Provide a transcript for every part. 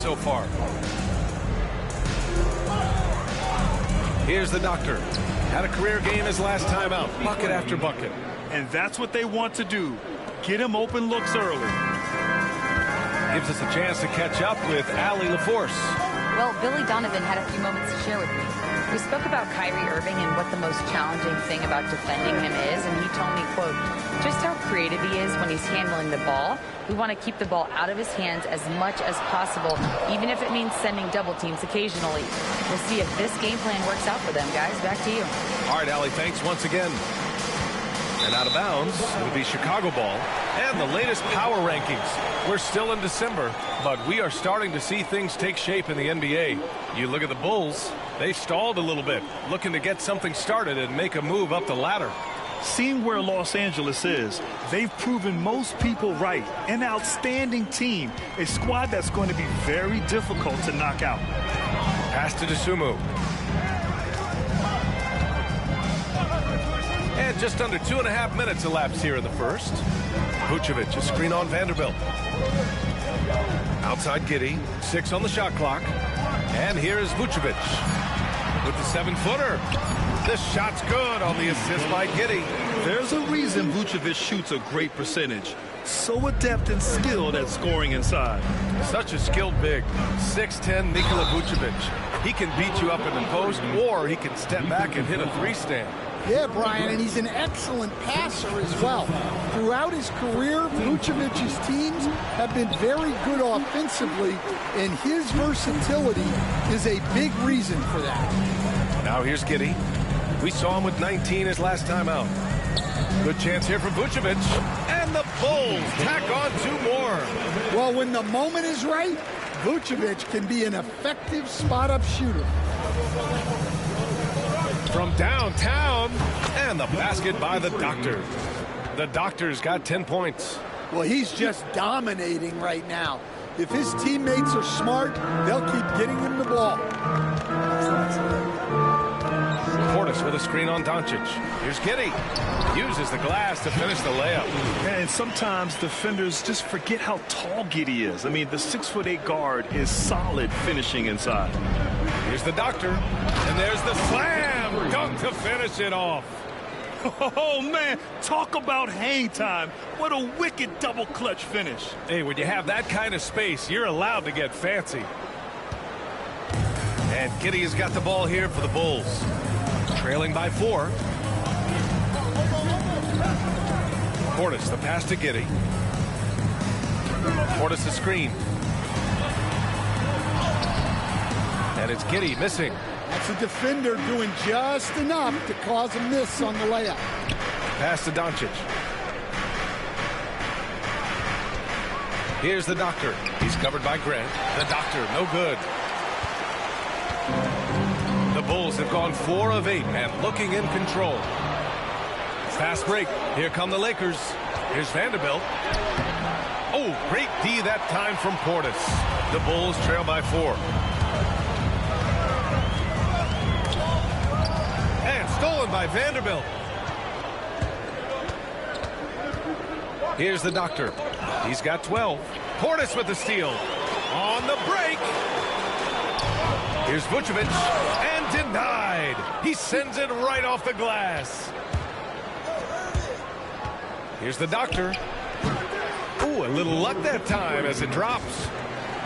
so far. Here's the doctor. Had a career game his last time out, bucket after bucket. And that's what they want to do. Get him open looks early. Gives us a chance to catch up with Allie LaForce. Well, Billy Donovan had a few moments to share with me. We spoke about Kyrie Irving and what the most challenging thing about defending him is, and he told me, quote, just how creative he is when he's handling the ball. We want to keep the ball out of his hands as much as possible, even if it means sending double teams occasionally. We'll see if this game plan works out for them, guys. Back to you. All right, Allie, thanks once again. And out of bounds, it'll be Chicago ball. And the latest power rankings. We're still in December, but we are starting to see things take shape in the NBA. You look at the Bulls, they stalled a little bit, looking to get something started and make a move up the ladder. Seeing where Los Angeles is, they've proven most people right. An outstanding team, a squad that's going to be very difficult to knock out. Pass to Dosunmu. And just under 2.5 minutes elapsed here in the first. Vucevic, a screen on Vanderbilt. Outside Giddey, 6 on the shot clock. And here's Vucevic with the 7-footer. This shot's good on the assist by Giddey. There's a reason Vucevic shoots a great percentage. So adept and skilled at scoring inside. Such a skilled big. 6'10" Nikola Vucevic. He can beat you up in the post, or he can step back and hit a three-stand. Yeah, Brian, and he's an excellent passer as well. Throughout his career, Vucevic's teams have been very good offensively, and his versatility is a big reason for that. Now here's Giddey. We saw him with 19 his last time out. Good chance here for Vucevic. And the Bulls tack on 2 more. Well, when the moment is right, Vucevic can be an effective spot-up shooter. From downtown, and the basket by the Doctor. The Doctor's got 10 points. Well, he's just dominating right now. If his teammates are smart, they'll keep getting him the ball. Portis with a screen on Doncic. Here's Giddey. Uses the glass to finish the layup. And sometimes defenders just forget how tall Giddey is. I mean, the 6'8" guard is solid finishing inside. Here's the Doctor. And there's the slam dunk to finish it off. Oh, man, talk about hang time. What a wicked double clutch finish. Hey, when you have that kind of space, you're allowed to get fancy. And Giddey has got the ball here for the Bulls. Trailing by 4. Portis, the pass to Giddey. Portis the screen. And it's Giddey missing. That's a defender doing just enough to cause a miss on the layup. Pass to Doncic. Here's the Doctor. He's covered by Grant. The Doctor, no good. The Bulls have gone 4 of 8 and looking in control. Fast break. Here come the Lakers. Here's Vanderbilt. Oh, great D that time from Portis. The Bulls trail by 4. And stolen by Vanderbilt. Here's the Doctor. He's got 12. Portis with the steal. On the break. Here's Vucevic. And denied. He sends it right off the glass. Here's the Doctor. Ooh, a little luck that time as it drops.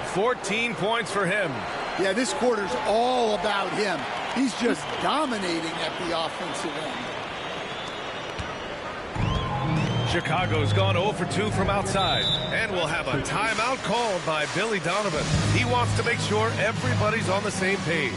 14 points for him. Yeah, this quarter's all about him. He's just dominating at the offensive end. Chicago's gone 0 for 2 from outside. And will have a timeout called by Billy Donovan. He wants to make sure everybody's on the same page.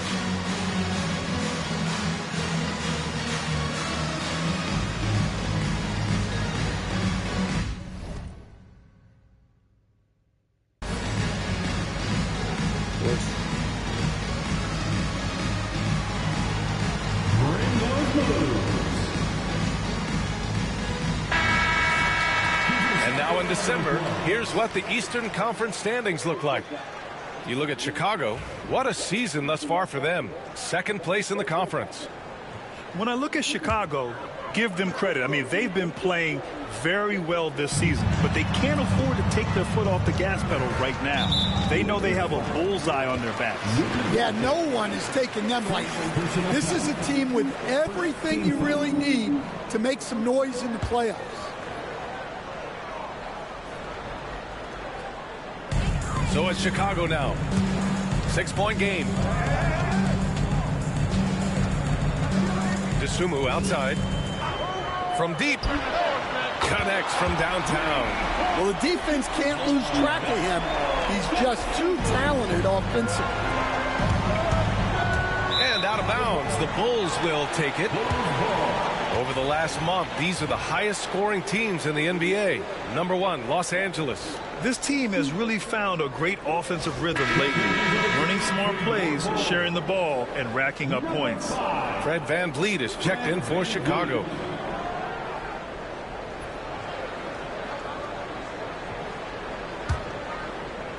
Now in December, here's what the Eastern Conference standings look like. You look at Chicago, what a season thus far for them. 2nd place in the conference. When I look at Chicago, give them credit. I mean, they've been playing very well this season, but they can't afford to take their foot off the gas pedal right now. They know they have a bullseye on their backs. Yeah, no one is taking them lightly. This is a team with everything you really need to make some noise in the playoffs. So it's Chicago now. 6-point game. DeSumo outside. From deep. Connects from downtown. Well, the defense can't lose track of him. He's just too talented offensively. And out of bounds. The Bulls will take it. Over the last month, these are the highest scoring teams in the NBA. Number 1, Los Angeles. This team has really found a great offensive rhythm lately. Running smart plays, sharing the ball, and racking up points. Fred VanVleet is checked in for Chicago.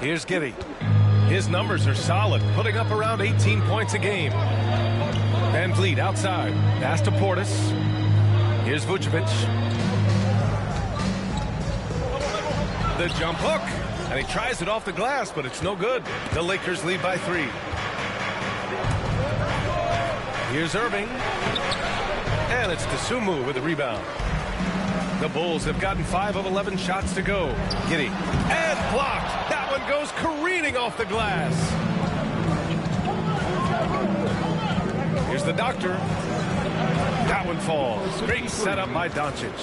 Here's Giddey. His numbers are solid, putting up around 18 points a game. VanVleet outside. Pass to Portis. Here's Vucevic. The jump hook. And he tries it off the glass, but it's no good. The Lakers lead by 3. Here's Irving. And it's DeSumo with the rebound. The Bulls have gotten 5 of 11 shots to go. Giddey. And blocked. That one goes careening off the glass. Here's the doctor. That one falls. Great setup by Doncic.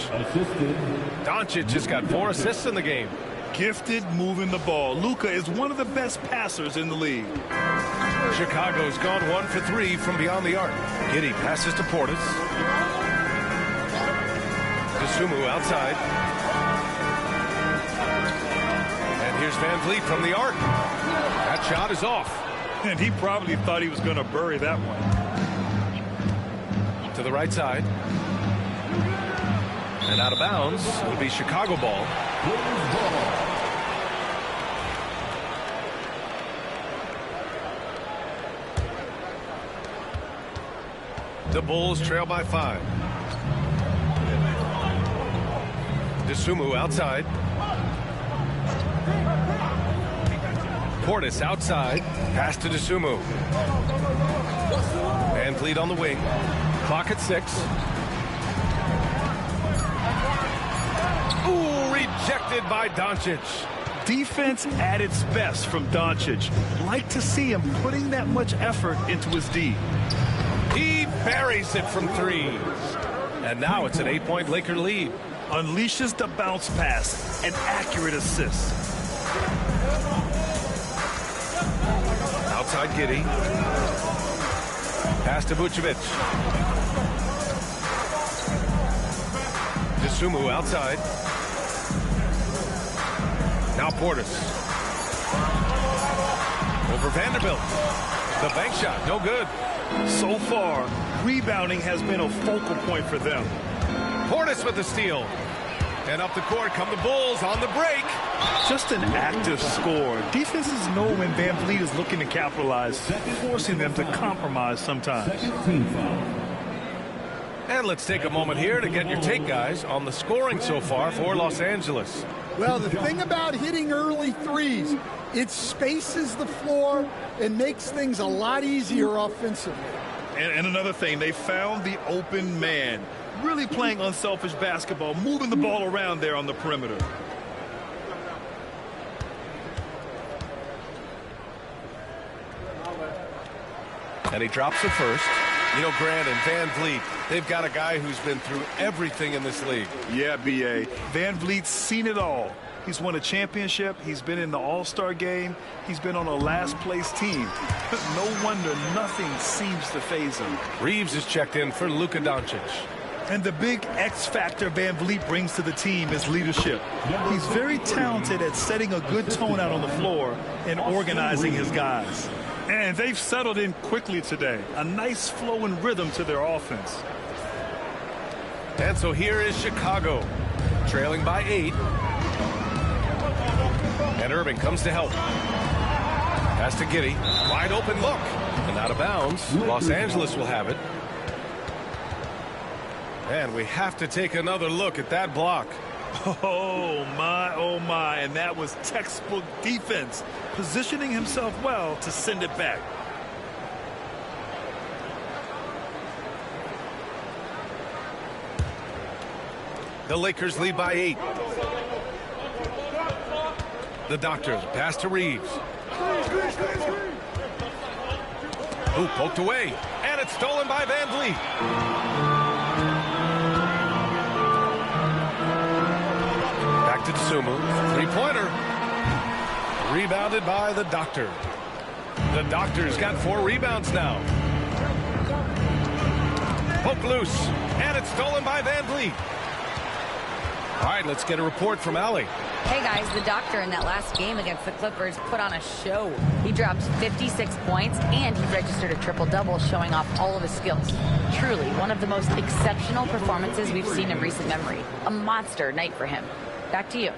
Doncic just got 4 assists in the game. Gifted moving the ball. Luka is one of the best passers in the league. Chicago's gone 1 for 3 from beyond the arc. Giddey passes to Portis. DeSumo outside. And here's VanVleet from the arc. That shot is off. And he probably thought he was going to bury that one. To the right side. And out of bounds. It'll be Chicago ball. The Bulls trail by 5. DeSumo outside. Portis outside. Pass to DeSumo. VanVleet on the wing. Clock at 6. Ooh, rejected by Doncic. Defense at its best from Doncic. Like to see him putting that much effort into his D. He buries it from 3. And now it's an 8-point Laker lead. Unleashes the bounce pass. An accurate assist. Outside Giddey. Pass to Vucevic. DeSumo outside. Now Portis. Over Vanderbilt. The bank shot, no good. So far, rebounding has been a focal point for them. Portis with the steal. And up the court come the Bulls on the break. Just an active score. Defenses know when VanVleet is looking to capitalize, forcing them to compromise sometimes. And let's take a moment here to get your take, guys, on the scoring so far for Los Angeles. Well, the thing about hitting early threes, it spaces the floor and makes things a lot easier offensively. And another thing, they found the open man. Really playing unselfish basketball, moving the ball around there on the perimeter. And he drops the first. You know, Grant and VanVleet, they've got a guy who's been through everything in this league. Yeah, B.A. VanVleet's seen it all. He's won a championship. He's been in the All-Star game. He's been on a last-place team. No wonder nothing seems to faze him. Reeves is checked in for Luka Doncic. And the big X factor VanVleet brings to the team is leadership. He's very talented at setting a good tone out on the floor and organizing his guys. And they've settled in quickly today. A nice flow and rhythm to their offense. And so here is Chicago, trailing by 8. And Irving comes to help. Pass to Giddey. Wide open look. And out of bounds. Los Angeles will have it. And we have to take another look at that block. Oh, my. And that was textbook defense, positioning himself well to send it back. The Lakers lead by 8. The Doctor, pass to Reeves. Ooh, poked away. And it's stolen by Van Vliet. Back to Tsumu. Three-pointer. Rebounded by the Doctor. The Doctor's got 4 rebounds now. Poke loose. And it's stolen by Van Vliet. All right, let's get a report from Allie. Hey guys, the Doctor in that last game against the Clippers put on a show. He dropped 56 points and he registered a triple-double, showing off all of his skills. Truly, one of the most exceptional performances we've seen in recent memory. A monster night for him. Back to you.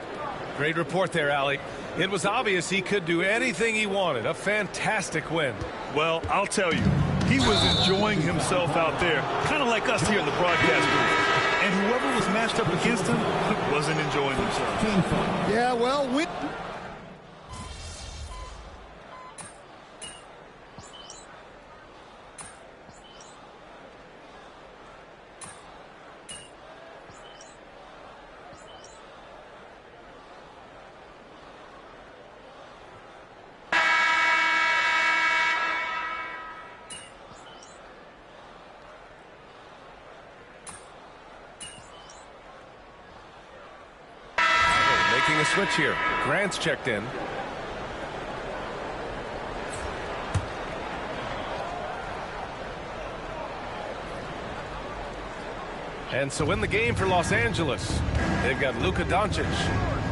Great report there, Allie. It was obvious he could do anything he wanted. A fantastic win. Well, I'll tell you, he was enjoying himself out there, kind of like us here in the broadcast booth. And whoever was matched up against him wasn't enjoying themselves. Yeah, well, Making a switch here. Grant's checked in. And so in the game for Los Angeles, they've got Luka Doncic.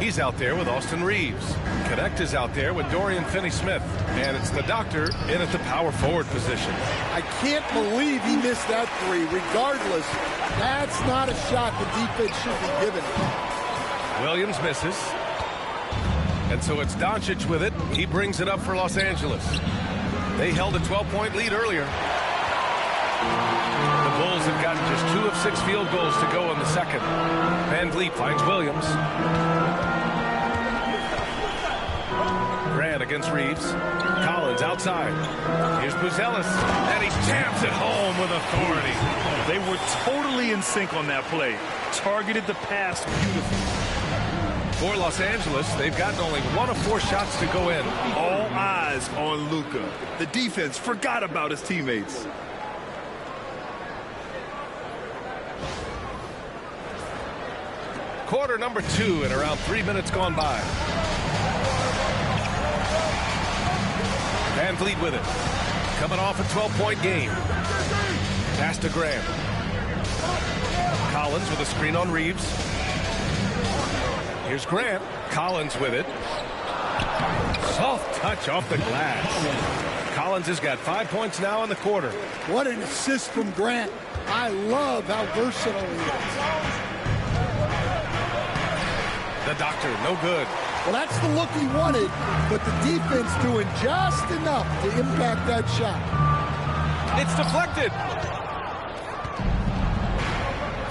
He's out there with Austin Reeves. Connect is out there with Dorian Finney-Smith. And it's the Doctor in at the power forward position. I can't believe he missed that three. Regardless, that's not a shot the defense should be given. Williams misses. And so it's Doncic with it. He brings it up for Los Angeles. They held a 12-point lead earlier. The Bulls have gotten just 2 of 6 field goals to go in the second. Van Vliet finds Williams. Grant against Reeves. Collins outside. Here's Buzelis. And he jams it home with authority. They were totally in sync on that play. Targeted the pass beautifully. For Los Angeles, they've gotten only 1 of 4 shots to go in. All eyes on Luka. The defense forgot about his teammates. Quarter number 2 and around 3 minutes gone by. Van Vliet with it. Coming off a 12-point game. Pass to Graham. Collins with a screen on Reeves. Here's Grant. Collins with it. Soft touch off the glass. Collins has got 5 points now in the quarter. What an assist from Grant. I love how versatile he is. The Doctor, no good. Well, that's the look he wanted, but the defense doing just enough to impact that shot. It's deflected.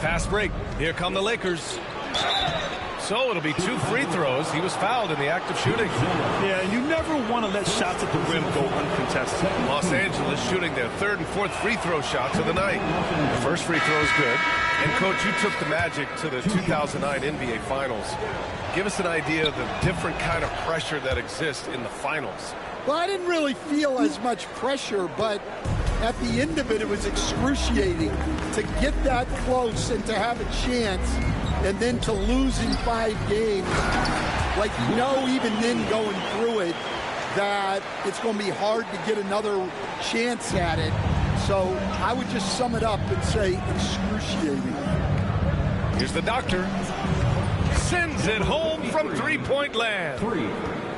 Fast break. Here come the Lakers. So it'll be 2 free throws. He was fouled in the act of shooting. Yeah, and you never want to let shots at the rim go uncontested. Los Angeles shooting their 3rd and 4th free throw shots of the night. The first free throw is good. And, Coach, you took the Magic to the 2009 NBA Finals. Give us an idea of the different kind of pressure that exists in the finals. Well, I didn't really feel as much pressure, but at the end of it, it was excruciating to get that close and to have a chance and then to lose in 5 games. Like, you know, even then going through it, that it's going to be hard to get another chance at it. So I would just sum it up and say excruciating. Here's the Doctor. Sends it home from three-point land.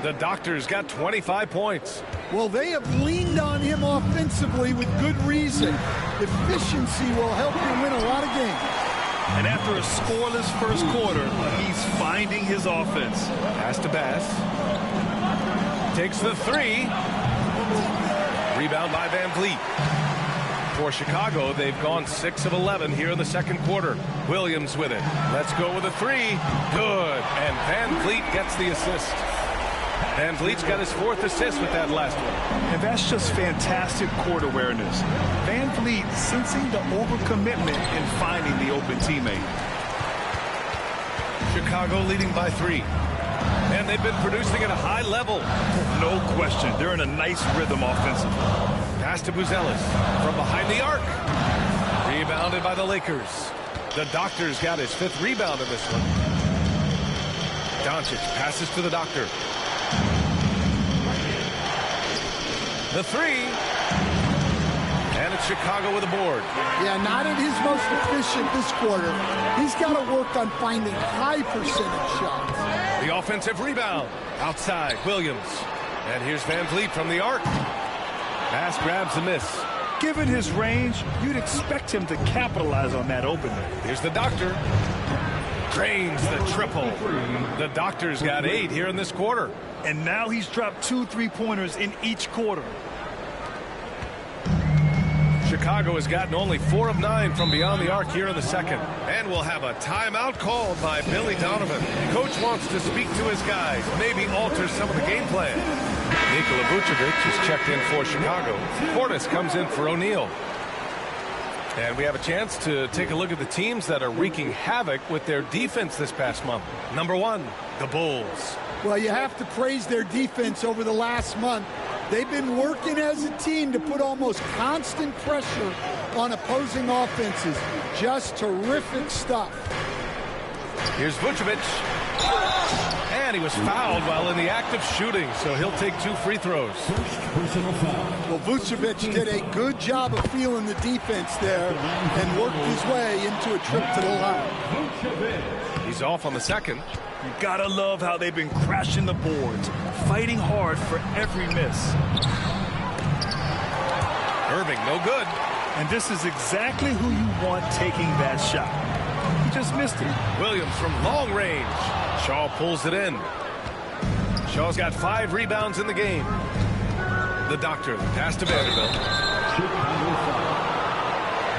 The Doctor's got 25 points. Well, they have leaned on him offensively with good reason. Efficiency will help you win a lot of games. And after a scoreless first quarter, he's finding his offense. Pass to Bass. Takes the 3. Rebound by Van Vliet. For Chicago, they've gone 6 of 11 here in the second quarter. Williams with it. Let's go with a three. Good. And Van Vliet gets the assist. Van Vliet's got his 4th assist with that last one. And that's just fantastic court awareness. Van Vliet sensing the overcommitment and finding the open teammate. Chicago leading by 3. And they've been producing at a high level. No question. They're in a nice rhythm offensively. Pass to Buzelis from behind the arc. Rebounded by the Lakers. The Doctor's got his 5th rebound in this one. Doncic passes to the Doctor. The 3. And it's Chicago with a board. Yeah, not at his most efficient this quarter. He's got to work on finding high percentage shots. The offensive rebound. Outside, Williams. And here's Van Vliet from the arc. Pass grabs a miss. Given his range, you'd expect him to capitalize on that opening. Here's the Doctor. Drains the triple. The Doctor's got 8 here in this quarter. And now he's dropped 2 3-pointers in each quarter. Chicago has gotten only 4 of 9 from beyond the arc here in the second. And we'll have a timeout called by Billy Donovan. Coach wants to speak to his guys, maybe alter some of the game plan. Nikola Vucevic is checked in for Chicago. Portis comes in for O'Neal. And we have a chance to take a look at the teams that are wreaking havoc with their defense this past month. Number 1, the Bulls. Well, you have to praise their defense over the last month. They've been working as a team to put almost constant pressure on opposing offenses. Just terrific stuff. Here's Vucevic. And he was fouled while in the act of shooting, so he'll take 2 free throws. Well, Vucevic did a good job of feeling the defense there and worked his way into a trip to the line. He's off on the second. You gotta love how they've been crashing the boards, fighting hard for every miss. Irving, no good. And this is exactly who you want taking that shot. He just missed it. Williams from long range. Shaw pulls it in. Shaw's got 5 rebounds in the game. The Doctor, pass to Vanderbilt.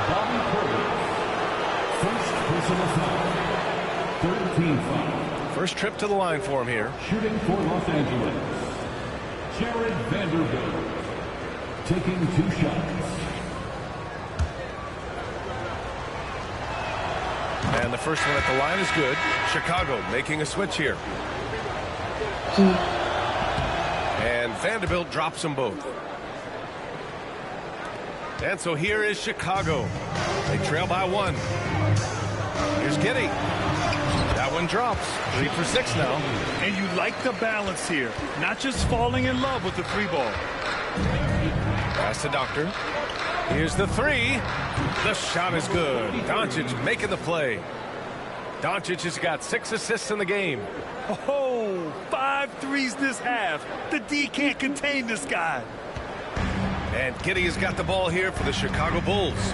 Bobby Portis. First personal foul. 13 foul. First trip to the line for him here. Shooting for Los Angeles, Jared Vanderbilt. Taking 2 shots. And the first one at the line is good. Chicago making a switch here. And Vanderbilt drops them both. And so here is Chicago. They trail by 1. Here's Giddey. That one drops. 3 for 6 now. And you like the balance here. Not just falling in love with the 3 ball. Pass to Doctor. Here's the 3. The shot is good. Doncic making the play. Doncic has got 6 assists in the game. Oh, 5 threes this half. The D can't contain this guy. And Giddey has got the ball here for the Chicago Bulls.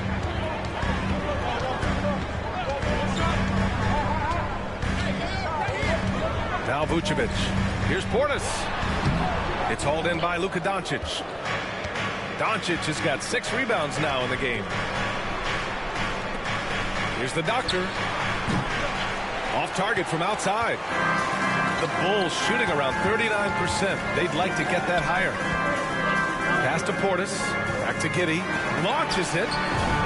Now Vucevic. Here's Portis. It's hauled in by Luka Doncic. Doncic has got 6 rebounds now in the game. Here's the Doctor. Off target from outside. The Bulls shooting around 39%. They'd like to get that higher. Pass to Portis. Back to Giddey. Launches it.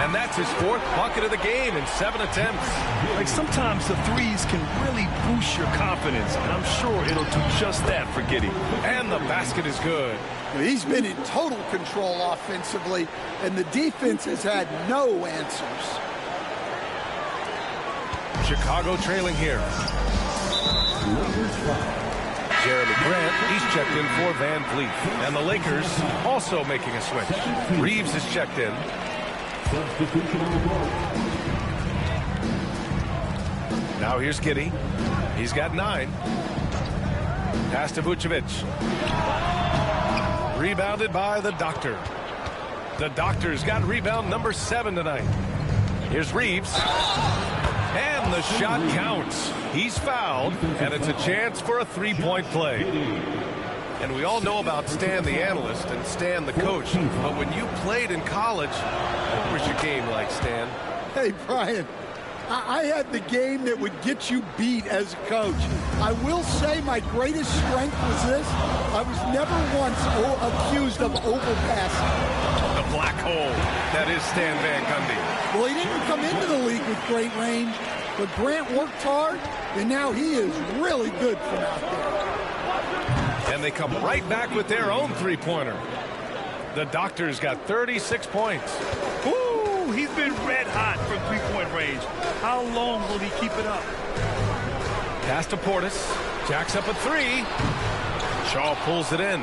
And that's his 4th bucket of the game in 7 attempts. Like sometimes the threes can really boost your confidence. And I'm sure it'll do just that for Giddey. And the basket is good. He's been in total control offensively, and the defense has had no answers. Chicago trailing here. Jeremy Grant, he's checked in for Van Vliet. And the Lakers also making a switch. Reeves is checked in. Now here's Giddey. He's got 9. Pass to Vucevic. Rebounded by the Doctor. The Doctor's got rebound number 7 tonight. Here's Reeves. And the shot counts. He's fouled, and it's a chance for a 3-point play. And we all know about Stan the analyst and Stan the coach. But when you played in college, what was your game like, Stan? Hey, Brian, I had the game that would get you beat as a coach. I will say my greatest strength was this. I was never once accused of overpassing. The black hole. That is Stan Van Gundy. Well, he didn't come into the league with great range, but Grant worked hard, and now he is really good from out there. And they come right back with their own three-pointer. The Doctor's got 36 points. Ooh, he's been red hot from three-point range. How long will he keep it up? Pass to Portis. Jacks up a three. Shaw pulls it in.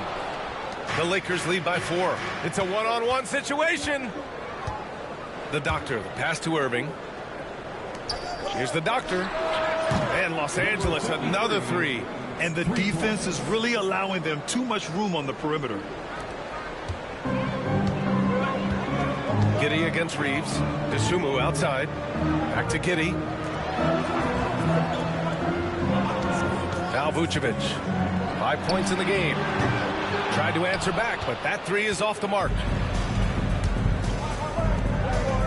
The Lakers lead by 4. It's a one-on-one situation. The Doctor, the pass to Irving. Here's the Doctor. And Los Angeles, another three. And the defense is really allowing them too much room on the perimeter. Giddey against Reeves. Dosunmu outside. Back to Giddey. Now Vucevic. 5 points in the game. Tried to answer back, but that three is off the mark.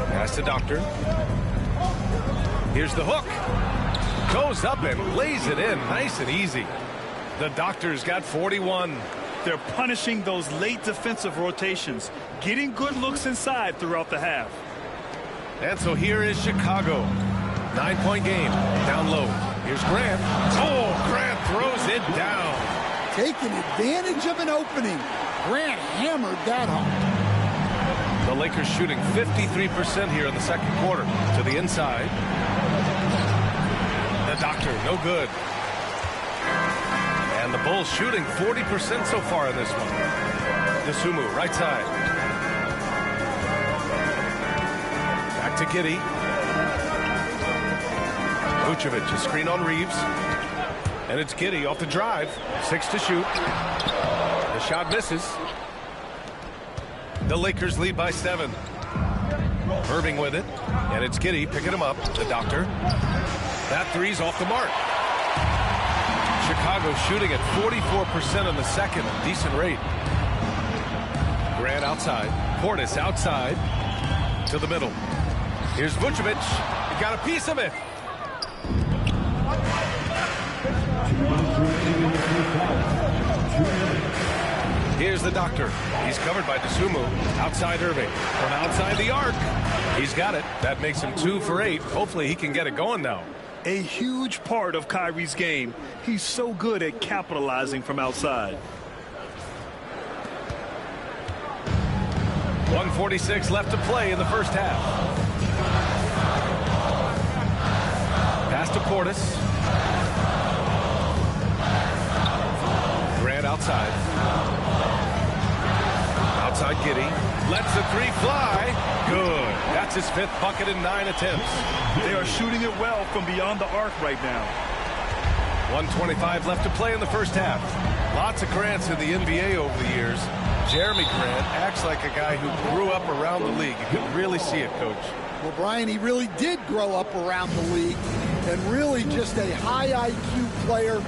Pass to Doctor. Here's the hook. Goes up and lays it in. Nice and easy. The Doctor's got 41. They're punishing those late defensive rotations, getting good looks inside throughout the half. And so here is Chicago. 9-point game. Down low. Here's Grant. Oh, Grant throws it down. Taking advantage of an opening. Grant hammered that home. The Lakers shooting 53% here in the second quarter. To the inside. The Doctor, no good. And the Bulls shooting 40% so far in this one. Dosunmu, right side. Back to Giddey. Vucevic, a screen on Reeves. And it's Giddey off the drive. 6 to shoot. The shot misses. The Lakers lead by 7. Irving with it. And it's Giddey picking him up. The Doctor. That three's off the mark. Chicago shooting at 44% in the second. Decent rate. Grant outside. Portis outside. To the middle. Here's Vucevic. He got a piece of it. Here's the Doctor. He's covered by Dosunmu. Outside Irving. From outside the arc. He's got it. That makes him 2 for 8. Hopefully he can get it going now. A huge part of Kyrie's game. He's so good at capitalizing from outside. 1:46 left to play in the first half. Pass to Portis. Grant outside. Outside Giddey. Lets the three fly. Good. That's his 5th bucket in 9 attempts. They are shooting it well from beyond the arc right now. 1:25 left to play in the first half. Lots of Grants in the NBA over the years. Jeremy Grant acts like a guy who grew up around the league. You can really see it, Coach. Well, Brian, he really did grow up around the league and really just a high IQ player,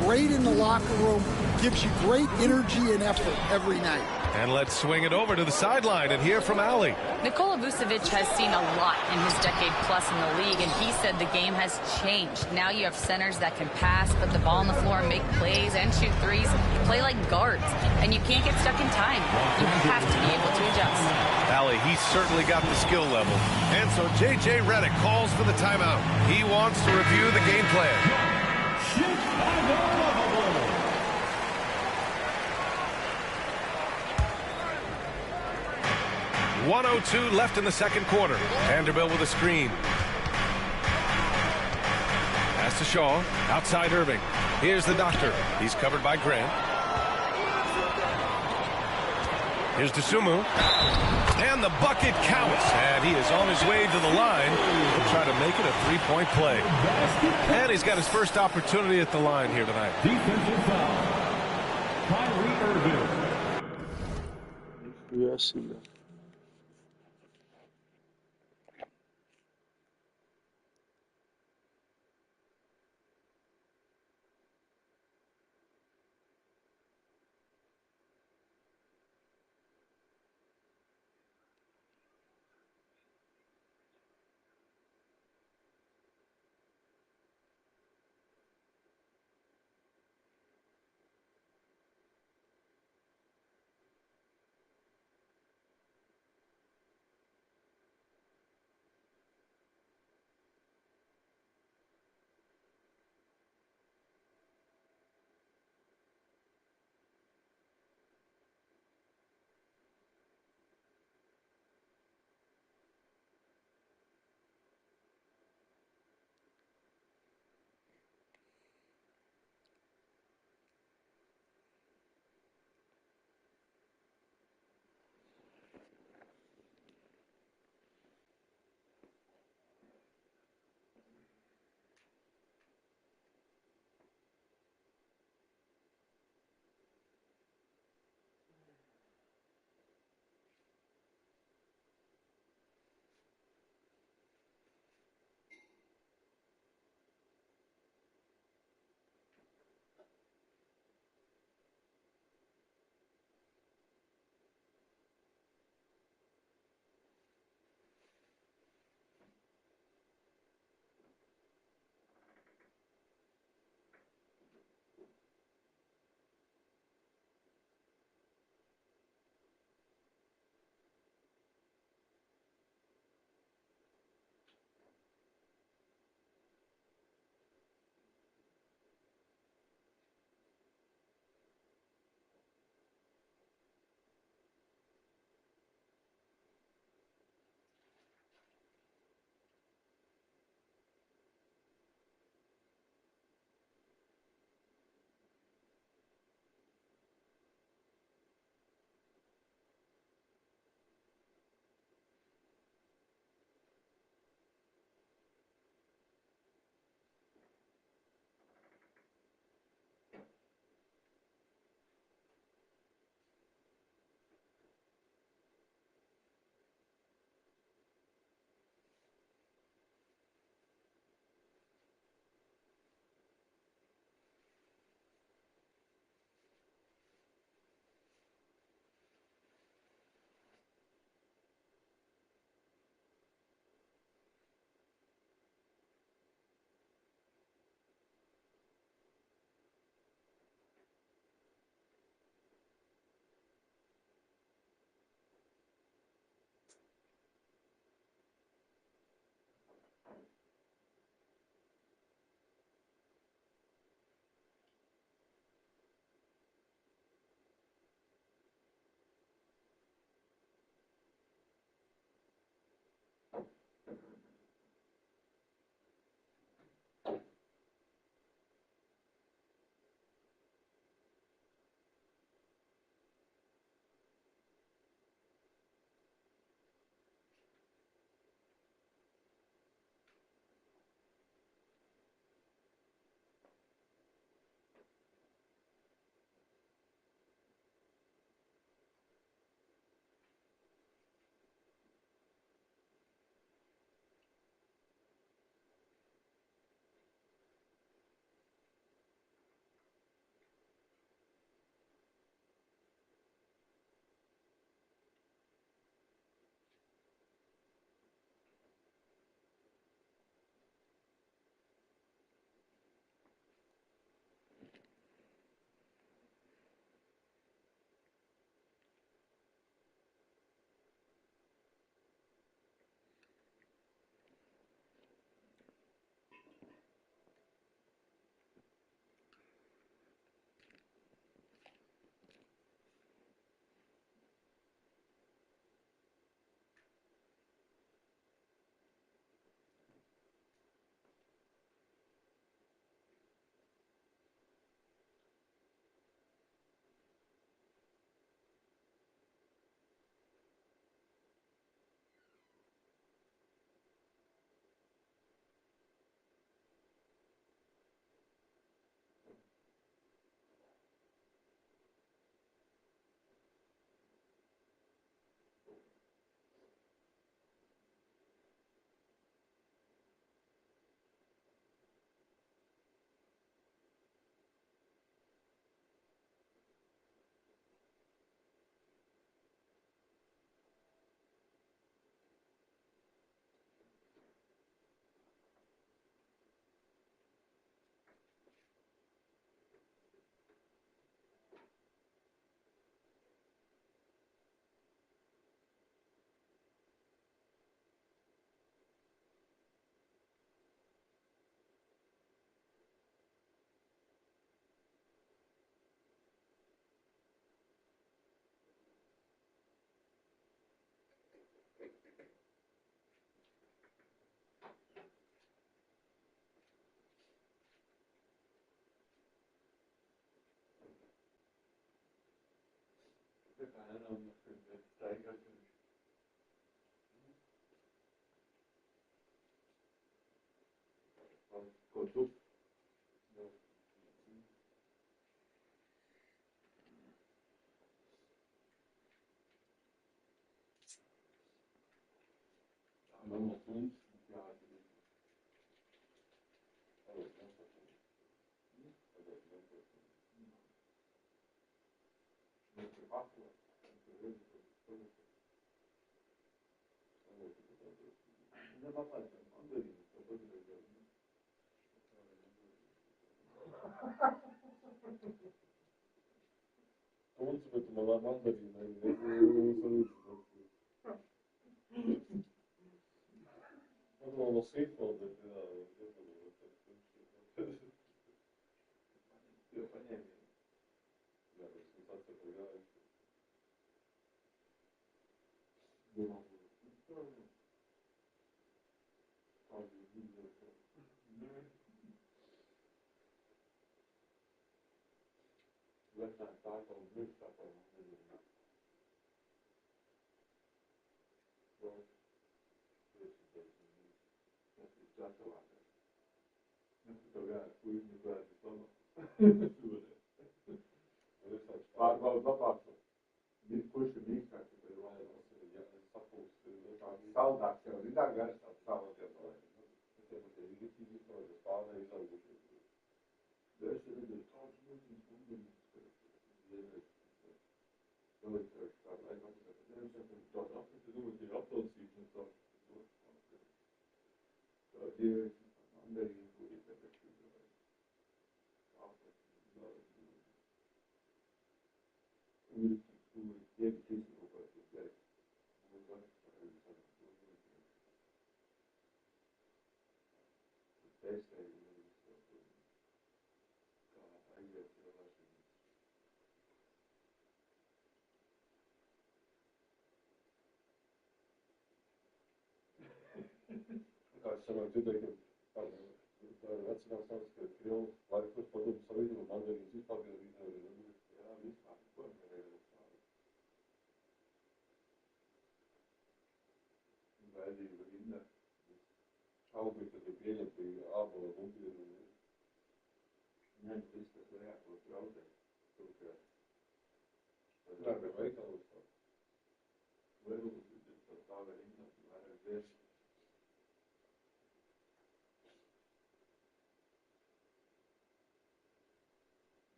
great in the locker room, gives you great energy and effort every night. And let's swing it over to the sideline and hear from Allie. Nikola Vucevic has seen a lot in his decade plus in the league, and he said the game has changed. Now you have centers that can pass, put the ball on the floor, make plays, and shoot threes, play like guards. And you can't get stuck in time. You have to be able to adjust. Allie, he's certainly got the skill level. And so J.J. Redick calls for the timeout. He wants to review the game plan. Chicago. 1:02 left in the second quarter. Vanderbilt with a screen. Pass to Shaw. Outside Irving. Here's the Doctor. He's covered by Grant. Here's Dosunmu. And the bucket counts. And he is on his way to the line. He'll try to make it a three-point play. And he's got his first opportunity at the line here tonight. Defensive foul. Kyrie Irving.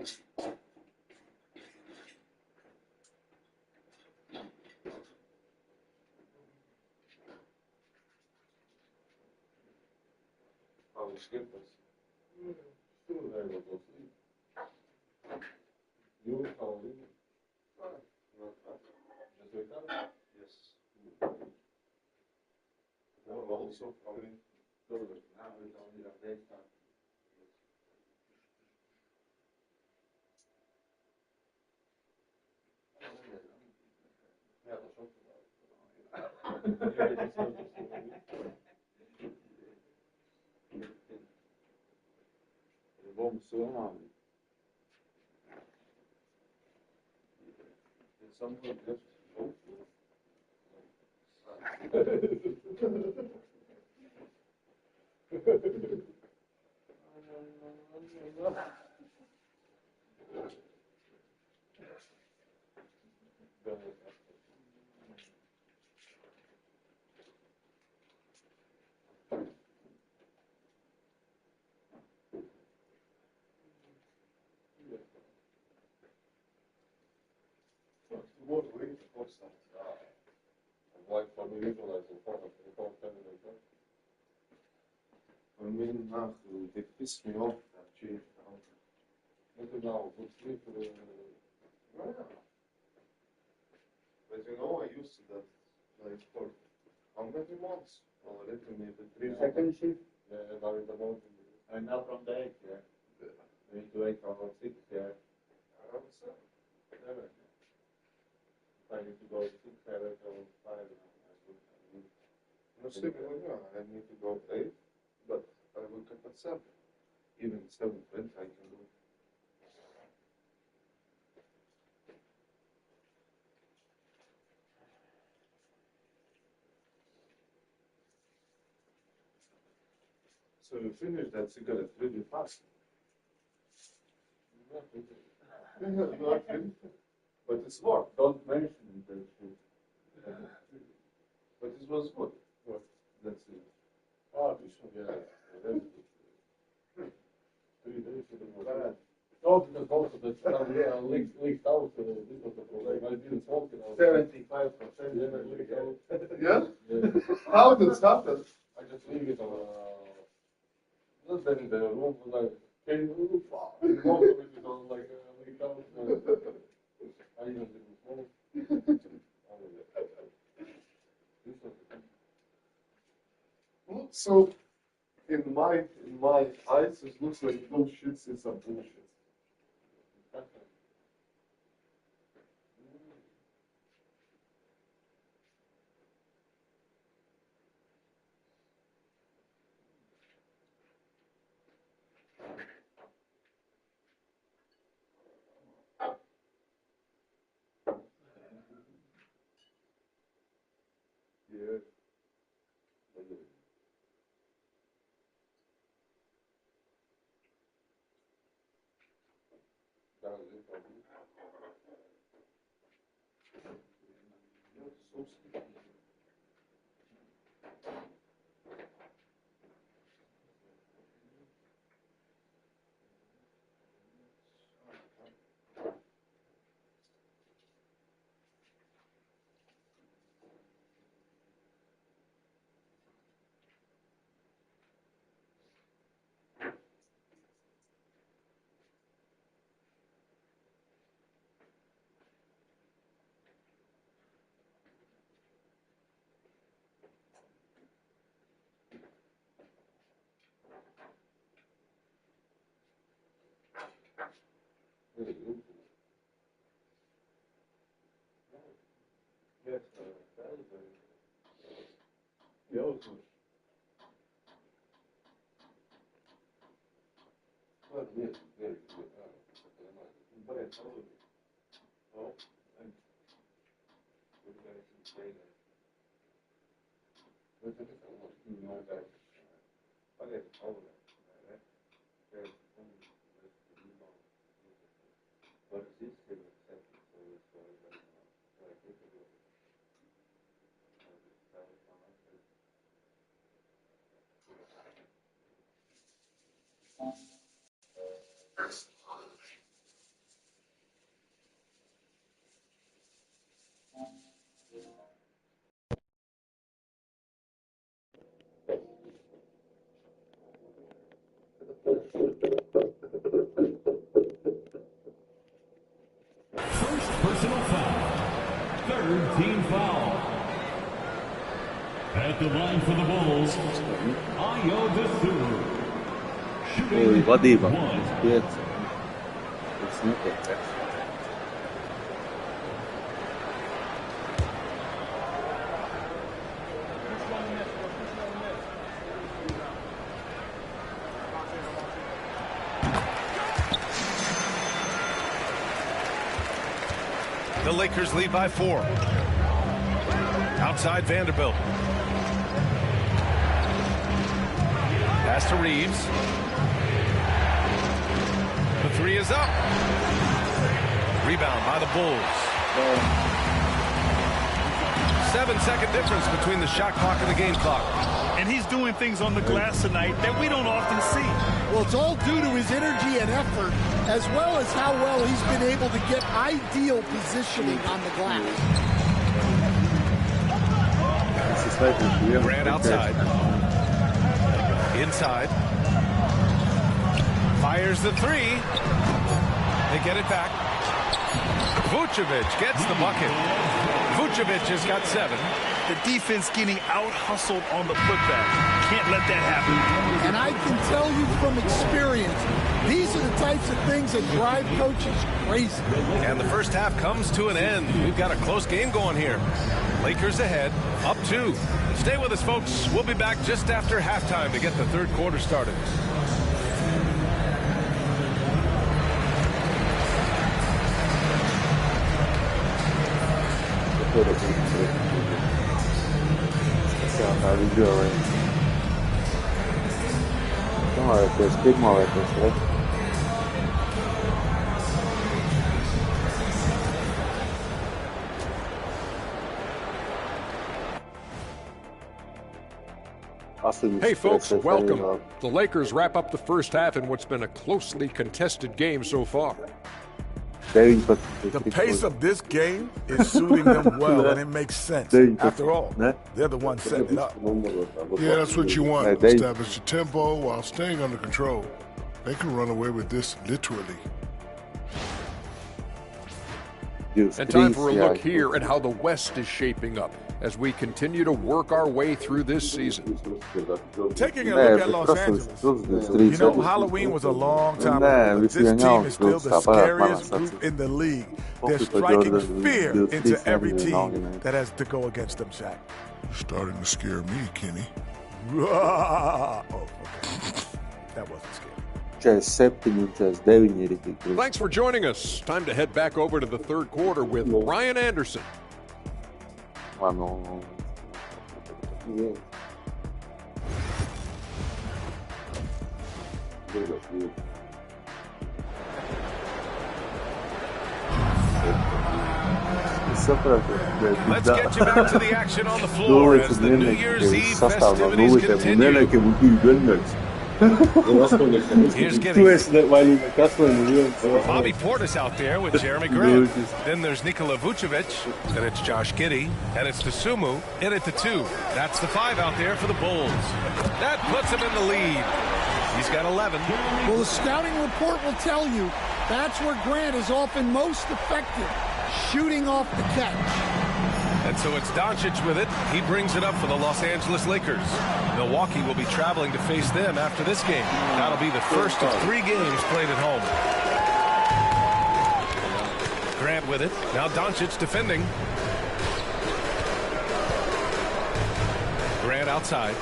How is it? Still there was no sleep. You how are you? Not bad. Just wake up? Yes. No, also probably. Now it's only a daytime. Ja, dat is ook wel. Bom som. Did someone just vote for? What way to post that? Like for me, visualize the phone terminal. I mean, they pissed me off that change. Look at now, put sleep. Yeah. But you know, I used to that like for how many months? Already maybe 3 Second shift, now in the morning. and now from the 8, yeah. We need to wait for 6, yeah. Around 7. If I need to go 6, I wait till 5. No, similar, yeah. I need to go at 8, but I wake up at 7. Even 7:20 I can do. So you finish that cigarette really fast. Nothing. But it's work. Don't mention that shit. But it was good. What? That's it. Oh, this one, yeah. That's good. 3 days it was bad. No, because most of the stuff leaked out, so this was the problem. I didn't smoke it. 75%. Yeah, it leaked out. Yeah? Yeah. How this happened? I just leave it on just then in the room, like, came roof, most of it is on, like, leaked out. I even didn't smoke. This was Well, so in my eyes, it looks like no shits is a bullshit. Yeah. That was it, probably. Yeah, so stupid. Really good. Yes, that was very good. Yeah, it was good. Well, yes, very good. But I told you. Oh, and we're going to say that. But I don't want to know that. But I told them. There's only but this is accepted, so it's very well. So I think it was. First personal foul. Third team foul. At the line for the Bulls, Ayo Dosunmu. Shooting Vodi bak. one. Evet. Kesinlikle. The Lakers lead by 4. Outside Vanderbilt. Pass to Reeves. The 3 is up. Rebound by the Bulls. 7-second difference between the shot clock and the game clock. And he's doing things on the glass tonight that we don't often see. Well, it's all due to his energy and effort, as well as how well he's been able to get ideal positioning on the glass. Grant outside. Inside. Fires the 3. They get it back. Vucevic gets the bucket. Vucevic has got 7. The defense getting out-hustled on the putback. Can't let that happen. And I can tell you from experience, these are the types of things that drive coaches crazy. And the first half comes to an end. We've got a close game going here. Lakers ahead, up 2. Stay with us, folks. We'll be back just after halftime to get the third quarter started. Big more like this, right? Hey folks, welcome. The Lakers wrap up the first half in what's been a closely contested game so far. The pace of this game is suiting them well, and it makes sense. After all, they're the ones setting it up. Yeah, that's what you want. Establish the tempo while staying under control. They can run away with this literally. And time for a look here at how the West is shaping up as we continue to work our way through this season. Taking a look at Los Angeles, you know, Halloween was a long time ago, but this team is still the scariest group in the league. They're striking fear into every team that has to go against them, Shaq. You're starting to scare me, Kenny. Oh, okay. That wasn't scary. Thanks for joining us. Time to head back over to the third quarter with Ryan Anderson. Let's get you back to the action on the floor as the New Year's Eve festivities continue. Here's Giddey. Bobby Portis out there with Jeremy Grant. Then there's Nikola Vucevic. Then it's Josh Giddey. And it's Dosunmu in at the 2. That's the 5 out there for the Bulls. That puts him in the lead. He's got 11. Well, the scouting report will tell you that's where Grant is often most effective, shooting off the catch. And so it's Doncic with it. He brings it up for the Los Angeles Lakers. Milwaukee will be traveling to face them after this game. That'll be the first of 3 games played at home. Grant with it. Now Doncic defending. Grant outside.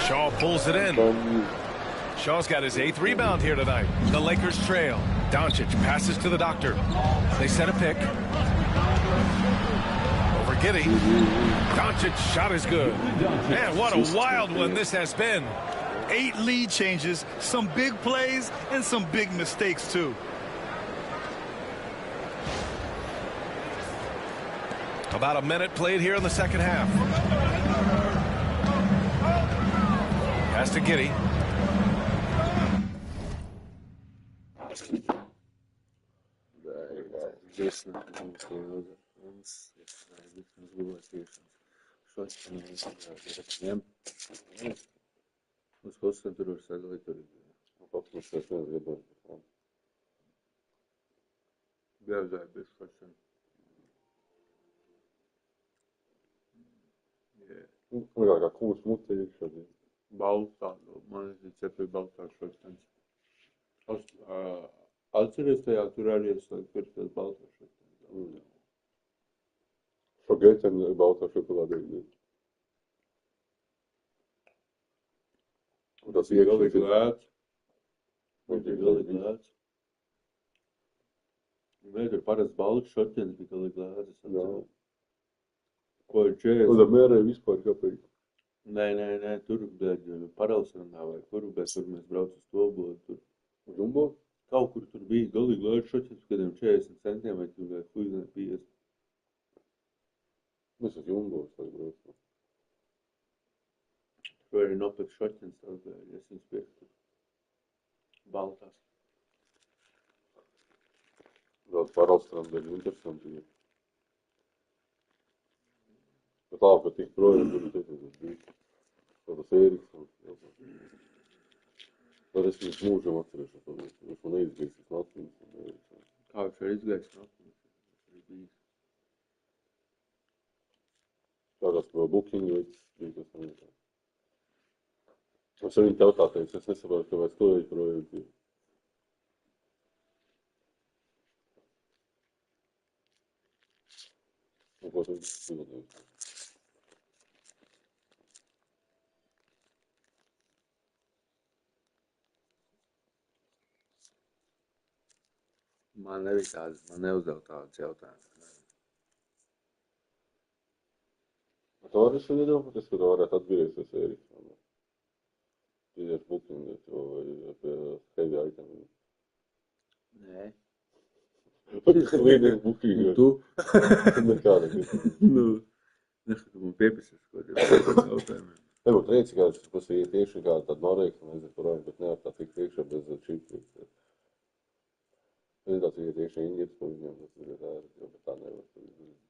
Shaw pulls it in. Shaw's got his 8th rebound here tonight. The Lakers trail. Doncic passes to the doctor. They set a pick. Over Giddey. Doncic shot is good. Man, what a wild one this has been. 8 lead changes, some big plays, and some big mistakes, too. About a minute played here in the second half. Pass to Giddey. Uz pusēm tur var sadalīt tur. Paplis es nezinu. Gāzāja bez pašiem. Kā kūs mutē iekšā. Baltā, man cepēja baltā šoktens. Atceries tajā tur arī es laiku ir tas baltā šoktens. Šogetēm baltā šokolādē. Tas ir galīgi lēts. Tas ir galīgi lēts. Nē, tur parasti balts šoktens bija galīgi lēts. Ko ir 40? Tad mērē vispār kāpēc? Nē, tur Parelsonā vai kur, bet tur mēs brauc uz Tolbo. Jumbo? Kaut kur tur bija galīgi lēts šoktens, kādiem 40 centimetri vai huizē 50. Mēs uz Jumbos vai braucu. Tur arī nopēc šoktens, es viņus piektu. Baltās. Vēl Parelsonam dēļ interesanti. Bet labi, ka tik projām tur bija tādas Ēriksons. Tad es viņus mūžam atcerēšu. Es man neizgājis no atmiņas. Kā viņš var izgājis no atmiņas? Kādās booking veids bija tas nezinu. Es ar viņu tautāteicu, es nesaprotu, kāpēc to ir projām bija. Un ko tad bija? Man nebija tādas, man neuzdev tādas jautājumas. Tu vari šodien iedomāties, ka tu varētu atgriezīties Ēriksonā? Izies bookingot vai pie heavy itemiem? Nē. Līdīgi bookingot. Tu? Nekāda. Neskatu man piepisas, ko jautājumiem. Nebūtu reizi, kā tas ir tieši kā tāda Norēks, un aiziet projām, bet nevar tā tikt iekšā bez čipļiem. Es tāds ir tieši Indijas, ko viņam tas ir ēri, jo bet tā nevar tur izdarīt.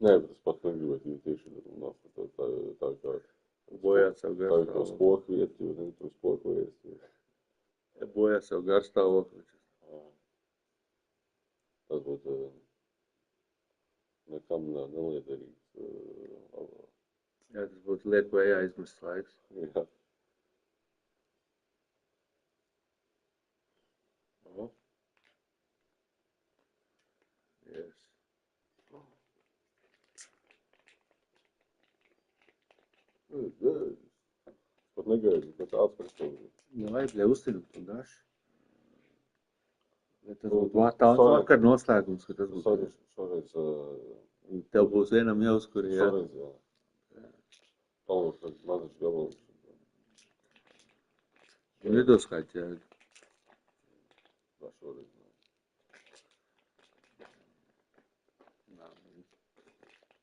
Nē, bet es pat negribētu, jo tieši tā kā bojāt savu garstāvokli. Tā kā spoku vietu, jo ne tur spoku vietu. Bojāt savu garstāvokli. Tas būtu nekam neliederīgs. Jā, tas būtu lieku ejā izmest laiks. Jā. Yes. Pat negaidu, ka tāds prasīja. Jā, vajag uztināt un daži. Tas būtu vakar noslēgums, ka tas būtu. Šoreiz. Tev būs vienam jāuzkur, jā. Šoreiz, jā. Palūks, mazliet gabalīgs. Nedoskaļt, jā. Tā šoreiz.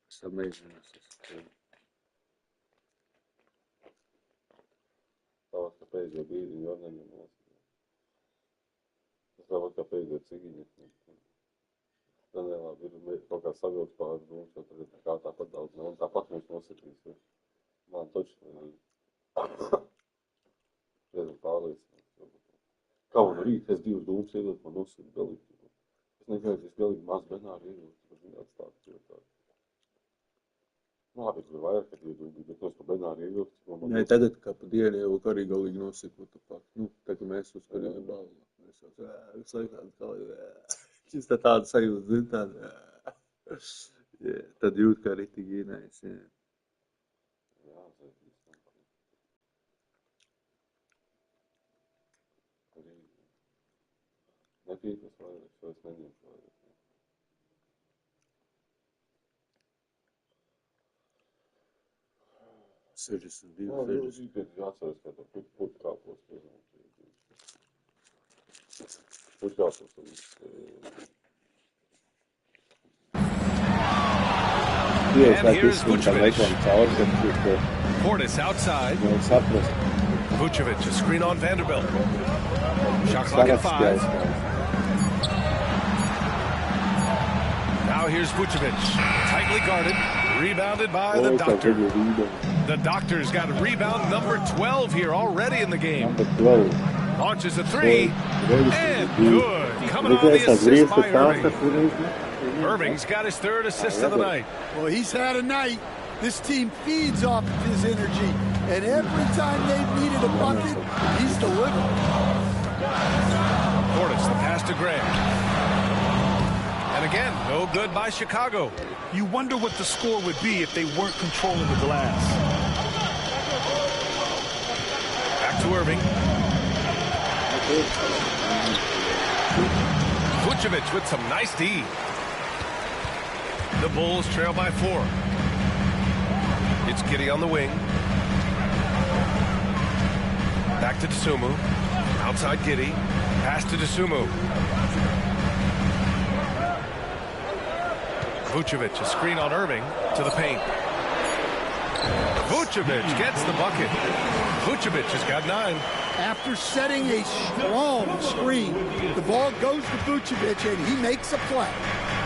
Es amazināsies. Tāpat, ka pēdējo brīdi jau neņemās. Tas tāpat, ka pēdējo cigiņas. Nelābi ir kaut kā savilks pāris dūmus, jo tad ir kā tāpat daudz. Un tāpat mums nosakīs. Man toči nezinu pārliecināt. Kā man rīt, es 2 dūmus iedot, man nosaka galīgi. Es negaidu, es galīgi maz benāri iedot, tad viņi atstāt. Labi, tur vairāk, ka 2 dūmi, bet mēs pa benāri iedot. Nē, tagad kā pa dienu jau arī galīgi nosaka, what the fuck. Tā kā mēs uzkarījām balvu. Mēs jau slēgtām galīgi. Šis tāda sajūta, zin, tāda. Tad jūt, kā ritīgi ienājas, jā. Jā, tas ir arī netīkas vairāk, jo es neņemšu vairāk. 62, 60. Jāatceras, ka tu puķkāpos. Puķkāpos. And here's Vucevic. Portis outside. Vucevic, a screen on Vanderbilt. Shot clock at 5. Now here's Vucevic, tightly guarded. Rebounded by the Doctor. The Doctor's got rebound number 12 here already in the game. Launches a three, and good. Coming on the assist by Irving. Irving's got his third assist of the night. Well, he's had a night. This team feeds off of his energy, and every time they've needed a bucket, he's delivered. Portis, the pass to Graham. And again, no good by Chicago. You wonder what the score would be if they weren't controlling the glass. Back to Irving. Vucevic with some nice D. The Bulls trail by 4. It's Giddey on the wing. Back to Dosunmu. Outside Giddey. Pass to Dosunmu. Vucevic, a screen on Irving to the paint. Vucevic gets the bucket. Vucevic has got 9. After setting a strong screen, the ball goes to Vucevic, and he makes a play.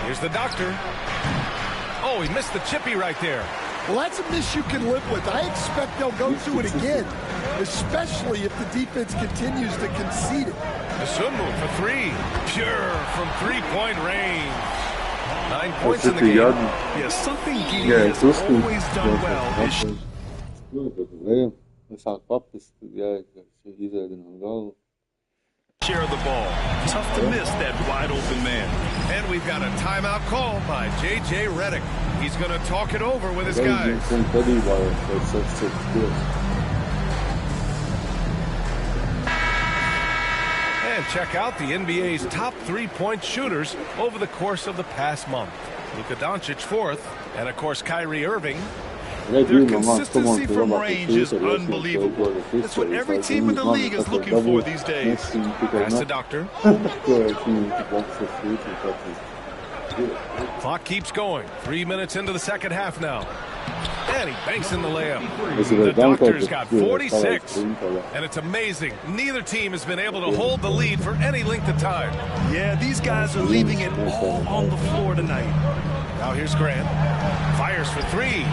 Here's the Doctor. Oh, he missed the chippy right there. Well, that's a miss you can live with. I expect they'll go through it again, especially if the defense continues to concede it. Dosunmu for 3. Pure from three-point range. 9 points in the game. Yeah, something Giddey has always done well is share the ball. Tough to miss that wide open man. And we've got a timeout call by J.J. Redick. He's going to talk it over with his guys. And check out the NBA's top three-point shooters over the course of the past month. Luka Doncic 4th, and of course Kyrie Irving. Their consistency from range is unbelievable. That's what every team in the league is looking for these days. Pass the Doctor. Clock keeps going. 3 minutes into the second half now. And he banks in the layup. The Doctor's got 46. And it's amazing. Neither team has been able to hold the lead for any length of time. Yeah, these guys are leaving it all on the floor tonight. Now here's Grant. Fires for 3.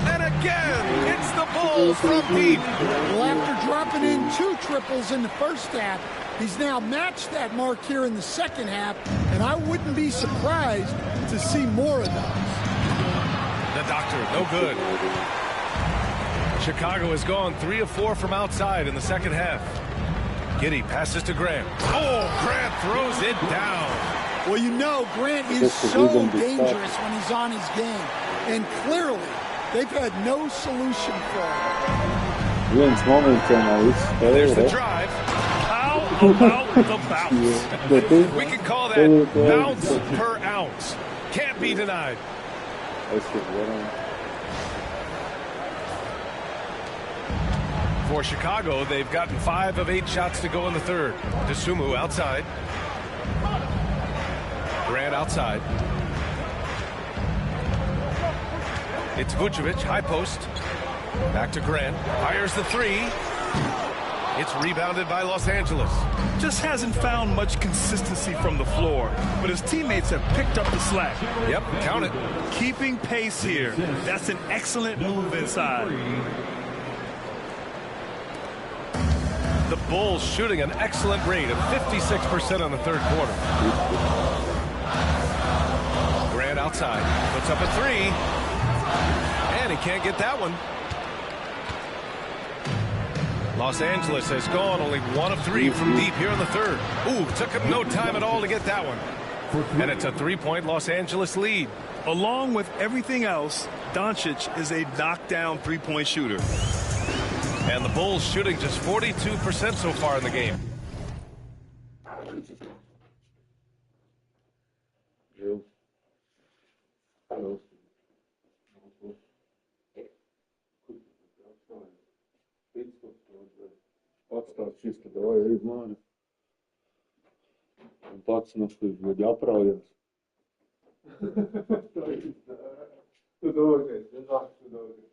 And again, it's the Bulls from deep. Well, after dropping in 2 triples in the first half, he's now matched that mark here in the second half, and I wouldn't be surprised to see more of those. The Doctor, no good. Chicago has gone 3 of 4 from outside in the second half. Giddey passes to Grant. Oh, Grant throws it down. Well, you know, Grant is so dangerous when he's on his game, and clearly they've had no solution for him. There's the drive. How about the bounce? We can call that bounce per ounce. Can't be denied. For Chicago, they've gotten 5 of 8 shots to go in the third. Dosunmu outside. Grant outside. It's Vucevic, high post. Back to Grant. Fires the 3. It's rebounded by Los Angeles. Just hasn't found much consistency from the floor, but his teammates have picked up the slack. Yep, count it. Keeping pace here. That's an excellent move inside. The Bulls shooting an excellent rate of 56% in the third quarter. Grant outside. Puts up a 3. And he can't get that one. Los Angeles has gone only 1 of 3 from deep here in the third. Ooh, took him no time at all to get that one. And it's a 3-point Los Angeles lead. Along with everything else, Doncic is a knockdown 3-point shooter. And the Bulls shooting just 42% so far in the game. Atstāt čisto dāja arī mani. Un pats naskatīt, vai jāprājās. Tu doties, es varu tu doties.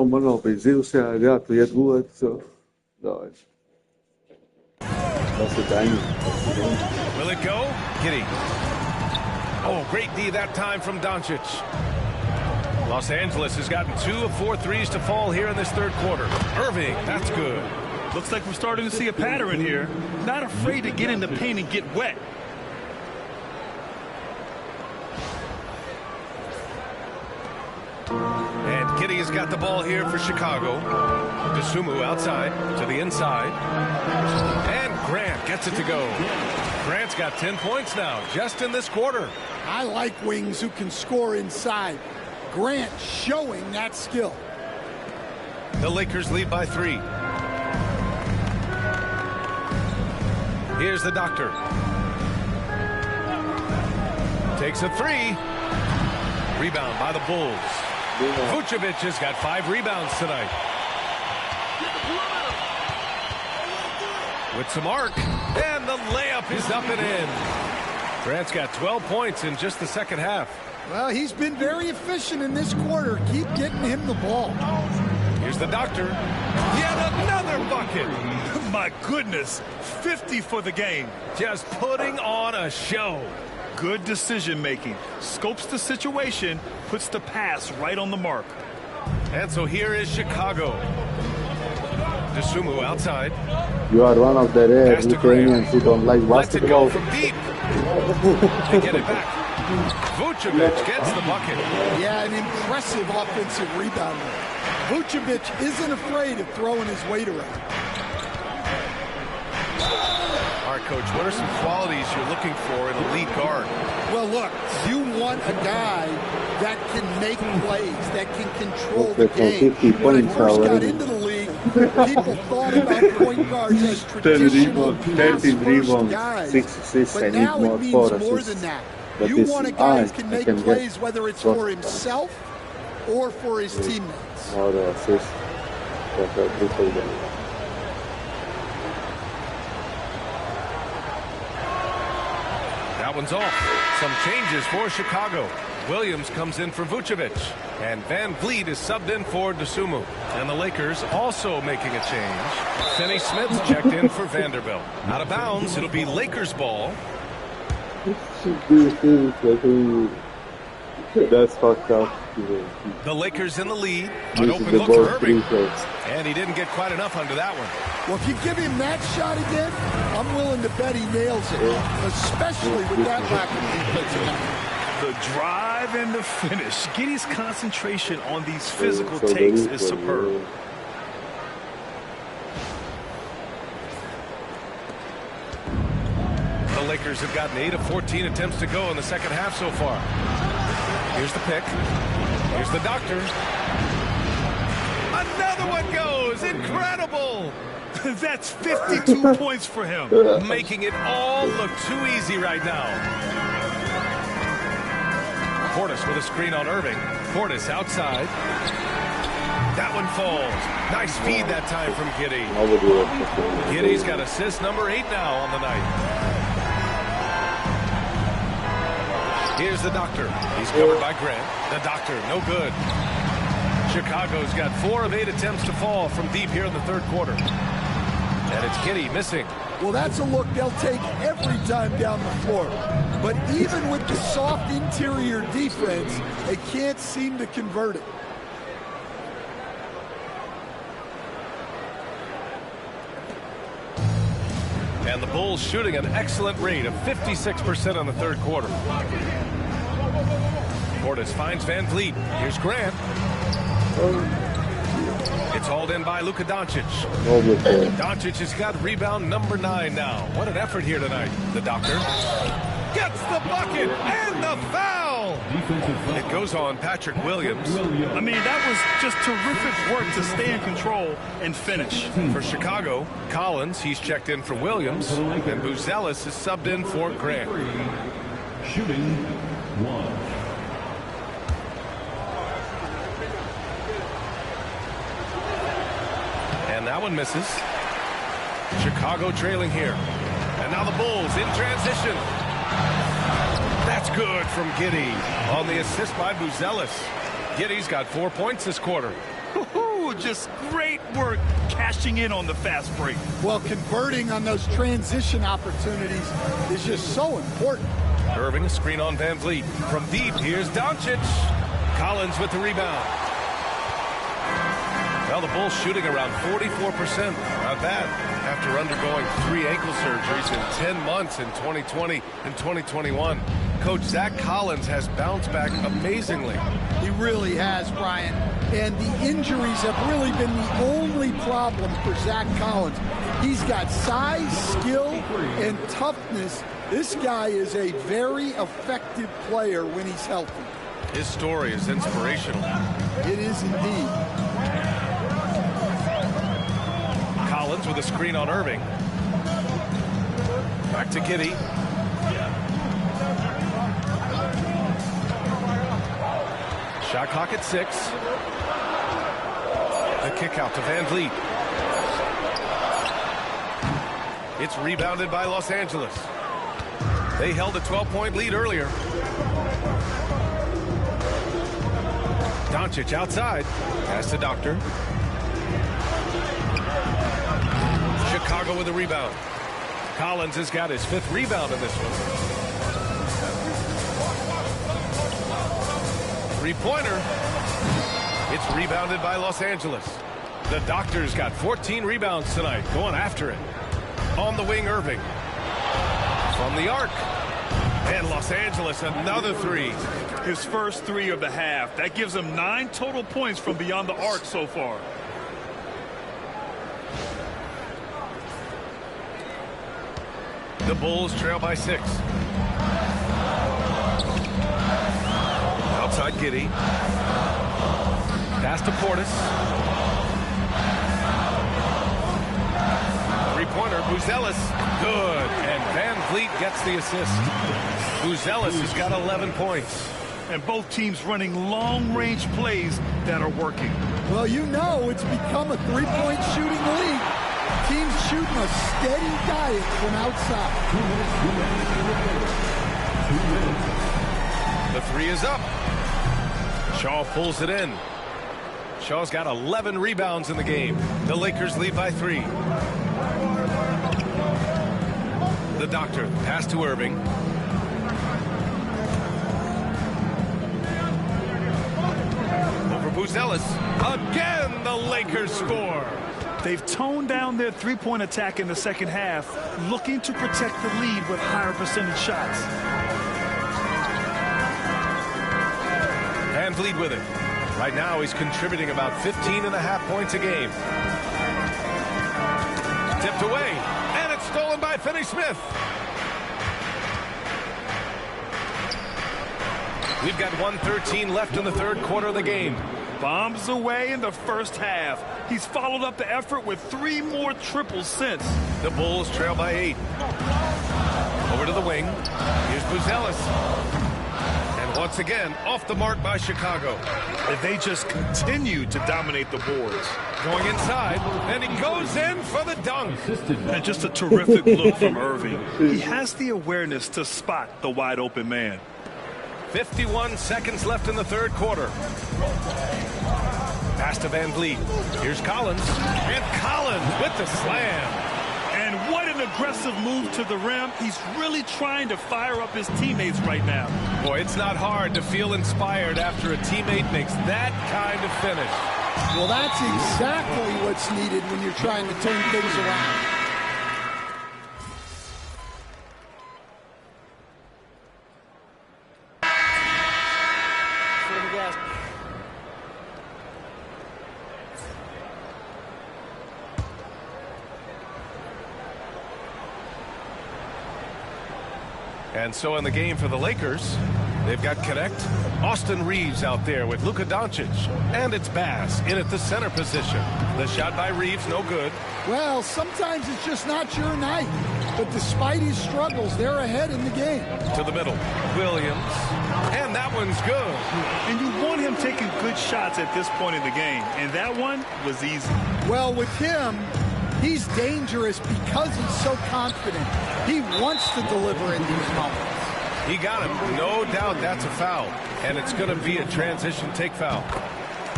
Mano, benzinho CH, tu iet gut, so. Rồi. Will it go? Giddey. Oh, great D that time from Doncic. Los Angeles has gotten 2 of 4 threes to fall here in this third quarter. Irving, that's good. Looks like we're starting to see a pattern here. Not afraid to get in the paint and get wet. And Giddey has got the ball here for Chicago. Dosunmu outside to the inside. And Grant gets it to go. Grant's got 10 points now, just in this quarter. I like wings who can score inside. Grant showing that skill. The Lakers lead by 3. Here's the doctor. Takes a 3. Rebound by the Bulls. Vucevic has got 5 rebounds tonight. With some arc, and the layup is up and in. Grant's got 12 points in just the second half. Well, he's been very efficient in this quarter. Keep getting him the ball. Here's the doctor. Yet another bucket. My goodness, 50 for the game. Just putting on a show. Good decision making. Scopes the situation, puts the pass right on the mark. And so here is Chicago. Dosunmu outside. You are one of the rare Ukrainians who don't like basketball. From deep. They get it back. Vucevic gets the bucket. Yeah, an impressive offensive rebound. Vucevic isn't afraid of throwing his weight around. All right, Coach, what are some qualities you're looking for in a lead guard? Well, look, you want a guy that can make plays, that can control the game. When I first got into the league, people thought about point guards as traditional pass-first guys. But now it means more than that. You want a guy who can make plays, whether it's for himself or for his teammates. That one's off. Some changes for Chicago. Williams comes in for Vucevic. And Van Vliet is subbed in for Dosunmu. And the Lakers also making a change. Finney Smith's checked in for Vanderbilt. Out of bounds, it'll be Lakers ball. That's fucked up. The Lakers in the lead. An open look for Irving. And he didn't get quite enough under that one. Well, if you give him that shot again, I'm willing to bet he nails it, especially with that lack of defensive. The drive and the finish. Giddey's concentration on these physical takes is superb. The Lakers have gotten 8 of 14 attempts to go in the second half so far. Here's the pick. Here's the doctor. Another one goes. Incredible. That's 52 points for him. Making it all look too easy right now. Portis with a screen on Irving. Portis outside. That one falls. Nice feed that time from Giddey. Giddey's got assist number 8 now on the night. Here's the doctor. He's covered by Grant. The doctor, no good. Chicago's got 4 of 8 attempts to fall from deep here in the third quarter. And it's Giddey missing. Well, that's a look they'll take every time down the floor. But even with the soft interior defense, they can't seem to convert it. And the Bulls shooting an excellent rate of 56% in the third quarter. Portis finds Van Vliet. Here's Grant. It's hauled in by Luka Doncic. Doncic has got rebound number 9 now. What an effort here tonight. The doctor gets the bucket and the foul. It goes on Patrick Williams. I mean, that was just terrific work to stay in control and finish. For Chicago, Collins, he's checked in for Williams. And Buzelis is subbed in for Grant. Shooting 1. And that one misses. Chicago trailing here. And now the Bulls in transition. That's good from Giddey on the assist by Buzelis. Giddey's got 4 points this quarter. Just great work cashing in on the fast break. Well, converting on those transition opportunities is just so important. Irving, a screen on Van Vliet. From deep, here's Doncic. Collins with the rebound. Well, the Bulls shooting around 44%. Not bad. After undergoing 3 ankle surgeries in 10 months in 2020 and 2021. Coach Zach Collins has bounced back amazingly. He really has, Brian. And the injuries have really been the only problem for Zach Collins. He's got size, skill, and toughness. This guy is a very effective player when he's healthy. His story is inspirational. It is indeed. Collins with a screen on Irving. Back to Giddey. Shot clock at 6. The kick out to Van Vliet. It's rebounded by Los Angeles. They held a 12-point lead earlier. Doncic outside. Pass to Doctor. Chicago with a rebound. Collins has got his 5th rebound in this one. 3-pointer. It's rebounded by Los Angeles. The Doctor's got 14 rebounds tonight, going after it. On the wing, Irving. From the arc. And Los Angeles, another three. His first three of the half. That gives him 9 total points from beyond the arc so far. The Bulls trail by 6. Outside Giddey. Pass to Portis. Three-pointer, Buzelis. Good. And Van Vliet gets the assist. Buzelis has got 11 points. And both teams running long-range plays that are working. Well, you know it's become a three-point shooting league. Teams shooting a steady diet from outside. 2 minutes. The three is up. Shaw pulls it in. Shaw's got 11 rebounds in the game. The Lakers lead by 3. The Doctor, pass to Irving. Over Buzelis. Again, the Lakers score. They've toned down their three-point attack in the second half, looking to protect the lead with higher percentage shots. Van Vliet with it. Right now, he's contributing about 15.5 points a game. Tipped away, and it's stolen by Finney-Smith. We've got 1:13 left in the third quarter of the game. Bombs away in the first half. He's followed up the effort with 3 more triples since. The Bulls trail by 8. Over to the wing. Here's Buzelis. And once again, off the mark by Chicago. And they just continue to dominate the boards. Going inside, and he goes in for the dunk. And just a terrific look from Irving. He has the awareness to spot the wide open man. 51 seconds left in the third quarter. Pass to Van Vliet. Here's Collins. And Collins with the slam. And what an aggressive move to the rim. He's really trying to fire up his teammates right now. Boy, it's not hard to feel inspired after a teammate makes that kind of finish. Well, that's exactly what's needed when you're trying to turn things around. And so in the game for the Lakers, they've got Connect, Austin Reeves out there with Luka Doncic. And it's Bass in at the center position. The shot by Reeves, no good. Well, sometimes it's just not your night. But despite his struggles, they're ahead in the game. To the middle, Williams. And that one's good. And you want him taking good shots at this point in the game. And that one was easy. Well, with him, he's dangerous because he's so confident. He wants to deliver in these moments. He got him. No doubt that's a foul. And it's going to be a transition take foul.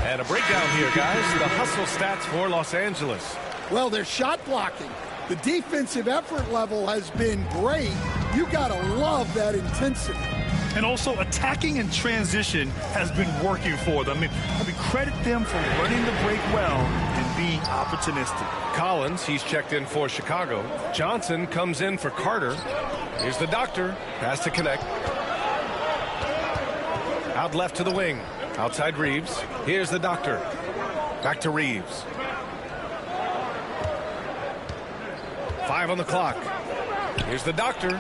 And a breakdown here, guys. The hustle stats for Los Angeles. Well, they're shot blocking. The defensive effort level has been great. You got to love that intensity. And also attacking in transition has been working for them. I mean, credit them for running the break well and being opportunistic. Collins, he's checked in for Chicago. Johnson comes in for Carter. Here's the Doctor. Pass to Connect. Out left to the wing. Outside Reeves. Here's the Doctor. Back to Reeves. 5 on the clock. Here's the Doctor.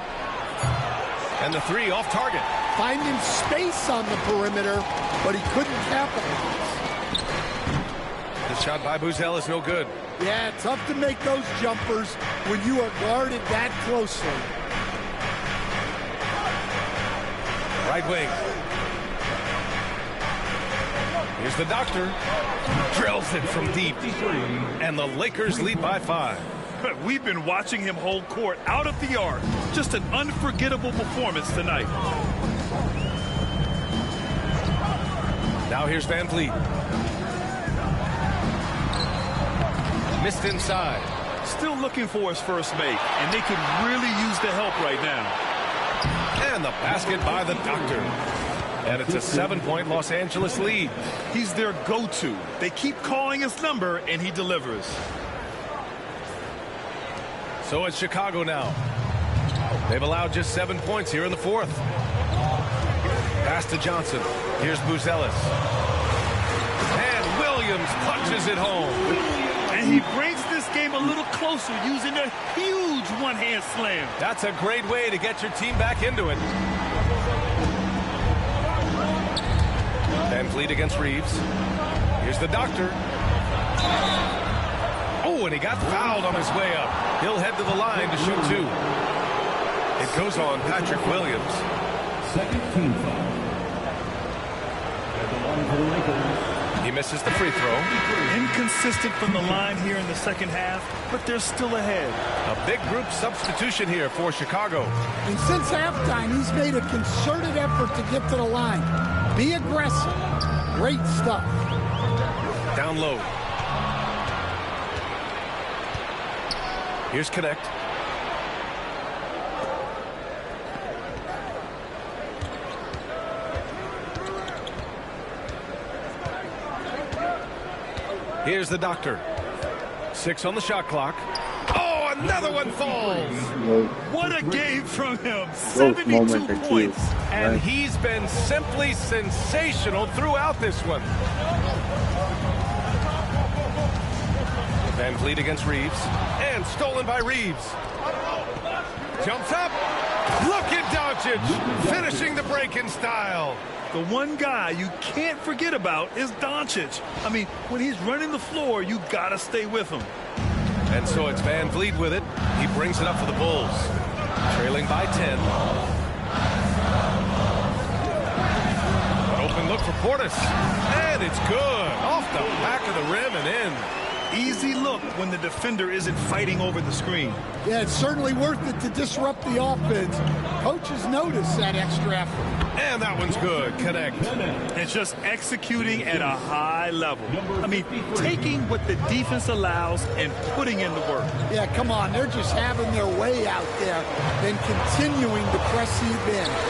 And the three off target. Finding space on the perimeter, but he couldn't capitalize. The shot by Buzelis is no good. Yeah, tough to make those jumpers when you are guarded that closely. Right wing. Here's the Doctor. Drills it from deep. And the Lakers lead by 5. We've been watching him hold court out of the arc. Just an unforgettable performance tonight. Now here's Van Vliet. Missed inside. Still looking for his first make, and they could really use the help right now. And the basket by the Doctor. And it's a 7-point Los Angeles lead. He's their go-to. They keep calling his number, and he delivers. So it's Chicago now. They've allowed just 7 points here in the fourth. Pass to Johnson. Here's Buzelis. And Williams punches it home. And he brings this game a little closer using a huge one-hand slam. That's a great way to get your team back into it. VanVleet against Reeves. Here's the doctor. Oh, and he got fouled on his way up. He'll head to the line to shoot 2. It goes on Patrick Williams. Second team foul. At the line for the Lakers. He misses the free throw. Inconsistent from the line here in the second half, but they're still ahead. A big group substitution here for Chicago. And since halftime, he's made a concerted effort to get to the line. Be aggressive. Great stuff. Down low. Here's Connect. Here's the doctor. 6 on the shot clock. Oh, another one falls. What a game from him. 72 points. And he's been simply sensational throughout this one. VanVleet against Reeves. And stolen by Reeves. Jumps up. Look at Doncic finishing the break in style. The one guy you can't forget about is Doncic. I mean, when he's running the floor, you got to stay with him. And so it's VanVleet with it. He brings it up for the Bulls. Trailing by 10. An open look for Portis. And it's good. Off the back of the rim and in. Easy look when the defender isn't fighting over the screen. Yeah, it's certainly worth it to disrupt the offense. Coaches notice that extra effort. And that one's good. Connect. It's just executing at a high level. I mean, taking what the defense allows and putting in the work. Yeah, come on. They're just having their way out there and continuing to press the advantage.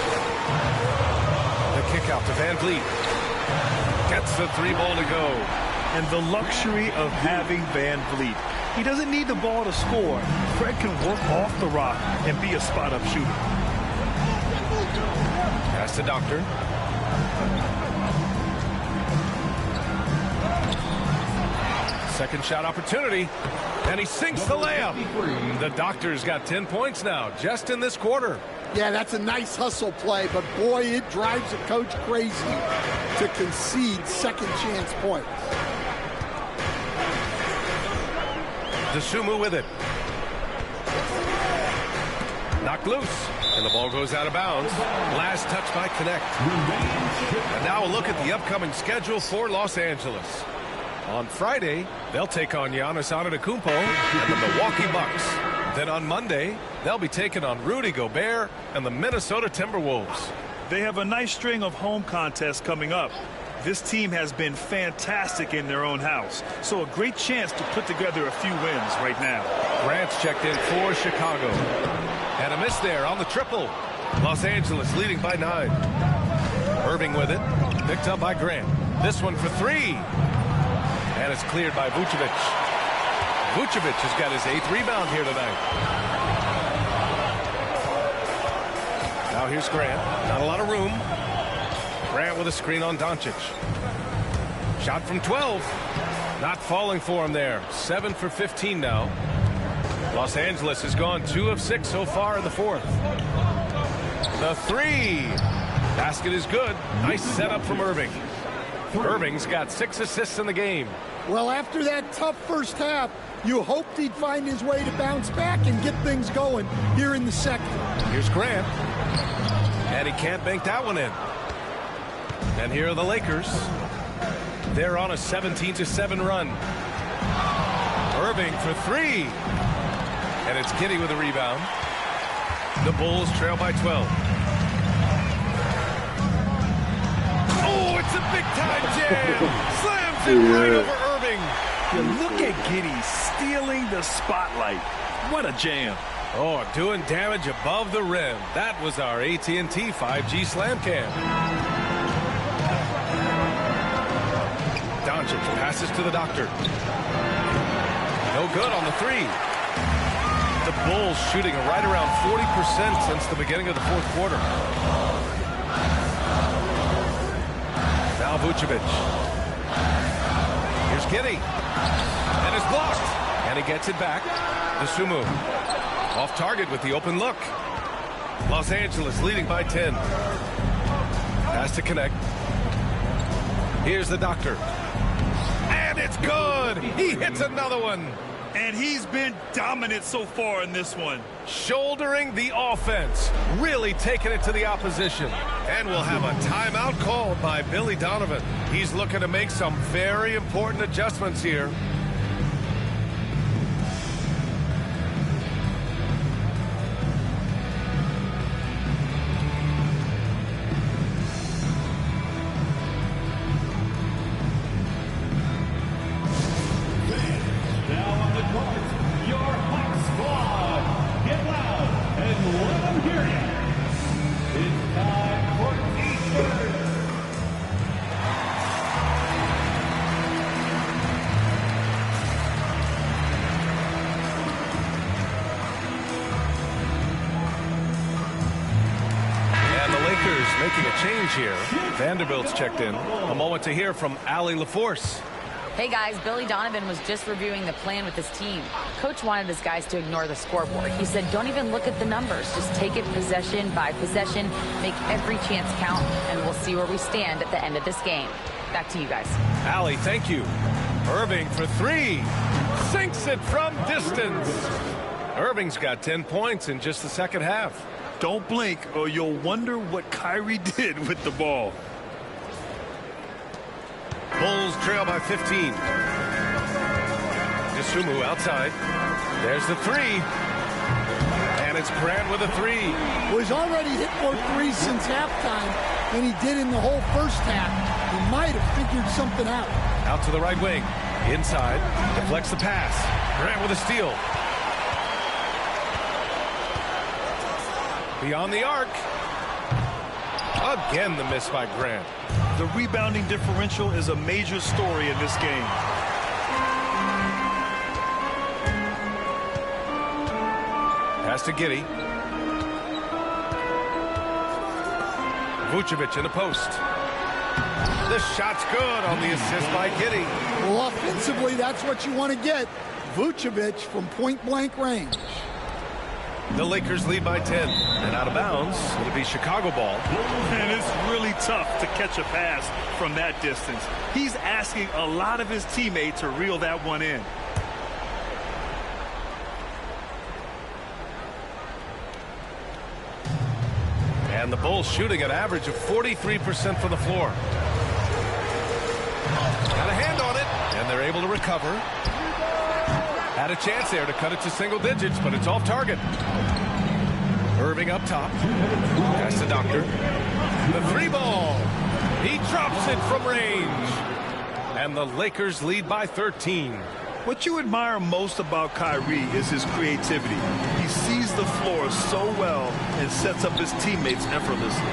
The kick out to VanVleet. Gets the 3-ball to go. And the luxury of having VanVleet. He doesn't need the ball to score. Fred can work off the rock and be a spot-up shooter. Pass to Doctor. Second shot opportunity. And he sinks the layup. The Doctor's got 10 points now, just in this quarter. Yeah, that's a nice hustle play, but boy, it drives a coach crazy to concede second chance points. Dosunmu with it. Knocked loose. And the ball goes out of bounds. Last touch by Connect. And now a look at the upcoming schedule for Los Angeles. On Friday, they'll take on Giannis Antetokounmpo and the Milwaukee Bucks. Then on Monday, they'll be taking on Rudy Gobert and the Minnesota Timberwolves. They have a nice string of home contests coming up. This team has been fantastic in their own house, so a great chance to put together a few wins right now. Grant's checked in for Chicago. And a miss there on the triple. Los Angeles leading by 9. Irving with it. Picked up by Grant. This one for 3. And it's cleared by Vucevic. Vucevic has got his 8th rebound here tonight. Now here's Grant. Not a lot of room. Grant with a screen on Doncic. Shot from 12. Not falling for him there. 7 for 15 now. Los Angeles has gone 2 of 6 so far in the fourth. The 3. Basket is good. Nice setup from Irving. Irving's got 6 assists in the game. Well, after that tough first half, you hoped he'd find his way to bounce back and get things going here in the second. Here's Grant. And he can't bank that one in. And here are the Lakers. They're on a 17-7 run. Irving for 3. And it's Giddey with a rebound. The Bulls trail by 12. Oh, it's a big-time jam. Slams it right over Irving. You look at Giddey stealing the spotlight. What a jam. Oh, doing damage above the rim. That was our AT&T 5G Slam Cam. Doncic passes to the doctor. No good on the three. The Bulls shooting right around 40% since the beginning of the fourth quarter. Now Vucevic. Here's Giddey. And it's blocked. And he gets it back. Dosunmu off target with the open look. Los Angeles leading by 10. Has to connect. Here's the doctor. And it's good. He hits another one. And he's been dominant so far in this one. Shouldering the offense. Really taking it to the opposition. And we'll have a timeout called by Billy Donovan. He's looking to make some very important adjustments here. Making a change here. Vanderbilt's checked in. A moment to hear from Allie LaForce. Hey guys, Billy Donovan was just reviewing the plan with his team. Coach wanted his guys to ignore the scoreboard. He said, don't even look at the numbers. Just take it possession by possession, make every chance count, and we'll see where we stand at the end of this game. Back to you guys. Allie, thank you. Irving for three. Sinks it from distance. Irving's got 10 points in just the second half. Don't blink or you'll wonder what Kyrie did with the ball. Bulls trail by 15. Dosunmu outside. There's the three. And it's Grant with a three. Well, he's already hit more threes since halftime than he did in the whole first half. He might have figured something out. Out to the right wing. Inside. Deflects the pass. Grant with a steal. Beyond the arc. Again, the miss by Grant. The rebounding differential is a major story in this game. Pass to Giddey. Vucevic in the post. The shot's good on the assist by Giddey. Well, offensively, that's what you want to get. Vucevic from point-blank range. The Lakers lead by 10. And out of bounds, it'll be Chicago ball. And it's really tough to catch a pass from that distance. He's asking a lot of his teammates to reel that one in. And the Bulls shooting an average of 43% from the floor. Got a hand on it, and they're able to recover. Had a chance there to cut it to single digits, but it's off target. Irving up top. That's the doctor. The three ball. He drops it from range. And the Lakers lead by 13. What you admire most about Kyrie is his creativity. He sees the floor so well and sets up his teammates effortlessly.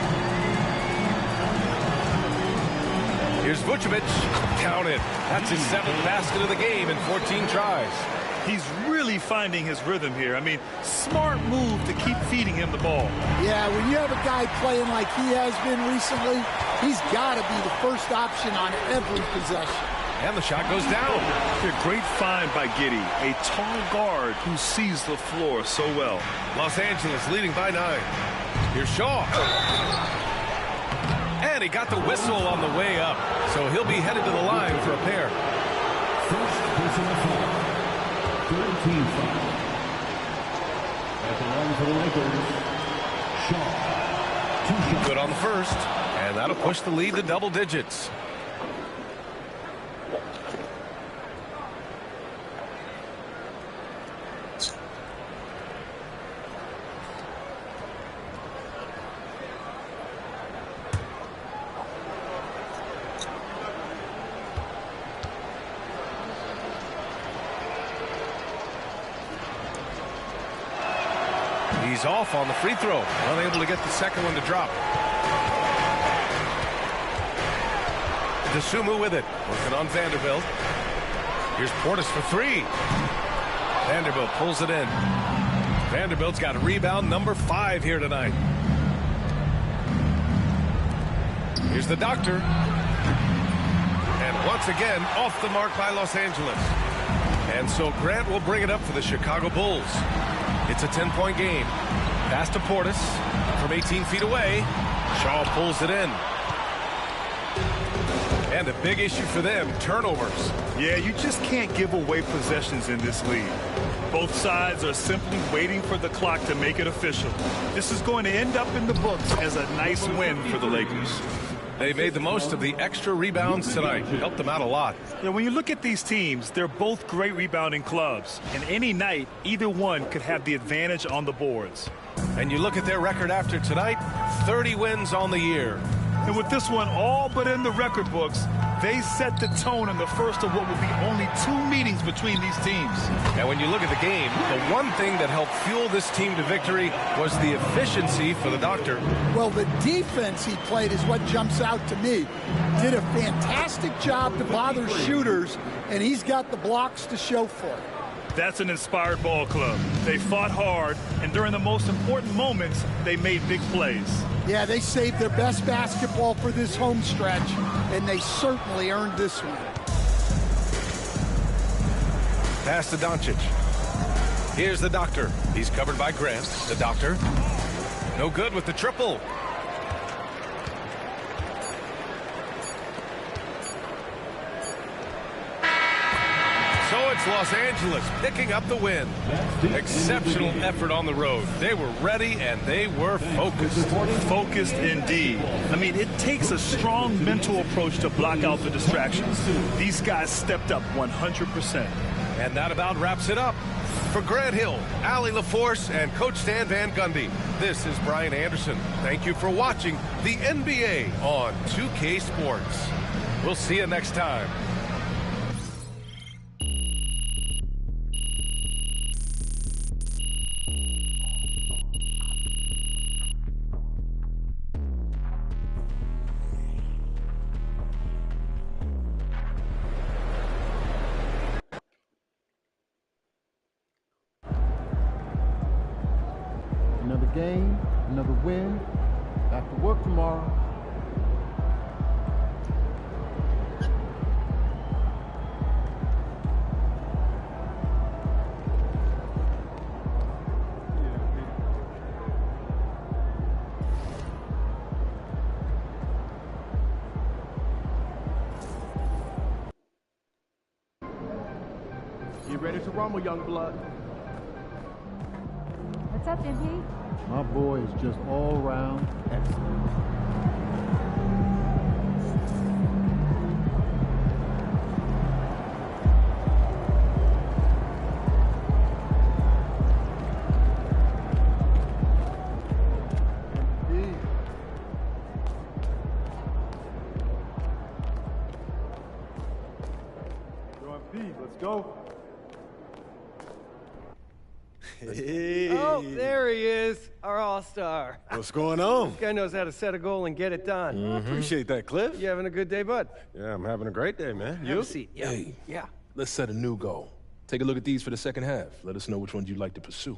Here's Vucevic. Count it. That's his 7th basket of the game in 14 tries. He's really finding his rhythm here. I mean, smart move to keep feeding him the ball. Yeah, when you have a guy playing like he has been recently, he's got to be the first option on every possession. And the shot goes down. A great find by Giddey, a tall guard who sees the floor so well. Los Angeles leading by 9. Here's Shaw. And he got the whistle on the way up, so he'll be headed to the line for a pair. First personal foul. 13 foul. At the line for the Lakers, Shaw. 2 shots. Good on the first, and that'll push the lead to double digits. He's off on the free throw, unable to get the second one to drop. DeSumo with it, working on Vanderbilt. Here's Portis for three. Vanderbilt pulls it in. Vanderbilt's got rebound number 5 here tonight. Here's the Doctor. And once again, off the mark by Los Angeles. And so Grant will bring it up for the Chicago Bulls. It's a 10-point game. Pass to Portis from 18 feet away. Shaw pulls it in. And a big issue for them, turnovers. Yeah, you just can't give away possessions in this league. Both sides are simply waiting for the clock to make it official. This is going to end up in the books as a nice win for the Lakers. They made the most of the extra rebounds tonight. Helped them out a lot. Yeah, when you look at these teams, they're both great rebounding clubs. And any night, either one could have the advantage on the boards. And you look at their record after tonight, 30 wins on the year. And with this one all but in the record books, they set the tone in the first of what will be only 2 meetings between these teams. And when you look at the game, the one thing that helped fuel this team to victory was the efficiency for the Doctor. Well, the defense he played is what jumps out to me. Did a fantastic job to bother shooters, and he's got the blocks to show for it. That's an inspired ball club. They fought hard, and during the most important moments, they made big plays. Yeah, they saved their best basketball for this home stretch, and they certainly earned this one. Pass to Doncic. Here's the Doctor. He's covered by Grant. The Doctor. No good with the triple. So it's Los Angeles picking up the win. Exceptional effort on the road. They were ready and they were focused. Focused indeed. I mean, it takes a strong mental approach to block out the distractions. These guys stepped up 100%. And that about wraps it up. For Grant Hill, Allie LaForce, and Coach Stan Van Gundy, this is Brian Anderson. Thank you for watching the NBA on 2K Sports. We'll see you next time. Another game, another win. Back to work tomorrow. Get ready to rumble, young blood. What's up, MP? My boy is just all around excellent. Let's go. Hey. Oh, there he is, our all-star. What's going on? This guy knows how to set a goal and get it done. I appreciate that, Cliff. You having a good day, bud? Yeah, I'm having a great day, man. Have You? a seat. Yeah. Hey, Yeah. let's set a new goal. Take a look at these for the second half. Let us know which ones you'd like to pursue.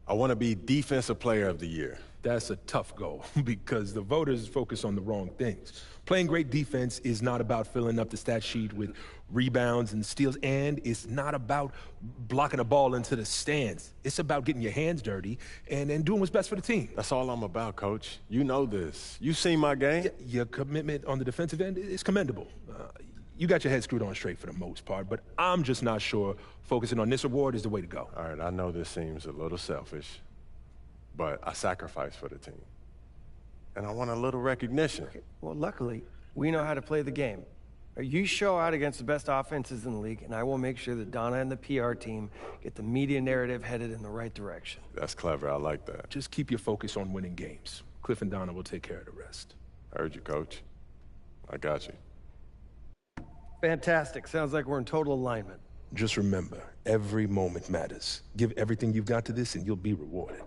I want to be Defensive Player of the Year. That's a tough goal because the voters focus on the wrong things. Playing great defense is not about filling up the stat sheet with rebounds and steals, and it's not about blocking a ball into the stands. It's about getting your hands dirty and doing what's best for the team. That's all I'm about, Coach. You know this. You seen my game. Your commitment on the defensive end is commendable. You got your head screwed on straight for the most part, but I'm just not sure focusing on this award is the way to go. All right, I know this seems a little selfish, but I sacrificed for the team. And I want a little recognition. Okay. Well, luckily, we know how to play the game. You show out against the best offenses in the league, and I will make sure that Donna and the PR team get the media narrative headed in the right direction. That's clever. I like that. Just keep your focus on winning games. Cliff and Donna will take care of the rest. I heard you, Coach. I got you. Fantastic. Sounds like we're in total alignment. Just remember, every moment matters. Give everything you've got to this, and you'll be rewarded.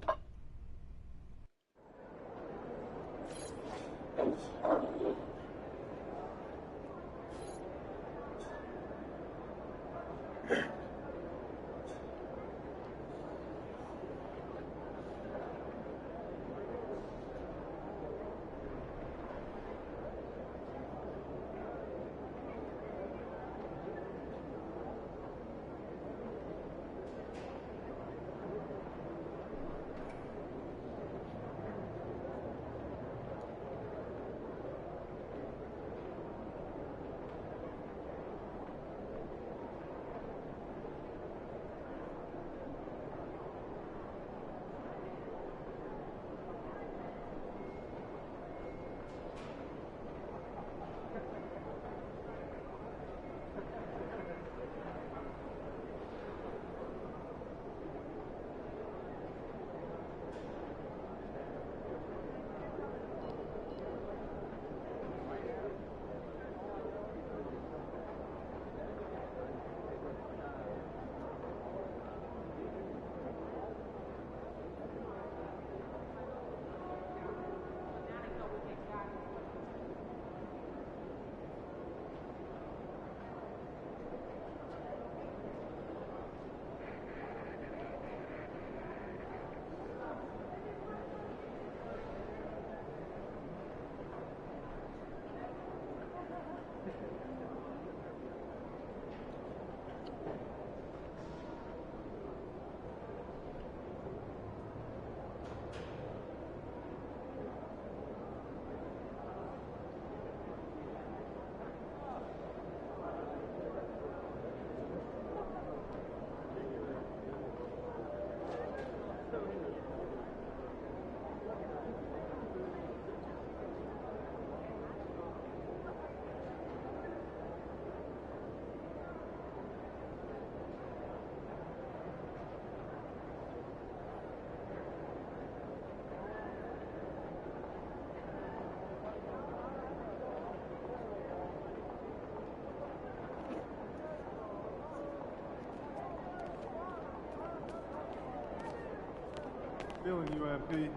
Feeling you, MP.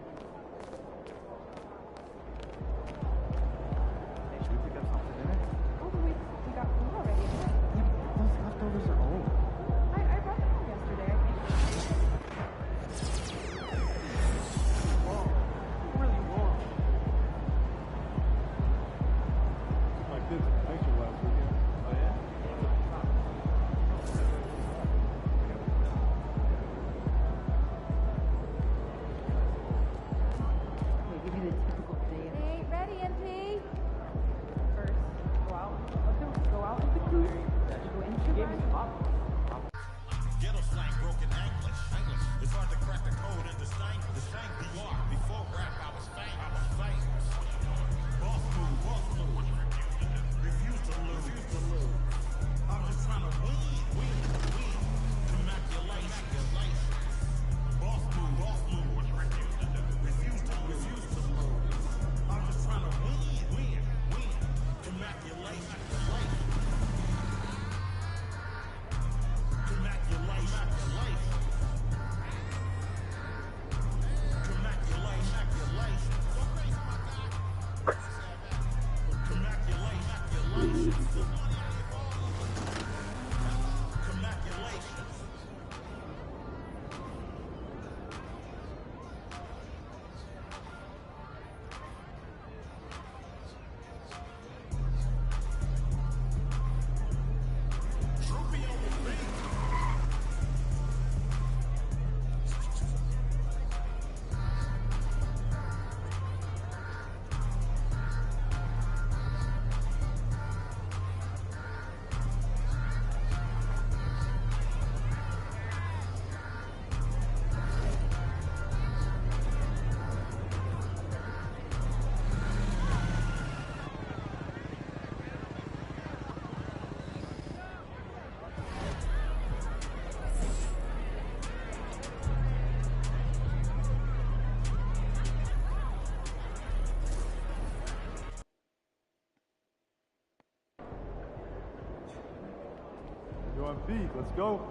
You're on beat. Let's go.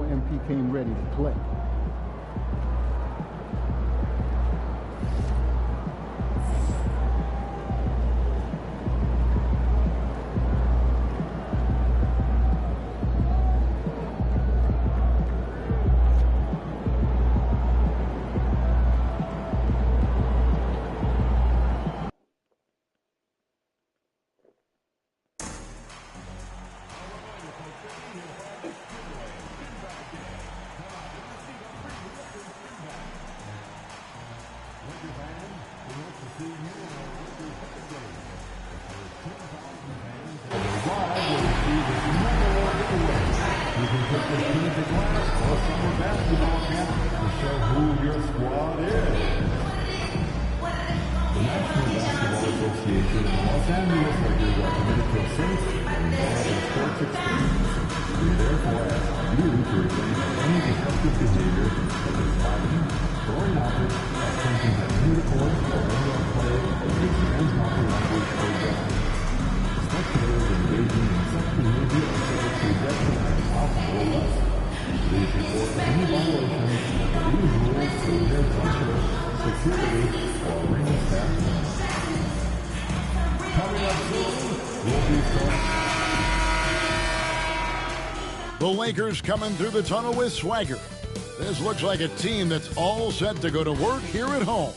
MP came ready to play. The Lakers coming through the tunnel with swagger. This looks like a team that's all set to go to work here at home.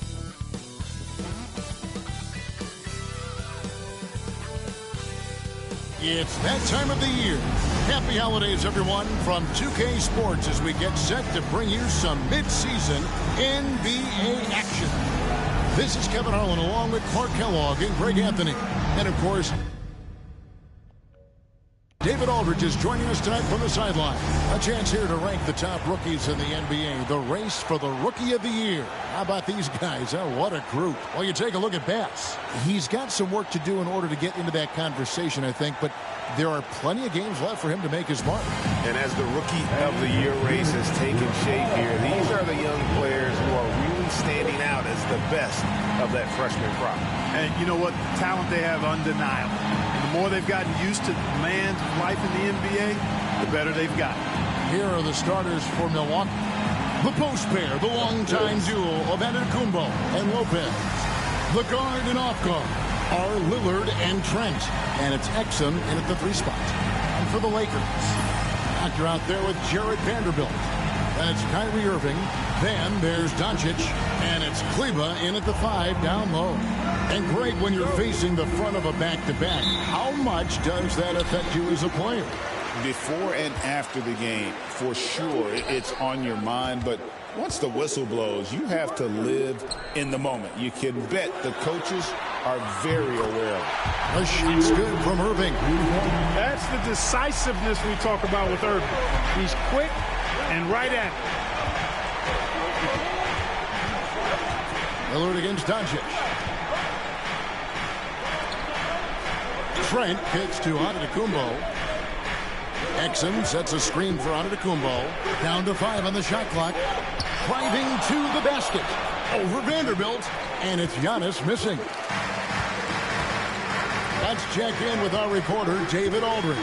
It's that time of the year. Happy holidays, everyone, from 2K Sports as we get set to bring you some mid-season NBA action. This is Kevin Harlan along with Clark Kellogg and Greg Anthony. And, of course, David Aldridge is joining us tonight from the sideline. A chance here to rank the top rookies in the NBA. The race for the Rookie of the Year. How about these guys? Oh, what a group. Well, you take a look at Bass. He's got some work to do in order to get into that conversation, I think, but there are plenty of games left for him to make his mark. And as the Rookie of the Year race has taken shape here, these are the young players who are really standing out as the best of that freshman crop. And you know what? Talent they have undeniable. The more they've gotten used to man's life in the NBA, the better they've gotten. Here are the starters for Milwaukee. The post pair, the longtime duo of Antetokounmpo and Lopez. The guard and off guard are Lillard and Trent. And it's Exum in at the 3 spot. And for the Lakers, Doctor out there with Jared Vanderbilt. That's Kyrie Irving. Then there's Doncic. And it's Kleba in at the 5 down low. And Greg, when you're facing the front of a back-to-back, how much does that affect you as a player? Before and after the game, for sure, it's on your mind. But once the whistle blows, you have to live in the moment. You can bet the coaches are very aware of it. A shot's good from Irving. That's the decisiveness we talk about with Irving. He's quick and right at it. Lillard against Doncic. Trent kicks to Antetokounmpo. Exum sets a screen for Antetokounmpo. Down to 5 on the shot clock. Driving to the basket. Over Vanderbilt. And it's Giannis missing. Let's check in with our reporter, David Aldridge.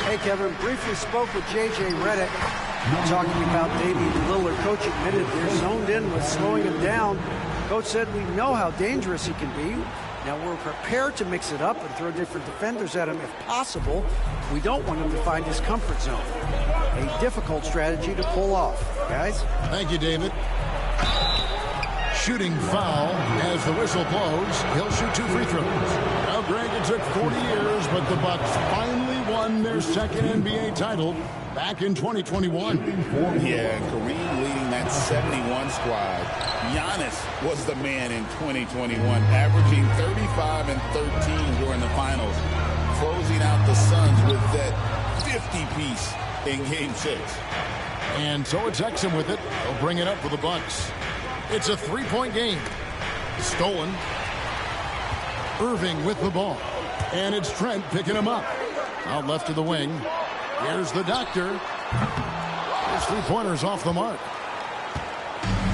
Hey, Kevin. Briefly spoke with J.J. Redick. Talking about Damian Lillard. Coach admitted they're zoned in with slowing him down. Coach said we know how dangerous he can be. Now, we're prepared to mix it up and throw different defenders at him if possible. We don't want him to find his comfort zone. A difficult strategy to pull off, guys. Thank you, David. Shooting foul as the whistle blows. He'll shoot 2 free throws. Now, Greg, it took 40 years, but the Bucks finally won their second NBA title back in 2021. Yeah, Kareem leading that 71 squad. Giannis was the man in 2021, averaging 35 and 13 during the finals, closing out the Suns with that 50-piece in Game 6. And so it's Exum with it. They'll bring it up for the Bucks. It's a 3-point game. Stolen. Irving with the ball. And it's Trent picking him up. Out left to the wing. Here's the doctor. His three-pointers off the mark.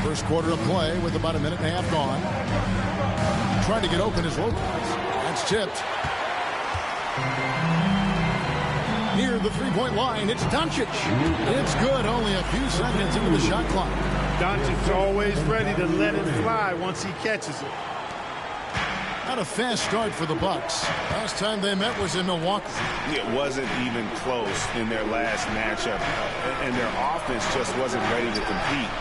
First quarter of play with about a minute and a half gone. Trying to get open is Lopez. That's tipped. Near the three-point line, it's Doncic. It's good, only a few seconds into the shot clock. Doncic's always ready to let it fly once he catches it. Not a fast start for the Bucks. Last time they met was in Milwaukee. It wasn't even close in their last matchup, and their offense just wasn't ready to compete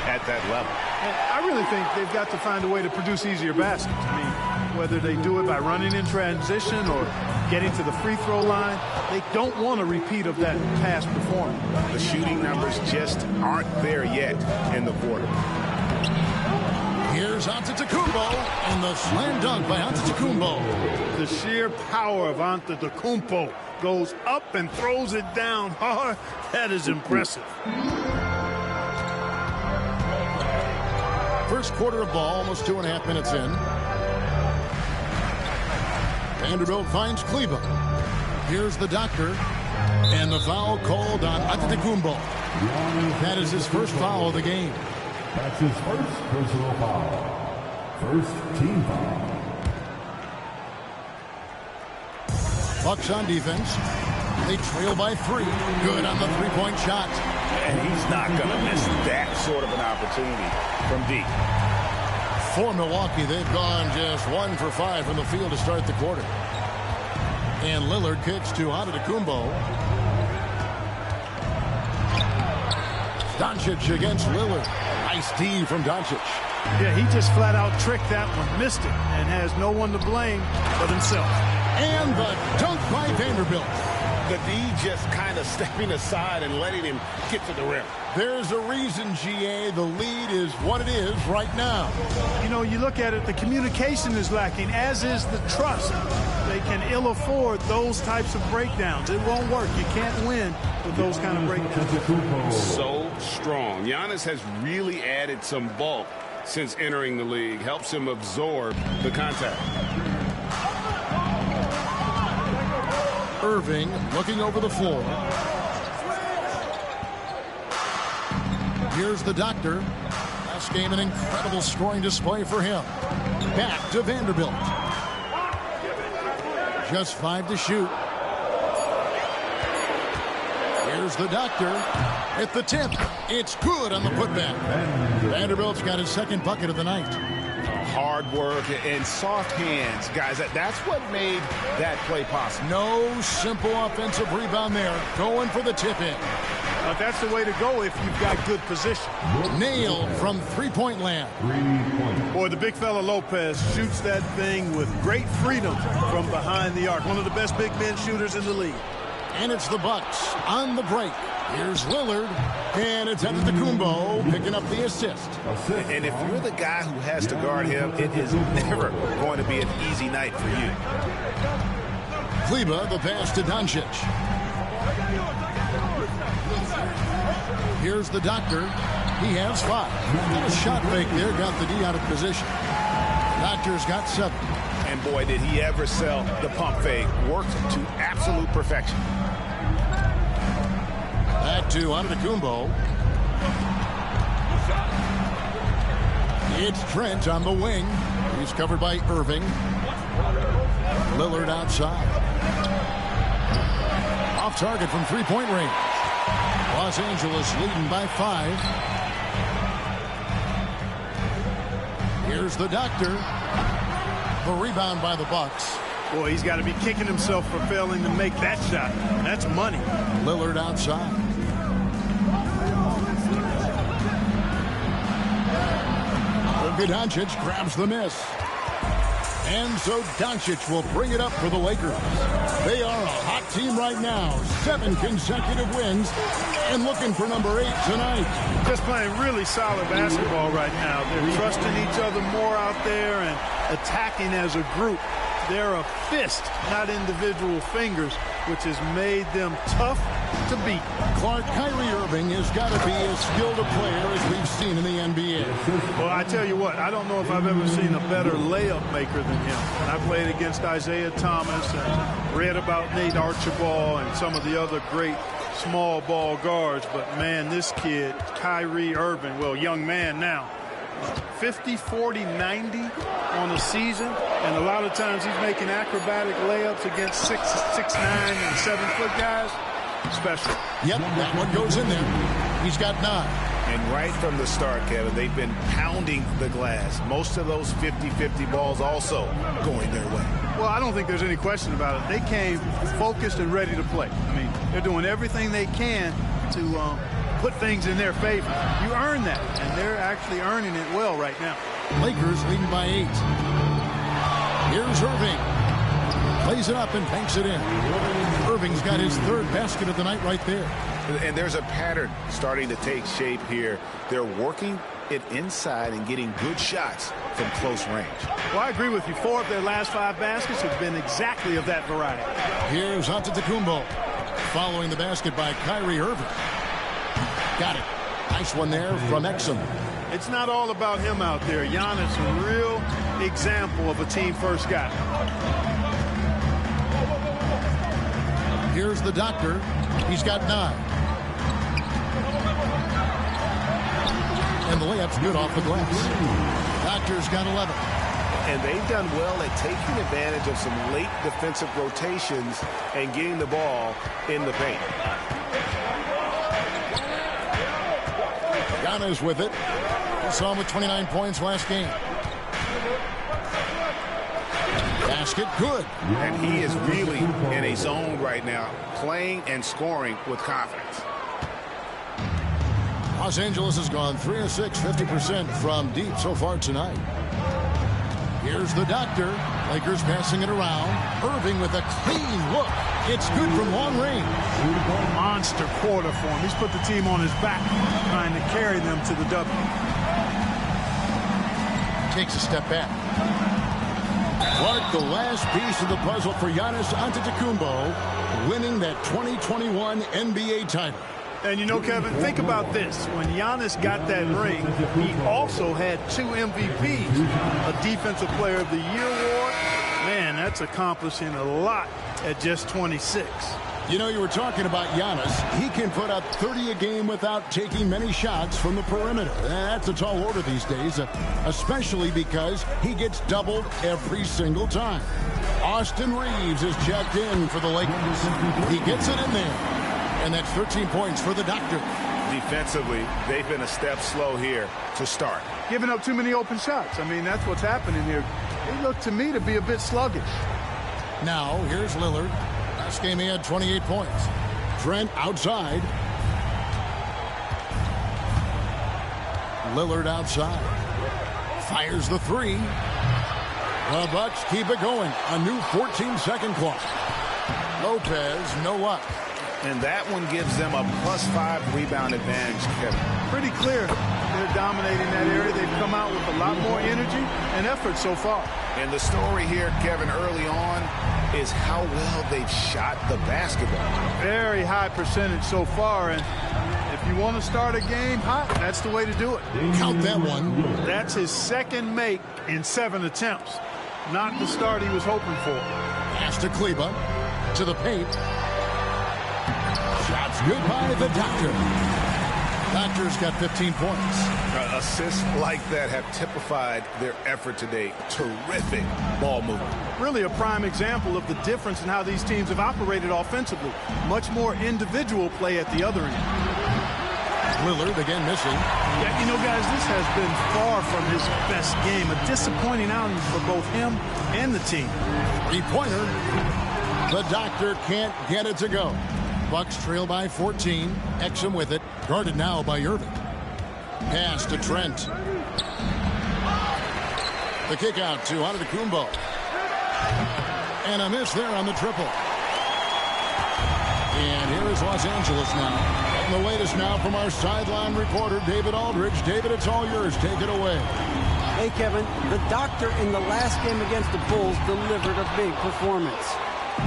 at that level. And I really think they've got to find a way to produce easier baskets. I mean, whether they do it by running in transition or getting to the free throw line, they don't want a repeat of that past performance. The shooting numbers just aren't there yet in the quarter. Here's Antetokounmpo, and the slam dunk by Antetokounmpo. The sheer power of Antetokounmpo goes up and throws it down hard. That is impressive. First quarter of ball, almost 2.5 minutes in. Vanderbilt finds Kleber. Here's the doctor, and the foul called on Antetokounmpo. That is his first foul of the game. That's his first personal foul. First team foul. Bucks on defense. They trail by 3. Good on the three-point shot. And he's not going to miss that sort of an opportunity from deep. For Milwaukee, they've gone just 1 for 5 from the field to start the quarter. And Lillard kicks to Antetokounmpo. Doncic against Lillard. Nice D from Doncic. Yeah, he just flat out tricked that one, missed it, and has no one to blame but himself. And the dunk by Vanderbilt. The D just kind of stepping aside and letting him get to the rim. There's a reason, GA, the lead is what it is right now. You know, you look at it, the communication is lacking, as is the trust. They can ill afford those types of breakdowns. It won't work. You can't win with those kind of breakdowns. So strong. Giannis has really added some bulk since entering the league. Helps him absorb the contact. Irving looking over the floor. Here's the doctor. Last game, an incredible scoring display for him. Back to Vanderbilt. Just 5 to shoot. Here's the doctor at the tip. It's good on the putback. Vanderbilt's got his second bucket of the night. Hard work and soft hands, guys. That's what made that play possible. No simple offensive rebound there. Going for the tip-in. That's the way to go if you've got good position. Nailed from three-point land. Boy, the big fella Lopez shoots that thing with great freedom from behind the arc. One of the best big men shooters in the league. And it's the Bucks on the break. Here's Lillard, and it's Antetokounmpo picking up the assist. And if you're the guy who has to guard him, it is never going to be an easy night for you. Kleber, the pass to Doncic. Here's the doctor. He has 5. Got a shot fake there, got the D out of position. Doctor's got 7. And boy, did he ever sell the pump fake. Worked to absolute perfection. Back to Antetokounmpo. It's Trent on the wing. He's covered by Irving. Lillard outside. Off target from three-point range. Los Angeles leading by 5. Here's the doctor. The rebound by the Bucks. Boy, he's got to be kicking himself for failing to make that shot. That's money. Lillard outside. Doncic grabs the miss. And so Doncic will bring it up for the Lakers. They are a hot team right now. 7 consecutive wins and looking for number 8 tonight. Just playing really solid basketball right now. They're trusting each other more out there and attacking as a group to They're a fist, not individual fingers, which has made them tough to beat. Clark, Kyrie Irving has got to be as skilled a player as we've seen in the NBA. Well, I tell you what, I don't know if I've ever seen a better layup maker than him. And I played against Isaiah Thomas and read about Nate Archibald and some of the other great small ball guards. But, man, this kid, Kyrie Irving, well, young man now, 50, 40, 90 on a season, and a lot of times he's making acrobatic layups against 6'9" and 7-foot guys. Special. Yep, that one goes in there. He's got 9. And right from the start, Kevin, they've been pounding the glass. Most of those 50-50 balls also going their way. Well, I don't think there's any question about it. They came focused and ready to play. I mean, they're doing everything they can to put things in their favor. You earn that, and they're actually earning it well right now. Lakers leading by 8. Here's Irving. Plays it up and banks it in. Irving's got his 3rd basket of the night right there. And there's a pattern starting to take shape here. They're working it inside and getting good shots from close range. Well, I agree with you. 4 of their last 5 baskets have been exactly of that variety. Here's Antetokounmpo. Following the basket by Kyrie Irving. Got it. Nice one there from Exum. It's not all about him out there. Giannis, a real example of a team-first guy. Here's the doctor. He's got 9. And the layup's good off the glass. Doctor's got 11. And they've done well at taking advantage of some late defensive rotations and getting the ball in the paint. Giannis with it. We saw him with 29 points last game. Basket good. And he is really in a zone right now, playing and scoring with confidence. Los Angeles has gone 3 of 6, 50% from deep so far tonight. Here's the doctor. Lakers passing it around. Irving with a clean look. It's good from long range. Monster quarter for him. He's put the team on his back, trying to carry them to the W. Takes a step back. Clark, the last piece of the puzzle for Giannis Antetokounmpo, winning that 2021 NBA title. And you know, Kevin, think about this. When Giannis got that ring, he also had 2 MVPs, a Defensive Player of the Year award. Man, that's accomplishing a lot at just 26. You know, you were talking about Giannis. He can put up 30 a game without taking many shots from the perimeter. That's a tall order these days, especially because he gets doubled every single time. Austin Reeves is checked in for the Lakers. He gets it in there. And that's 13 points for the doctor. Defensively, they've been a step slow here to start. Giving up too many open shots. I mean, that's what's happening here. They look to me to be a bit sluggish. Now, here's Lillard. Last game he had 28 points. Trent outside. Lillard outside. Fires the 3. The Bucks keep it going. A new 14-second clock. Lopez, no luck. And that one gives them a +5 rebound advantage, Kevin. Pretty clear. They're dominating that area. They've come out with a lot more energy and effort so far. And the story here, Kevin, early on is how well they've shot the basketball. Very high percentage so far. And if you want to start a game hot, that's the way to do it. Count that one. That's his 2nd make in 7 attempts. Not the start he was hoping for. Pass to Kleba. To the paint. Shots good by the doctor. Doctor's got 15 points. Assists like that have typified their effort today. Terrific ball movement. Really a prime example of the difference in how these teams have operated offensively. Much more individual play at the other end. Lillard again missing. Yeah, you know, guys, this has been far from his best game. A disappointing outing for both him and the team. 3-pointer. The doctor can't get it to go. Bucks trail by 14. Exum with it. Guarded now by Irving. Pass to Trent. The kick out to Antetokounmpo. And a miss there on the triple. And here is Los Angeles now. And the latest now from our sideline reporter, David Aldridge. David, it's all yours. Take it away. Hey, Kevin, the doctor in the last game against the Bulls delivered a big performance.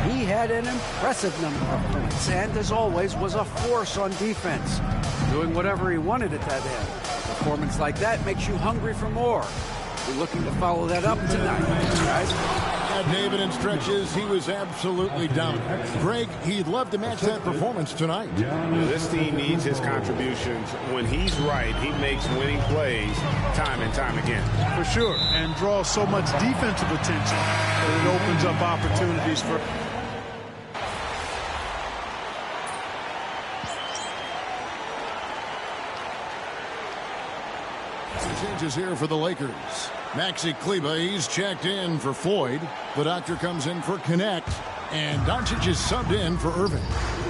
He had an impressive number of points and, as always, was a force on defense, doing whatever he wanted at that end. A performance like that makes you hungry for more. We're looking to follow that up tonight, guys. David, in stretches, he was absolutely dominant. Greg, he'd love to match that performance tonight. This team needs his contributions. When he's right, he makes winning plays time and time again. For sure, and draws so much defensive attention that it opens up opportunities for... Changes here for the Lakers. Maxi Kleber, he's checked in for Floyd. The doctor comes in for Connect. And Doncic is subbed in for Irving.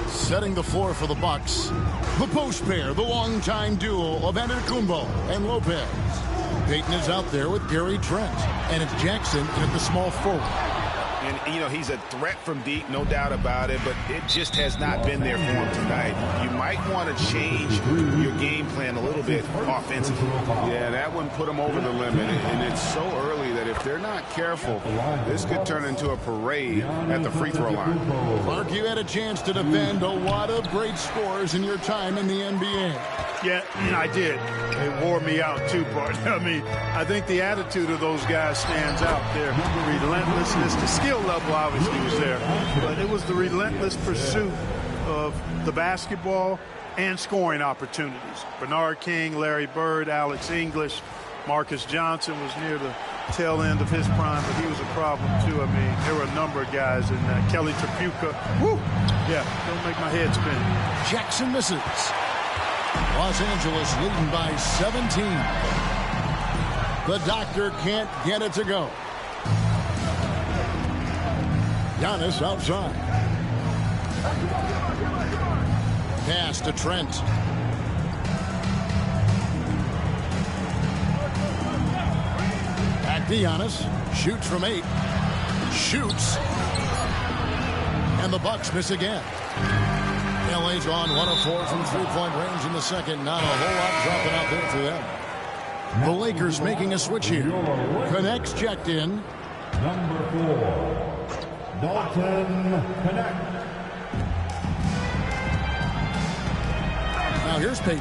Setting the floor for the Bucks. The post pair, the longtime duo of Antetokounmpo and Lopez. Payton is out there with Gary Trent. And it's Jackson at the small forward. And, you know, he's a threat from deep, no doubt about it, but it just has not been there for him tonight. You might want to change your game plan a little bit offensively. Yeah, that one put him over the limit, and it's so early that if they're not careful, this could turn into a parade at the free throw line. Mark, you had a chance to defend a lot of great scores in your time in the NBA. Yeah, I did. It wore me out too, partner. I mean, I think the attitude of those guys stands out there. Relentlessness, the skill level obviously was there, but it was the relentless pursuit of the basketball and scoring opportunities. Bernard King, Larry Bird, Alex English, Marcus Johnson was near the tail end of his prime, but he was a problem too. I mean, there were a number of guys in that. Kelly Tripucka. Woo! Yeah, don't make my head spin. Jackson misses. Los Angeles leading by 17. The doctor can't get it to go. Giannis outside. Pass to Trent. Back to Giannis. Shoots from 8. Shoots. And the Bucks miss again. LA's on 1 of 4 from three-point range in the second. Not a whole lot dropping out there for them. The Lakers making a switch here. Connects checked in. Number 4, Dalton Connect. Now here's Payton.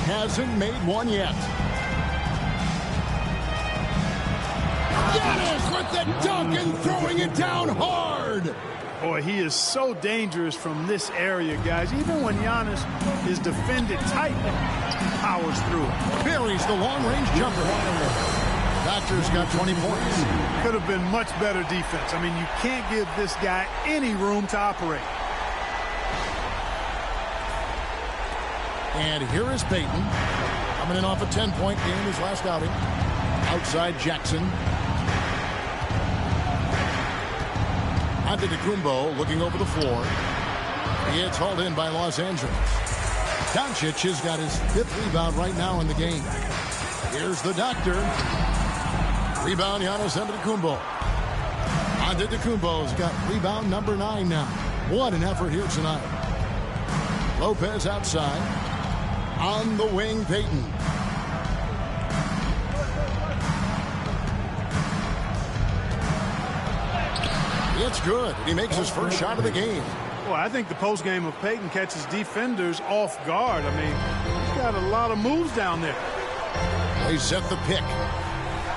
Hasn't made one yet. Giannis with the dunk and throwing it down hard. Boy, he is so dangerous from this area, guys. Even when Giannis is defended tight, he powers through it. Buries the long-range jumper. Doctor's got 20 points. Could have been much better defense. I mean, you can't give this guy any room to operate. And here is Payton. Coming in off a 10-point game his last outing. Outside Jackson. Antetokounmpo looking over the floor. It's hauled in by Los Angeles. Doncic has got his 5th rebound right now in the game. Here's the doctor. Rebound Giannis Antetokounmpo. Antetokounmpo's got rebound number 9 now. What an effort here tonight. Lopez outside. On the wing, Payton. It's good. He makes his first shot of the game. Well, I think the postgame of Payton catches defenders off guard. I mean, he's got a lot of moves down there. They set the pick.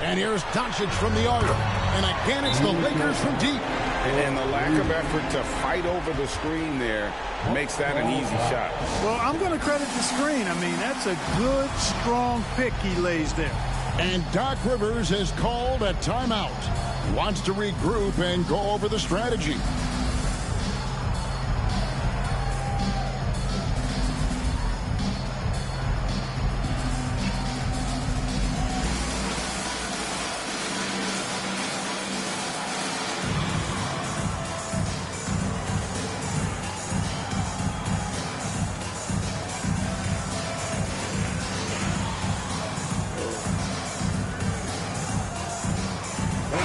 And here's Doncic from the arc. And again, it's the Lakers from deep. And the lack of effort to fight over the screen there makes that an easy shot. Well, I'm going to credit the screen. I mean, that's a good, strong pick he lays there. And Doc Rivers has called a timeout. Wants to regroup and go over the strategy.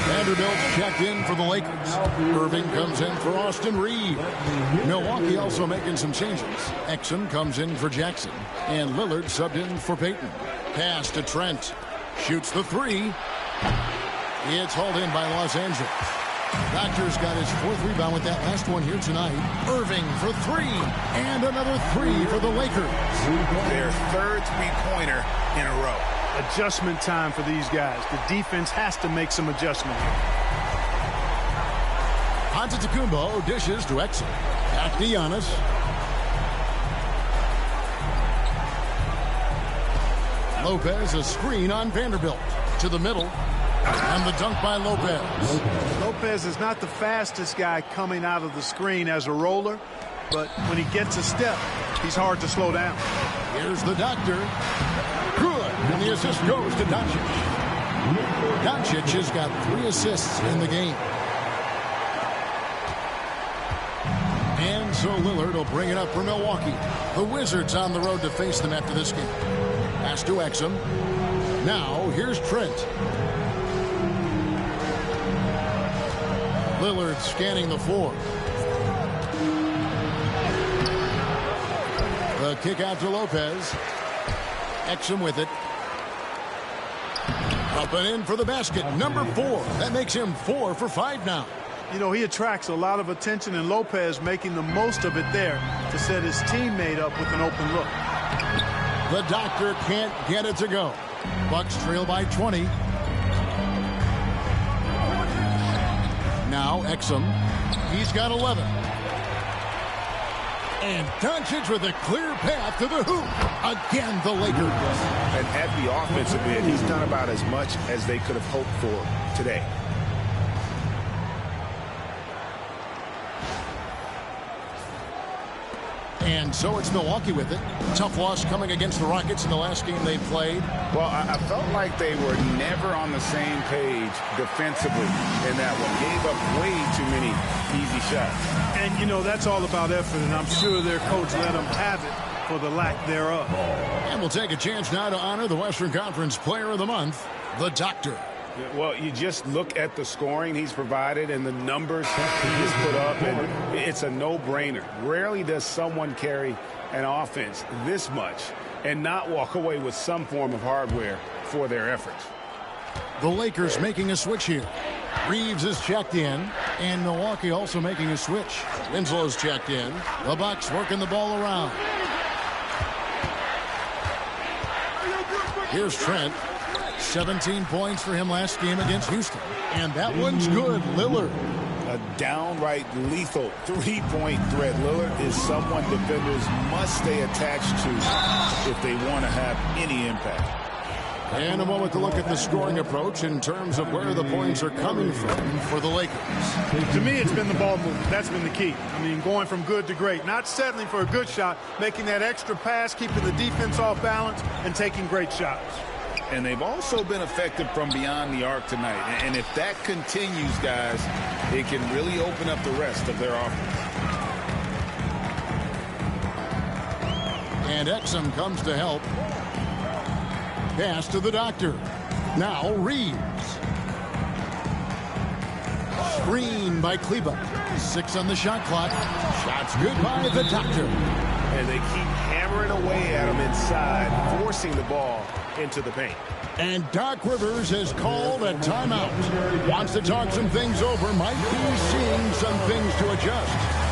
Vanderbilt's checked in for the Lakers. Irving comes in for Austin Reed. Milwaukee also making some changes. Exum comes in for Jackson. And Lillard subbed in for Payton. Pass to Trent. Shoots the three. It's hauled in by Los Angeles. Doctor's got his 4th rebound with that last one here tonight. Irving for 3. And another 3 for the Lakers. Their 3rd three-pointer in a row. Adjustment time for these guys. The defense has to make some adjustment here. Antetokounmpo dishes to Exum. Back to Giannis. Lopez, a screen on Vanderbilt. To the middle. And the dunk by Lopez. Lopez is not the fastest guy coming out of the screen as a roller, but when he gets a step, he's hard to slow down. Here's the Doctor. Good. And the assist goes to Doncic. Doncic has got 3 assists in the game. And so Lillard will bring it up for Milwaukee. The Wizards on the road to face them after this game. Pass to Exum. Now here's Trent. Lillard scanning the floor. The kick out to Lopez. Exum with it. Up and in for the basket. Number 4. That makes him 4 for 5 now. You know, he attracts a lot of attention, and Lopez making the most of it there to set his teammate up with an open look. The Doctor can't get it to go. Bucks trail by 20. Now Exum. He's got 11. And Doncic with a clear path to the hoop. Again, the Lakers. And at the offensive end, he's done about as much as they could have hoped for today. And so it's Milwaukee with it. Tough loss coming against the Rockets in the last game they played. Well, I felt like they were never on the same page defensively in that one. Gave up way too many easy shots. And, you know, that's all about effort, and I'm sure their coach let them have it for the lack thereof. And we'll take a chance now to honor the Western Conference Player of the Month, the Doctor. Well, you just look at the scoring he's provided and the numbers he has put up, and it's a no-brainer. Rarely does someone carry an offense this much and not walk away with some form of hardware for their efforts. The Lakers making a switch here. Reeves is checked in, and Milwaukee also making a switch. Winslow's checked in. The Bucks working the ball around. Here's Trent. 17 points for him last game against Houston. And that one's good. Lillard. A downright lethal three-point threat. Lillard is someone defenders must stay attached to if they want to have any impact. And a moment to look at the scoring approach in terms of where the points are coming from for the Lakers. To me, it's been the ball movement. That's been the key. I mean, going from good to great. Not settling for a good shot, making that extra pass, keeping the defense off balance, and taking great shots. And they've also been effective from beyond the arc tonight. And if that continues, guys, it can really open up the rest of their offense. And Exum comes to help. Pass to the Doctor. Now Reeves. Screen by Kleba. 6 on the shot clock. Shots good by the Doctor. And they keep hammering away at him inside, forcing the ball into the paint. And Doc Rivers has called a timeout. Wants to talk some things over. Might be seeing some things to adjust.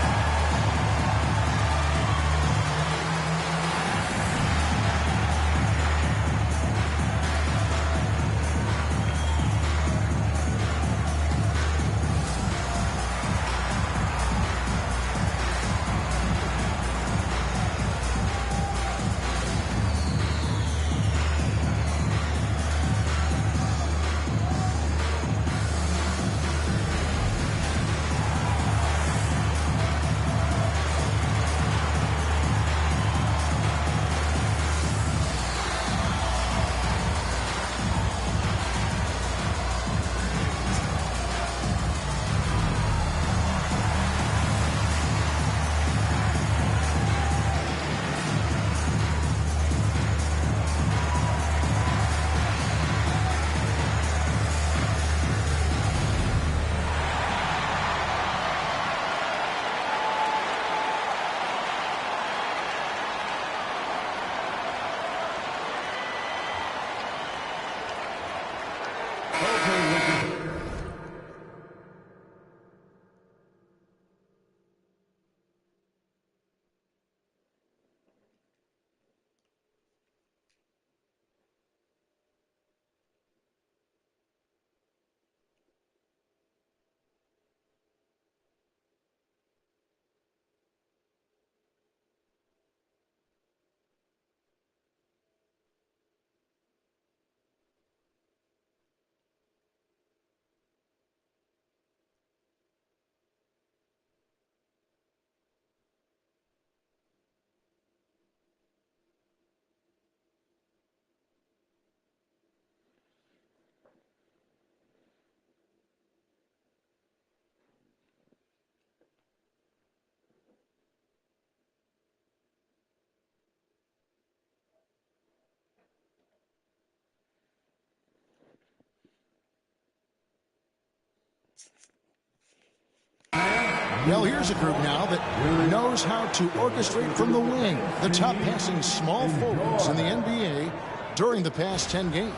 Well, here's a group now that knows how to orchestrate from the wing the top passing small forwards in the NBA during the past 10 games.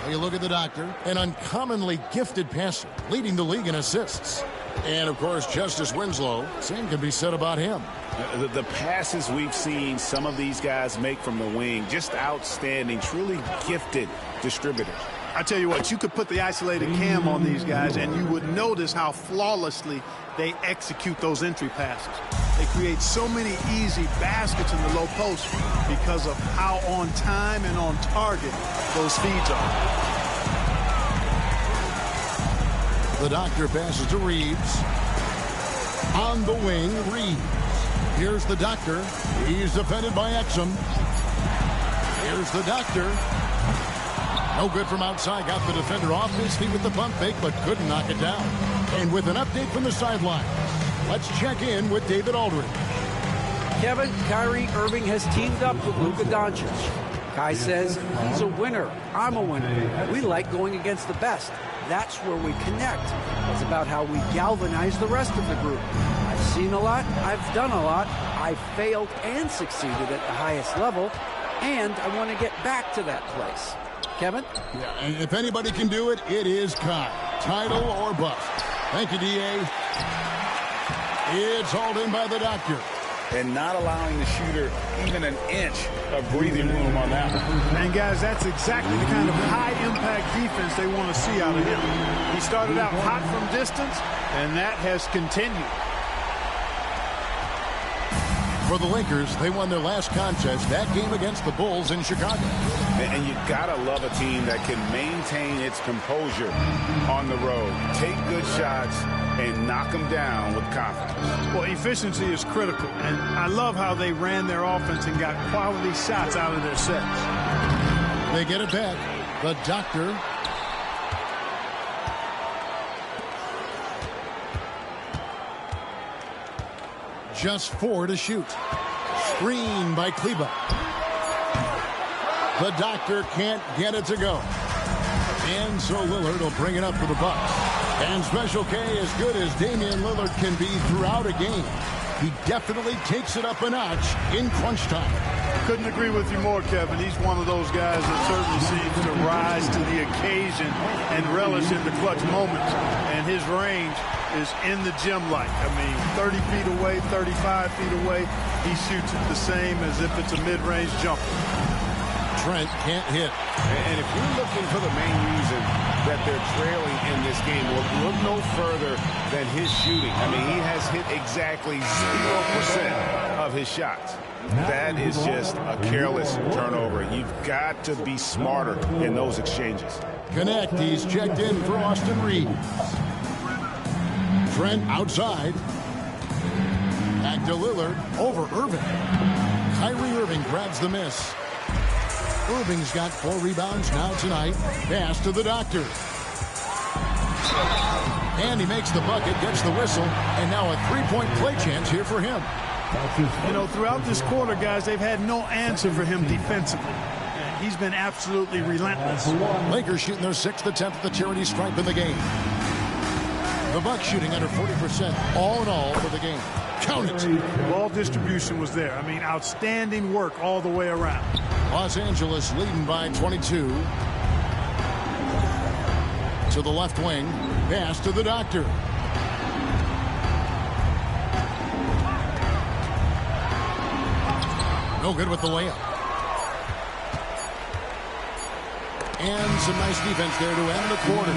Well, you look at the doctor, an uncommonly gifted passer, leading the league in assists. And, of course, Justice Winslow, same can be said about him. The passes we've seen some of these guys make from the wing, just outstanding, truly gifted distributors. I tell you what, you could put the isolated cam on these guys, and you would notice how flawlessly they execute those entry passes. They create so many easy baskets in the low post because of how on time and on target those feeds are. The doctor passes to Reeves. On the wing, Reeves. Here's the doctor. He's defended by Exum. Here's the doctor. No good from outside. Got the defender off his feet with the pump fake, but couldn't knock it down. And with an update from the sideline, let's check in with David Aldridge. Kevin, Kyrie Irving has teamed up with Luka Doncic. Kai says he's a winner. I'm a winner. We like going against the best. That's where we connect. It's about how we galvanize the rest of the group. I've seen a lot. I've done a lot. I've failed and succeeded at the highest level. And I want to get back to that place. Kevin? Yeah, and if anybody can do it, it is Kai. Title or bust. Thank you, D.A. It's hauled in by the doctor. And not allowing the shooter even an inch of breathing room on that one. And, guys, that's exactly the kind of high-impact defense they want to see out of him. He started out hot from distance, and that has continued. For the Lakers, they won their last contest, that game against the Bulls in Chicago. And you gotta love a team that can maintain its composure on the road, take good shots, and knock them down with confidence. Well, efficiency is critical, and I love how they ran their offense and got quality shots out of their sets. They get it back. The doctor. Just 4 to shoot. Screen by Kleba. The doctor can't get it to go. And so Lillard will bring it up for the Bucks. And Special K, as good as Damian Lillard can be throughout a game, he definitely takes it up a notch in crunch time. Couldn't agree with you more, Kevin. He's one of those guys that certainly seems to rise to the occasion and relish in the clutch moments. And his range is in the gym like. I mean, 30 feet away, 35 feet away, he shoots it the same as if it's a mid-range jumper. Trent can't hit. And if you're looking for the main reason that they're trailing in this game, well, look no further than his shooting. I mean, he has hit exactly 0% of his shots. That is just a careless turnover. You've got to be smarter in those exchanges. Connect. He's checked in for Austin Reeves. Trent outside. Back to Lillard. Over Irving. Kyrie Irving grabs the miss. Irving's got 4 rebounds now tonight. Pass to the doctor. And he makes the bucket, gets the whistle, and now a 3-point play chance here for him. You know, throughout this quarter, guys, they've had no answer for him defensively. He's been absolutely relentless. Lakers shooting their 6th attempt at the charity stripe in the game. The Bucks shooting under 40% all in all for the game. Count it. Ball distribution was there. I mean, outstanding work all the way around. Los Angeles leading by 22. To the left wing. Pass to the doctor. No good with the layup. And some nice defense there to end the quarter.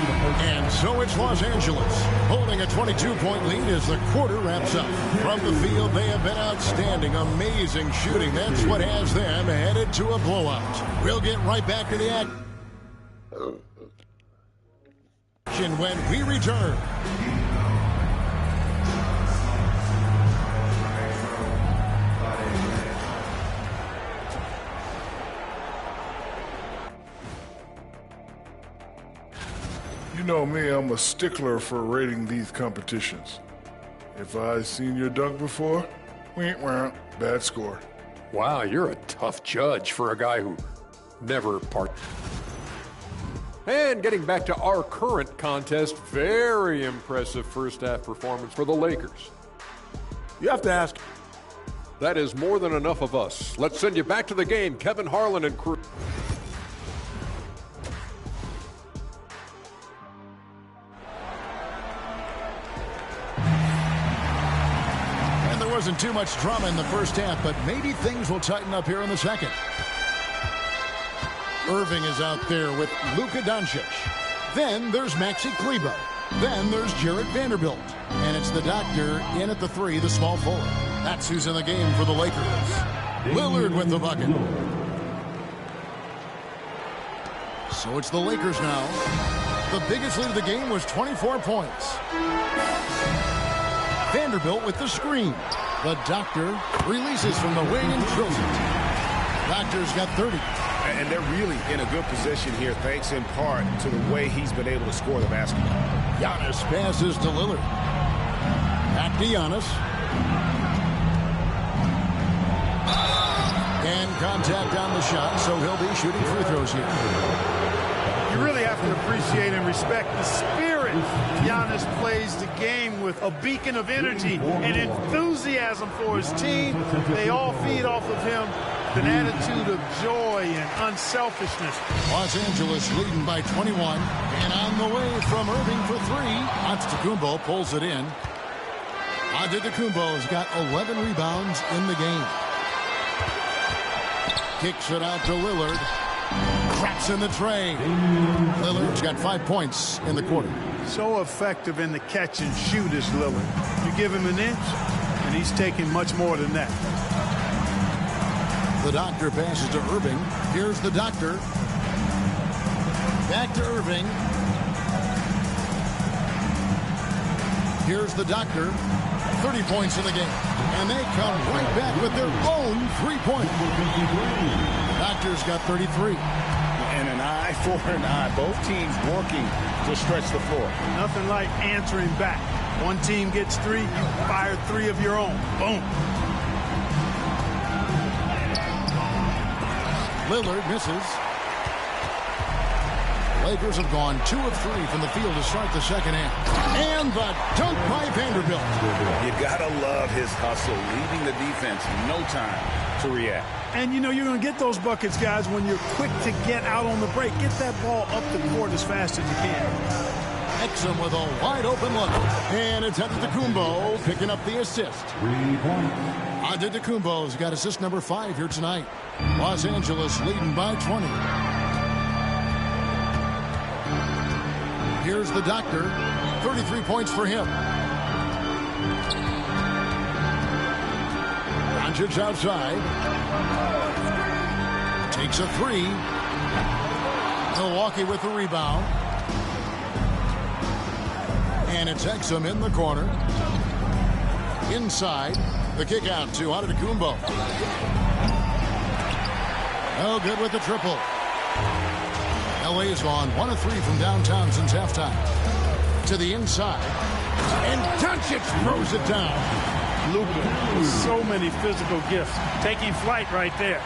And so it's Los Angeles holding a 22-point lead as the quarter wraps up. From the field, they have been outstanding, amazing shooting. That's what has them headed to a blowout. We'll get right back to the action when we return. You know me, I'm a stickler for rating these competitions. If I've seen your dunk before, bad score. Wow, you're a tough judge for a guy who never And getting back to our current contest, very impressive first half performance for the Lakers. You have to ask. That is more than enough of us. Let's send you back to the game, Kevin Harlan and crew. And there wasn't too much drama in the first half, but maybe things will tighten up here in the second. Irving is out there with Luka Doncic. Then there's Maxi Kleber. Then there's Jarred Vanderbilt. And it's the doctor in at the 3, the small forward. That's who's in the game for the Lakers. Lillard with the bucket. So it's the Lakers now. The biggest lead of the game was 24 points. Vanderbilt with the screen. The doctor releases from the wing and drills it. Doctor's got 30. And they're really in a good position here, thanks in part to the way he's been able to score the basketball. Giannis passes to Lillard. Back to Giannis. And contact on the shot, so he'll be shooting free throws here. You really have to appreciate and respect the spirit Giannis plays the game with, a beacon of energy and enthusiasm for his team. They all feed off of him. An attitude of joy and unselfishness. Los Angeles leading by 21. And on the way from Irving for 3. Antetokounmpo pulls it in. Antetokounmpo has got 11 rebounds in the game. Kicks it out to Lillard. Cracks in the tray. Lillard's got 5 points in the quarter. So effective in the catch and shoot is Lillard. You give him an inch, and he's taking much more than that. The doctor passes to Irving. Here's the doctor. Back to Irving. Here's the doctor. 30 points in the game. And they come right back with their own 3-point. The doctor's got 33. And an eye for an eye. Both teams working to stretch the floor. Nothing like answering back. One team gets 3, you fire 3 of your own. Boom. Lillard misses. Lakers have gone 2 of 3 from the field to start the second half. And the dunk by Vanderbilt. You gotta love his hustle, leaving the defense no time to react. And you know you're going to get those buckets, guys, when you're quick to get out on the break. Get that ball up the court as fast as you can. Exum with a wide open look. And it's Antetokounmpo picking up the assist. 3 points. Antetokounmpo's got assist number 5 here tonight. Los Angeles leading by 20. Here's the doctor. 33 points for him. Doncic outside. Takes a 3. Milwaukee with the rebound. And it's Exum in the corner. Inside. The kick out to Antetokounmpo. No good with the triple. LA has gone 1 of 3 from downtown since halftime. To the inside. And Doncic throws it down. Luka, so many physical gifts. Taking flight right there.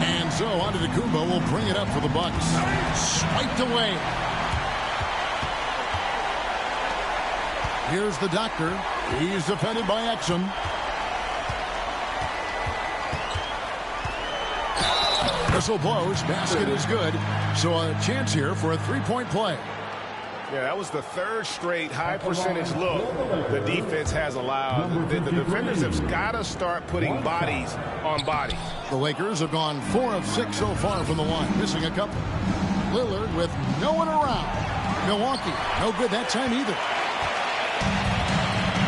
And so Antetokounmpo will bring it up for the Bucks. Swiped away. Here's the doctor. He's defended by Exum. Whistle blows. Basket is good. So a chance here for a 3-point play. Yeah, that was the 3rd straight high percentage look the defense has allowed. The defenders have got to start putting bodies on bodies. The Lakers have gone 4 of 6 so far from the line, missing a couple. Lillard with no one around. Milwaukee, no good that time either.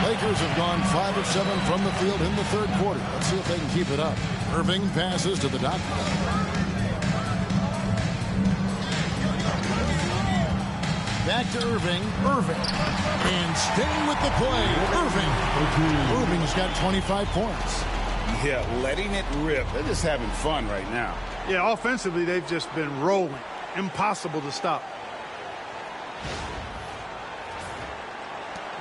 Lakers have gone 5 of 7 from the field in the 3rd quarter. Let's see if they can keep it up. Irving passes to the doctor. Back to Irving. Irving. And staying with the play. Irving. Irving's got 25 points. Yeah, letting it rip. They're just having fun right now. Yeah, offensively, they've just been rolling. Impossible to stop.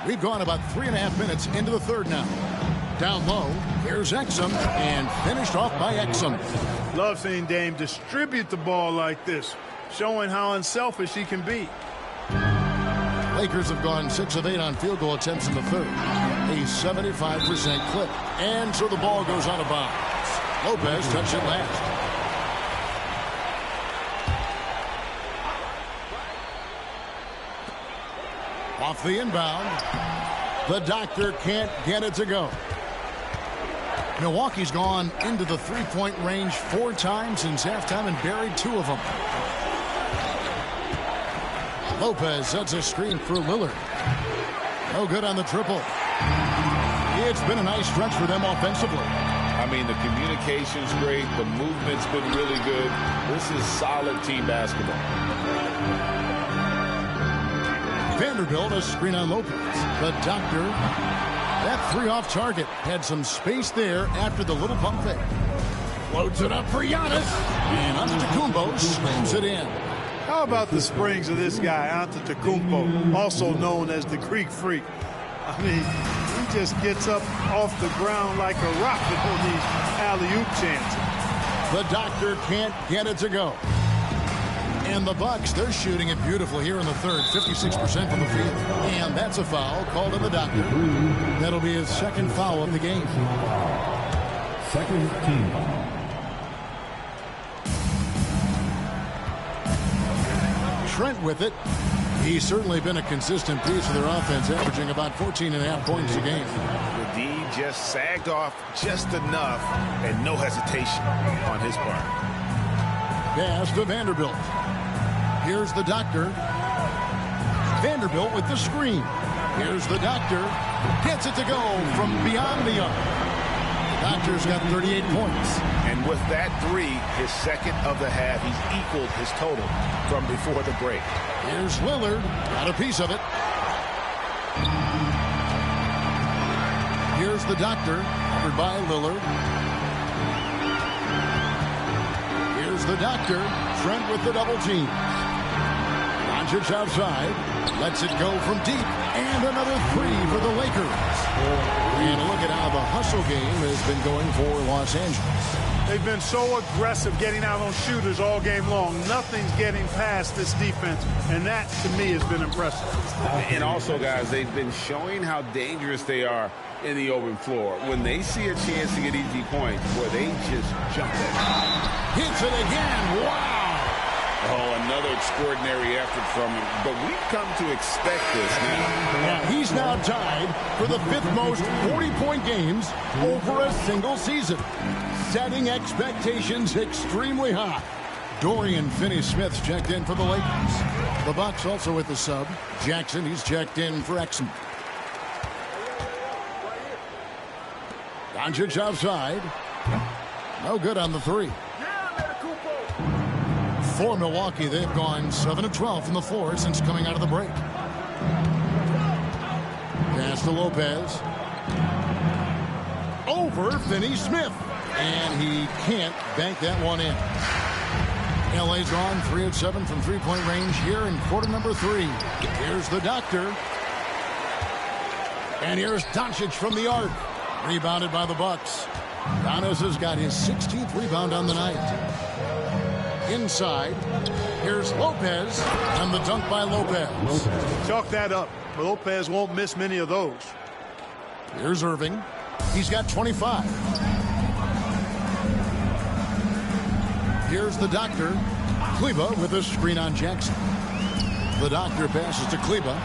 We've gone about 3.5 minutes into the 3rd now. Down low, here's Exum, and finished off by Exum. Love seeing Dame distribute the ball like this, showing how unselfish he can be. Lakers have gone 6 of 8 on field goal attempts in the third. A 75% clip. And so the ball goes out of bounds. Lopez touched it last. Off the inbound. The doctor can't get it to go. Milwaukee's gone into the three-point range 4 times since halftime and buried 2 of them. Lopez sets a screen for Lillard. No good on the triple. It's been a nice stretch for them offensively. I mean, the communication's great. The movement's been really good. This is solid team basketball. Vanderbilt, a screen on Lopez. The doctor, that 3 off target, had some space there after the little pump fake. Floats it up for Giannis. And Antetokounmpo slams it in. How about the springs of this guy, Antetokounmpo, also known as the Greek Freak? I mean, he just gets up off the ground like a rocket on these alley-oop chances. The doctor can't get it to go. And the Bucks, they're shooting it beautifully here in the third, 56% from the field. And that's a foul called on the doctor. That'll be his second foul of the game. Second team foul. Trent with it. He's certainly been a consistent piece of their offense, averaging about 14.5 points a game. The D just sagged off just enough and no hesitation on his part. Pass to Vanderbilt. Here's the doctor. Vanderbilt with the screen. Here's the doctor. Gets it to go from beyond the arc. Doctor's got 38 points. And with that 3, his second of the half, he's equaled his total from before the break. Here's Lillard. Got a piece of it. Here's the doctor. Covered by Lillard. Here's the doctor. Trent with the double team. Doncic outside. Lets it go from deep. And another 3 for the Lakers. And look at how the hustle game has been going for Los Angeles. They've been so aggressive getting out on shooters all game long. Nothing's getting past this defense, and that, to me, has been impressive. And also, guys, they've been showing how dangerous they are in the open floor. When they see a chance to get easy points, boy, they just jump at it. Hits it again. Wow. Oh, another extraordinary effort from him. But we've come to expect this now. Yeah, he's now tied for the 5th most 40-point games over a single season, setting expectations extremely high. Dorian Finney-Smith's checked in for the Lakers. The Bucks also with the sub. Jackson, he's checked in for Exum. Doncic outside. No good on the 3. For Milwaukee, they've gone 7 of 12 from the floor since coming out of the break. Pass to Lopez. Over Finney-Smith. And he can't bank that one in. LA's gone 3 of 7 from three-point range here in quarter number 3. Here's the doctor. And here's Doncic from the arc. Rebounded by the Bucks. Giannis has got his 16th rebound on the night. Inside, here's Lopez, and the dunk by Lopez. Chalk that up. Lopez won't miss many of those. Here's Irving. He's got 25. Here's the doctor. Kleber with a screen on Jackson. The doctor passes to Kleber.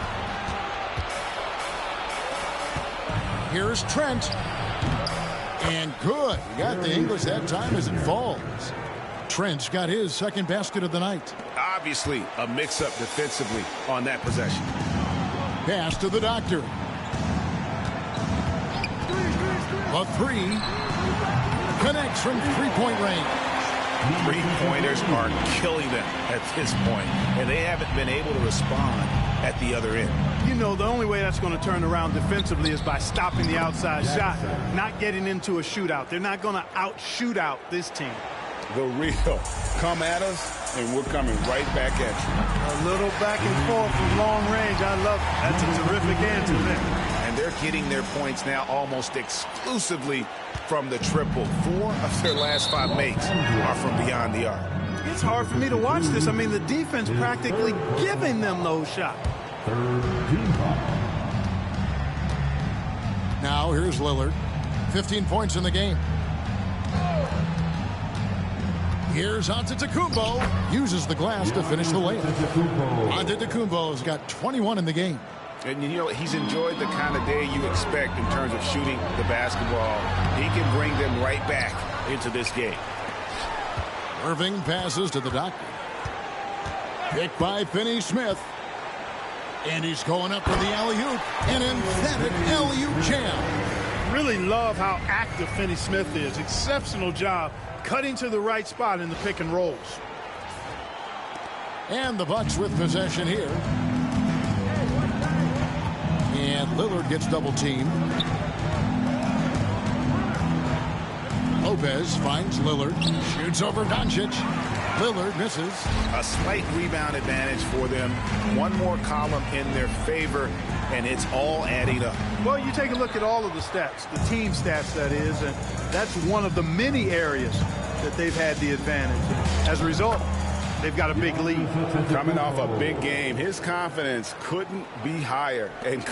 Here's Trent. And good. He got the English that time as it falls. Trent's got his second basket of the night. Obviously, a mix-up defensively on that possession. Pass to the doctor. A 3. Connects from three-point range. Three-pointers are killing them at this point, and they haven't been able to respond at the other end. You know, the only way that's going to turn around defensively is by stopping the outside shot, not getting into a shootout. They're not going to out-shoot out this team. The real. Come at us, and we're coming right back at you. A little back and forth from long range. I love it. That's a terrific answer there. And they're getting their points now almost exclusively from the triple. 4 of their last 5 makes are from beyond the arc. It's hard for me to watch this. I mean, the defense practically giving them those shots. Third team foul. Now here's Lillard. 15 points in the game. Here's Antetokounmpo. Uses the glass to finish the layup. Antetokounmpo's got 21 in the game. And, you know, he's enjoyed the kind of day you expect in terms of shooting the basketball. He can bring them right back into this game. Irving passes to the doctor. Picked by Finney-Smith. And he's going up for the alley-oop. An emphatic alley-oop jam. Really love how active Finney-Smith is. Exceptional job cutting to the right spot in the pick and rolls. And the Bucks with possession here. And Lillard gets double-teamed. Lopez finds Lillard. Shoots over Doncic. Lillard misses. A slight rebound advantage for them. One more column in their favor, and it's all adding up. Well, you take a look at all of the stats, the team stats, that is, and that's one of the many areas that they've had the advantage. As a result, they've got a big lead. Coming off a big game, his confidence couldn't be higher. And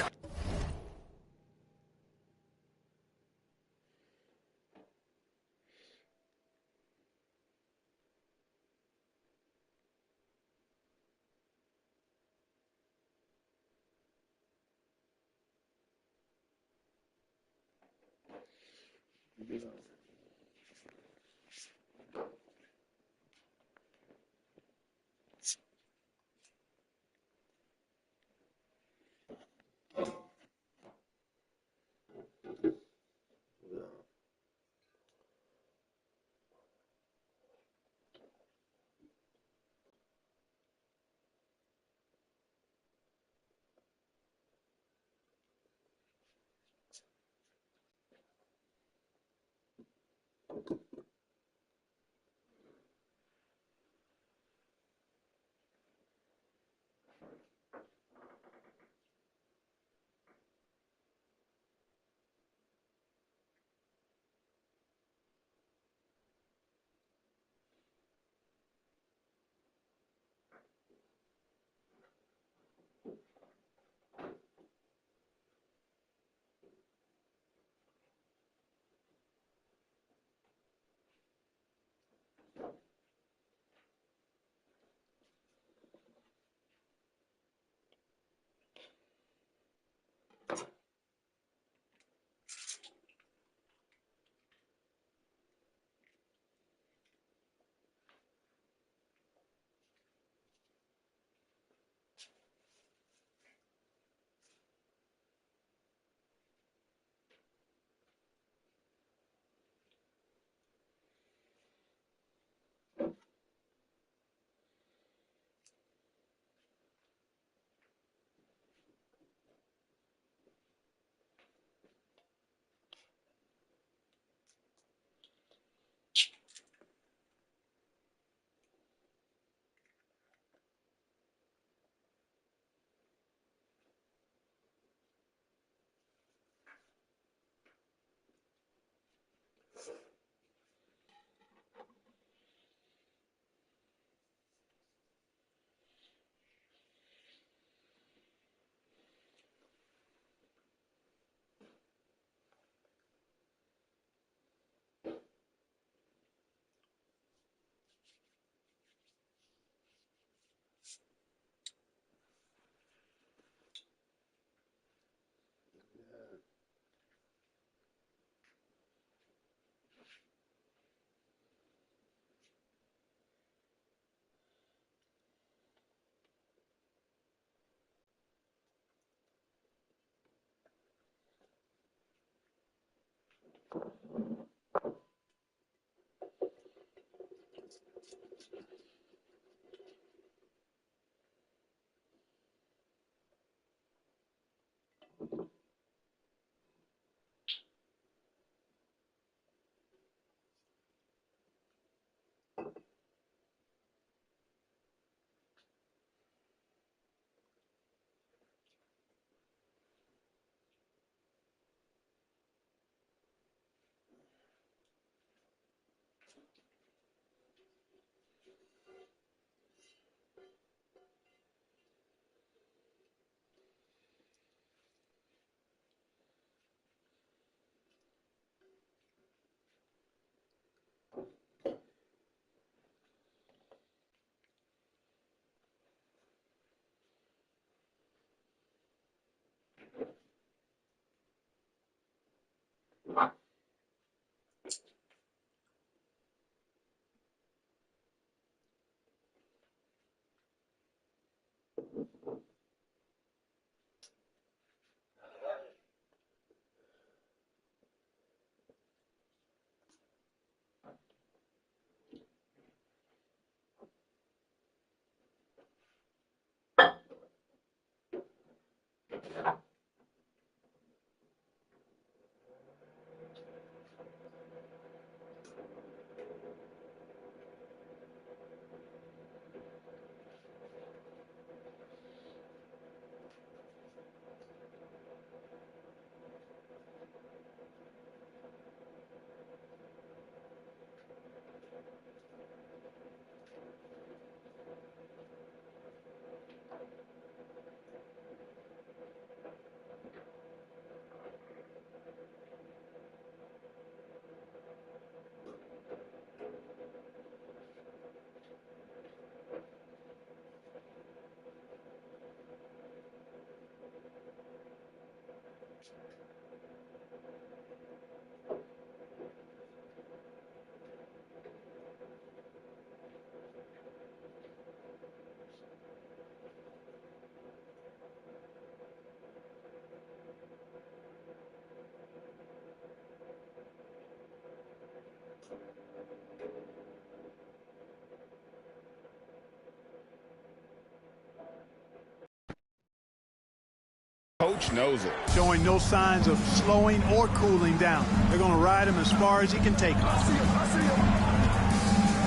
Coach knows it. Showing no signs of slowing or cooling down. They're going to ride him as far as he can take him.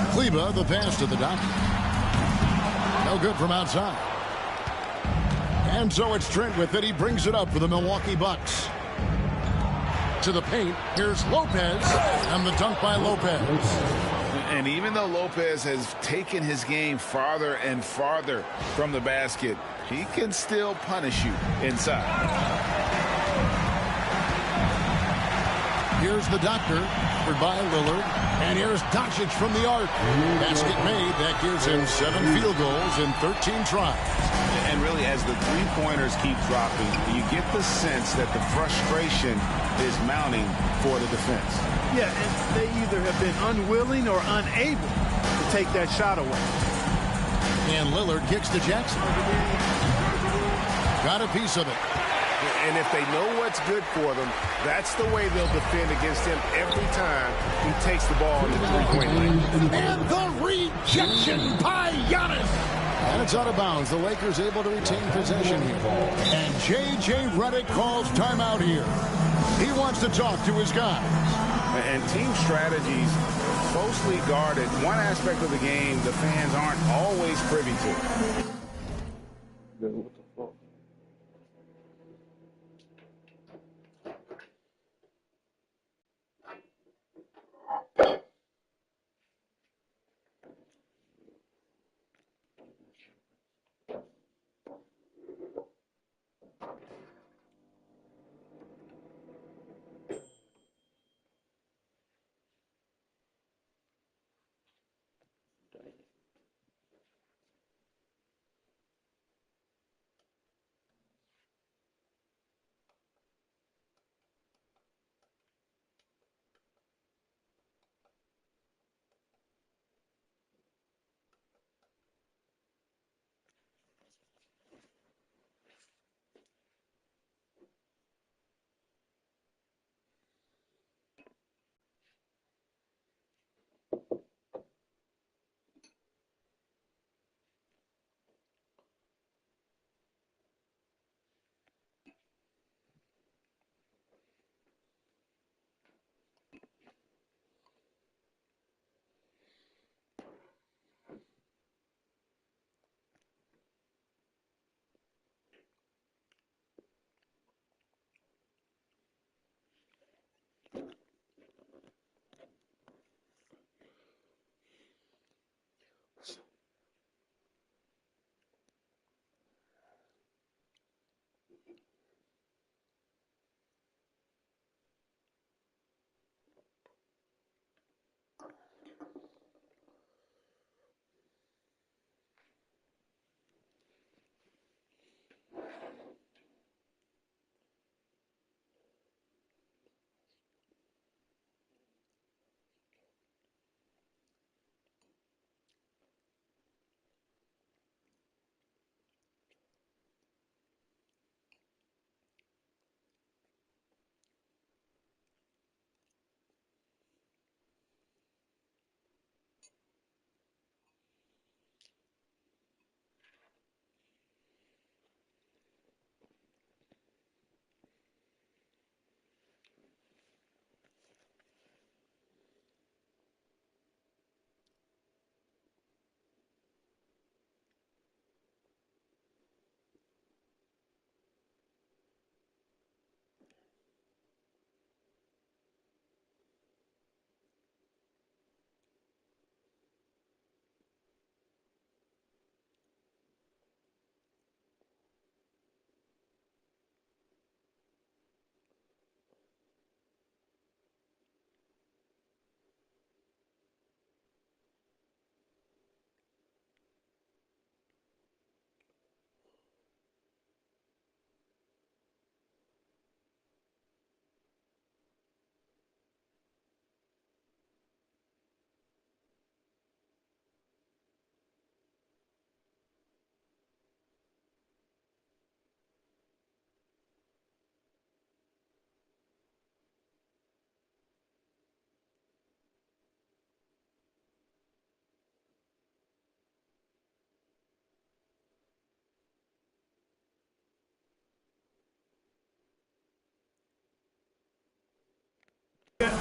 Kleba, the pass to the doctor. No good from outside. And so it's Trent with it. He brings it up for the Milwaukee Bucks. To the paint. Here's Lopez. And the dunk by Lopez. And even though Lopez has taken his game farther and farther from the basket, he can still punish you inside. Here's the doctor, covered by Lillard. And here's Doncic from the arc. Basket made. That gives him 7 field goals in 13 tries. And really, as the three-pointers keep dropping, you get the sense that the frustration is mounting for the defense. Yeah, and they either have been unwilling or unable to take that shot away. And Lillard kicks to Jackson. Got a piece of it. And if they know what's good for them, that's the way they'll defend against him every time he takes the ball in the three-point line. And the rejection by Giannis. And it's out of bounds. The Lakers able to retain possession here. And J.J. Redick calls timeout here. He wants to talk to his guys. And team strategies closely guarded. One aspect of the game the fans aren't always privy to. What the fuck?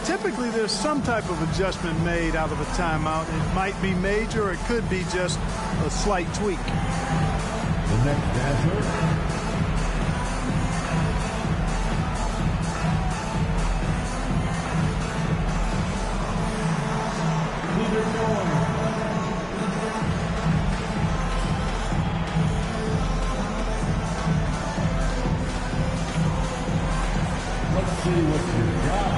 Typically, there's some type of adjustment made out of a timeout. It might be major, or it could be just a slight tweak. The next dancer. Let's see what you got.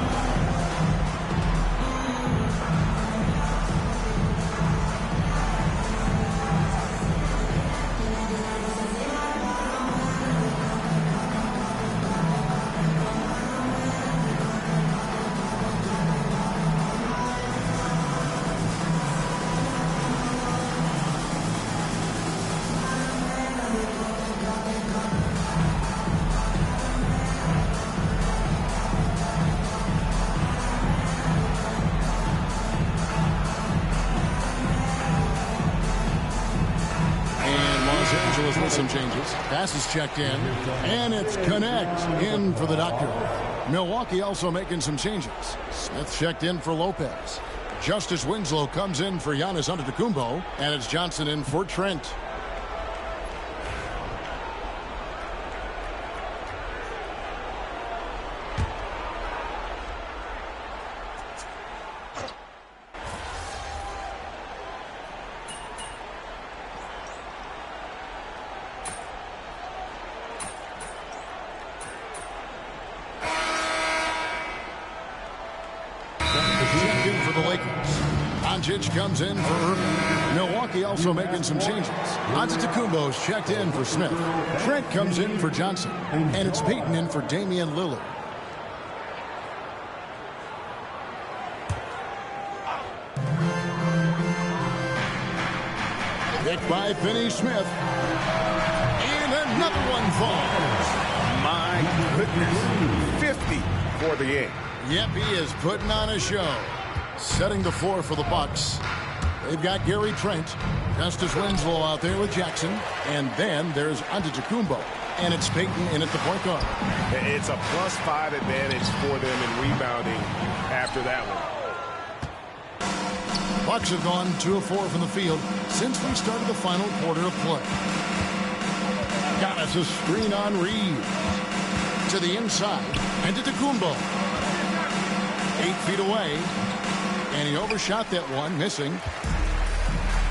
With some changes. Passes checked in, and it's Connect in for the doctor. Milwaukee also making some changes. Smith checked in for Lopez. Justice Winslow comes in for Giannis Antetokounmpo, and it's Johnson in for Trent. Comes in for Irving. Milwaukee also making some changes. Antetokounmpo's checked in for Smith. Trent comes in for Johnson. And it's Payton in for Damian Lillard. Hit by Finney-Smith. And another one falls. My goodness. 50 for the game. Yep, he is putting on a show. Setting the floor for the Bucks. They've got Gary Trent, Justice Winslow out there with Jackson, and then there's Antetokounmpo, and it's Payton in at the point guard. It's a +5 advantage for them in rebounding after that one. Bucks have gone 2 of 4 from the field since we started the final quarter of play. Got us a screen on Reeves. To the inside, Antetokounmpo. 8 feet away. And he overshot that one, missing.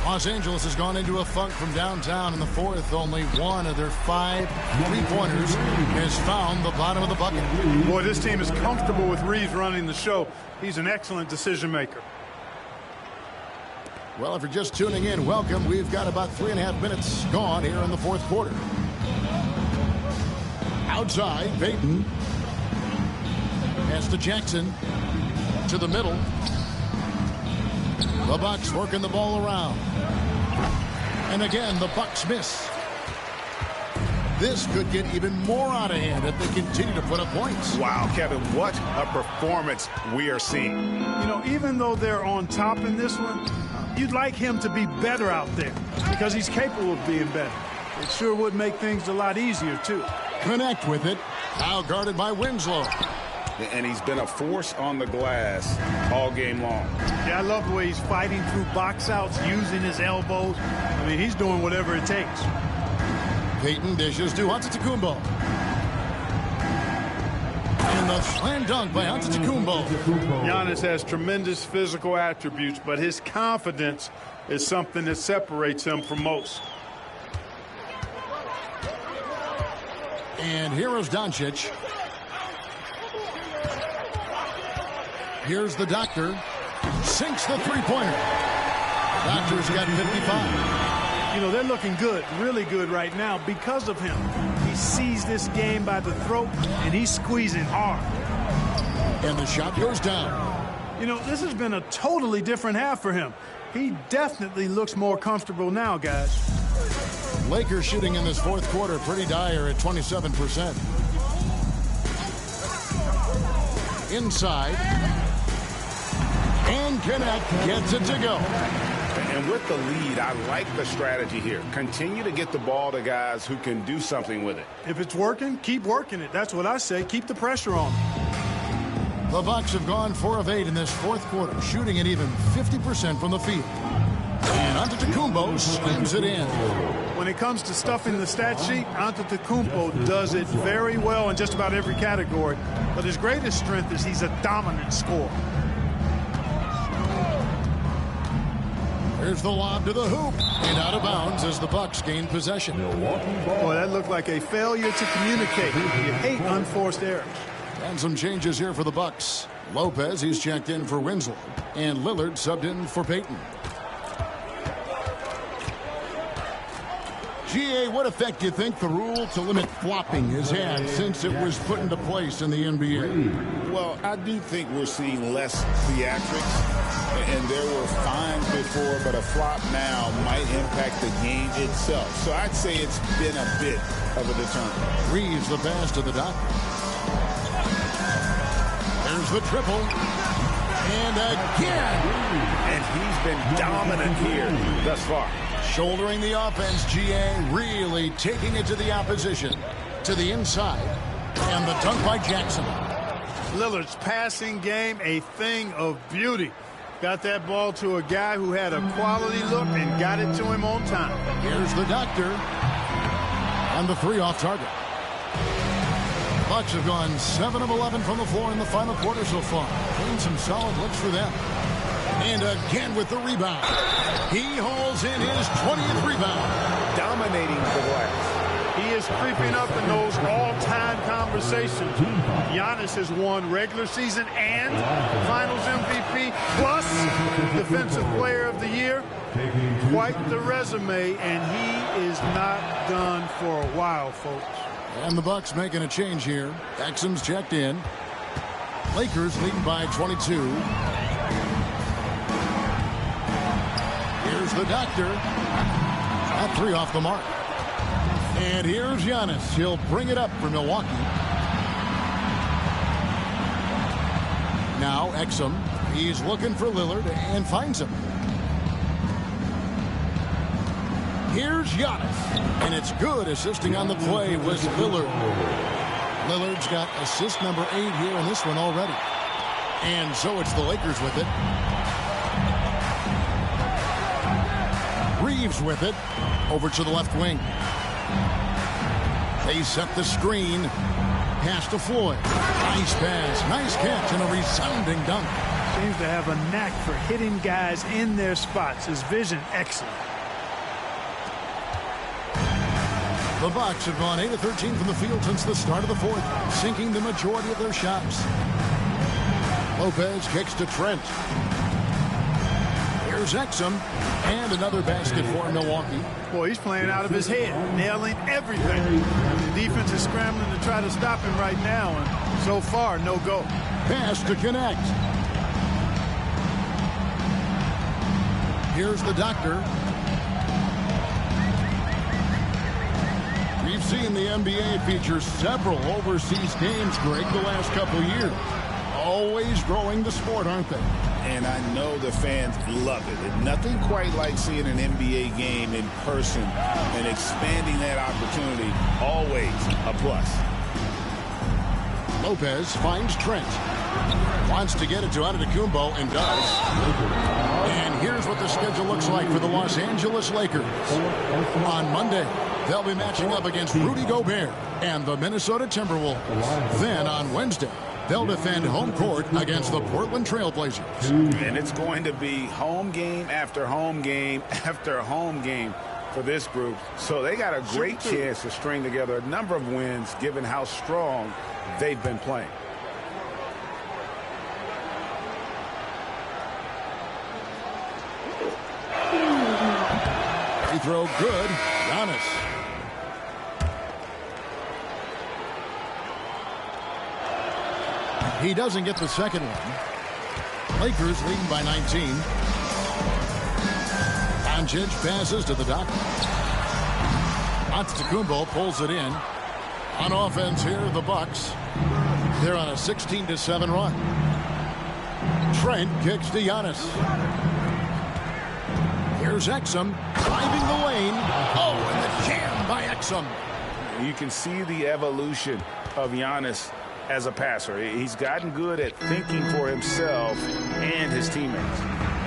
Los Angeles has gone into a funk from downtown in the fourth. Only one of their 5 3-pointers has found the bottom of the bucket. Boy, this team is comfortable with Reeves running the show. He's an excellent decision maker. Well, if you're just tuning in, welcome. We've got about 3.5 minutes gone here in the fourth quarter. Outside, Payton. Pass to Jackson. To the middle. The Bucks working the ball around. And again, the Bucks miss. This could get even more out of hand if they continue to put up points. Wow, Kevin, what a performance we are seeing. You know, even though they're on top in this one, you'd like him to be better out there because he's capable of being better. It sure would make things a lot easier, too. Connect with it. Now guarded by Winslow. And he's been a force on the glass all game long. Yeah, I love the way he's fighting through box outs, using his elbows. I mean, he's doing whatever it takes. Payton dishes to Antetokounmpo. And the slam dunk by Antetokounmpo. Giannis has tremendous physical attributes, but his confidence is something that separates him from most. And here is Doncic. Here's the doctor. Sinks the three-pointer. Doctor's got 55. You know, they're looking good, really good right now because of him. He sees this game by the throat, and he's squeezing hard. And the shot goes down. You know, this has been a totally different half for him. He definitely looks more comfortable now, guys. Lakers shooting in this fourth quarter pretty dire at 27%. Inside. And Connect gets it to go. And with the lead, I like the strategy here. Continue to get the ball to guys who can do something with it. If it's working, keep working it. That's what I say. Keep the pressure on. The Bucks have gone 4 of 8 in this fourth quarter, shooting at even 50% from the field. And Antetokounmpo slams it in. When it comes to stuffing the stat sheet, Antetokounmpo does it very well in just about every category. But his greatest strength is he's a dominant scorer. Here's the lob to the hoop. And out of bounds as the Bucks gain possession. Boy, that looked like a failure to communicate. You hate unforced errors. And some changes here for the Bucks. Lopez, he's checked in for Winslow. And Lillard subbed in for Payton. GA, what effect do you think the rule to limit flopping has had since it was put into place in the NBA? Well, I do think we're seeing less theatrics. And there were fines before, but a flop now might impact the game itself. So I'd say it's been a bit of a deterrent. Reeves the pass to the doctor. There's the triple. And again. And he's been dominant here thus far. Shouldering the offense, GA really taking it to the opposition. To the inside. And the dunk by Jackson. Lillard's passing game, a thing of beauty. Got that ball to a guy who had a quality look and got it to him on time. Here's the doctor. And the 3 off target. Bucks have gone 7 of 11 from the floor in the final quarter so far. Getting some solid looks for them. And again with the rebound. He hauls in his 20th rebound. Dominating the glass. He is creeping up in those all-time conversations. Giannis has won regular season and Finals MVP, plus Defensive Player of the Year. Quite the resume, and he is not done for a while, folks. And the Bucks making a change here. Exum's checked in. Lakers leading by 22. Here's the doctor. That 3 off the mark. And here's Giannis. He'll bring it up for Milwaukee. Now Exum. He's looking for Lillard and finds him. Here's Giannis. And it's good. Assisting on the play was Lillard. Lillard's got assist number 8 here in this one already. And so it's the Lakers with it. Reeves with it. Over to the left wing. They set the screen. Pass to Floyd. Nice pass. Nice catch and a resounding dunk. Seems to have a knack for hitting guys in their spots. His vision excellent. The Bucks have gone 8 of 13 from the field since the start of the fourth, sinking the majority of their shots. Lopez kicks to Trent. Here's Exum, and another basket for Milwaukee. Boy, he's playing out of his head, nailing everything. The defense is scrambling to try to stop him right now, and so far, no go. Pass to connect. Here's the doctor. We've seen the NBA feature several overseas games, Greg, the last couple years. Always growing the sport, aren't they? And I know the fans love it. And nothing quite like seeing an NBA game in person and expanding that opportunity. Always a plus. Lopez finds Trent. Wants to get it to Antetokounmpo and does. And here's what the schedule looks like for the Los Angeles Lakers. On Monday, they'll be matching up against Rudy Gobert and the Minnesota Timberwolves. Then on Wednesday, they'll defend home court against the Portland Trailblazers. And it's going to be home game after home game after home game for this group. So they got a great chance to string together a number of wins given how strong they've been playing. Free throw good. Giannis. He doesn't get the second one. Lakers leading by 19. Doncic passes to the doctor. Antetokounmpo pulls it in. On offense here, the Bucks. They're on a 16-7 run. Trent kicks to Giannis. Here's Exum driving the lane. Oh, and the jam by Exum. You can see the evolution of Giannis as a passer. He's gotten good at thinking for himself and his teammates.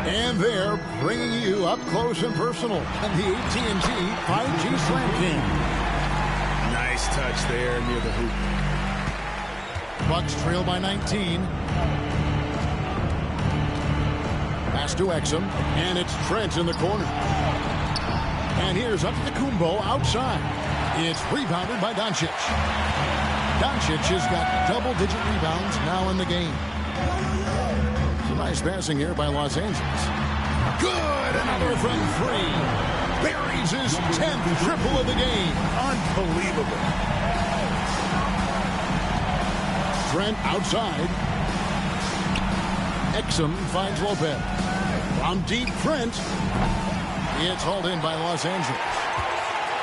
And they're bringing you up close and personal on the AT&T 5G Slam King. Nice touch there near the hoop. Bucks trail by 19. Pass to Exum, and it's Trent in the corner. And here's Antetokounmpo outside. It's rebounded by Doncic. Doncic has got double-digit rebounds now in the game. Some nice passing here by Los Angeles. Good! Another from three. Buries his 10th triple of the game. Unbelievable. Trent outside. Exum finds Lopez. From deep, Trent. It's hauled in by Los Angeles.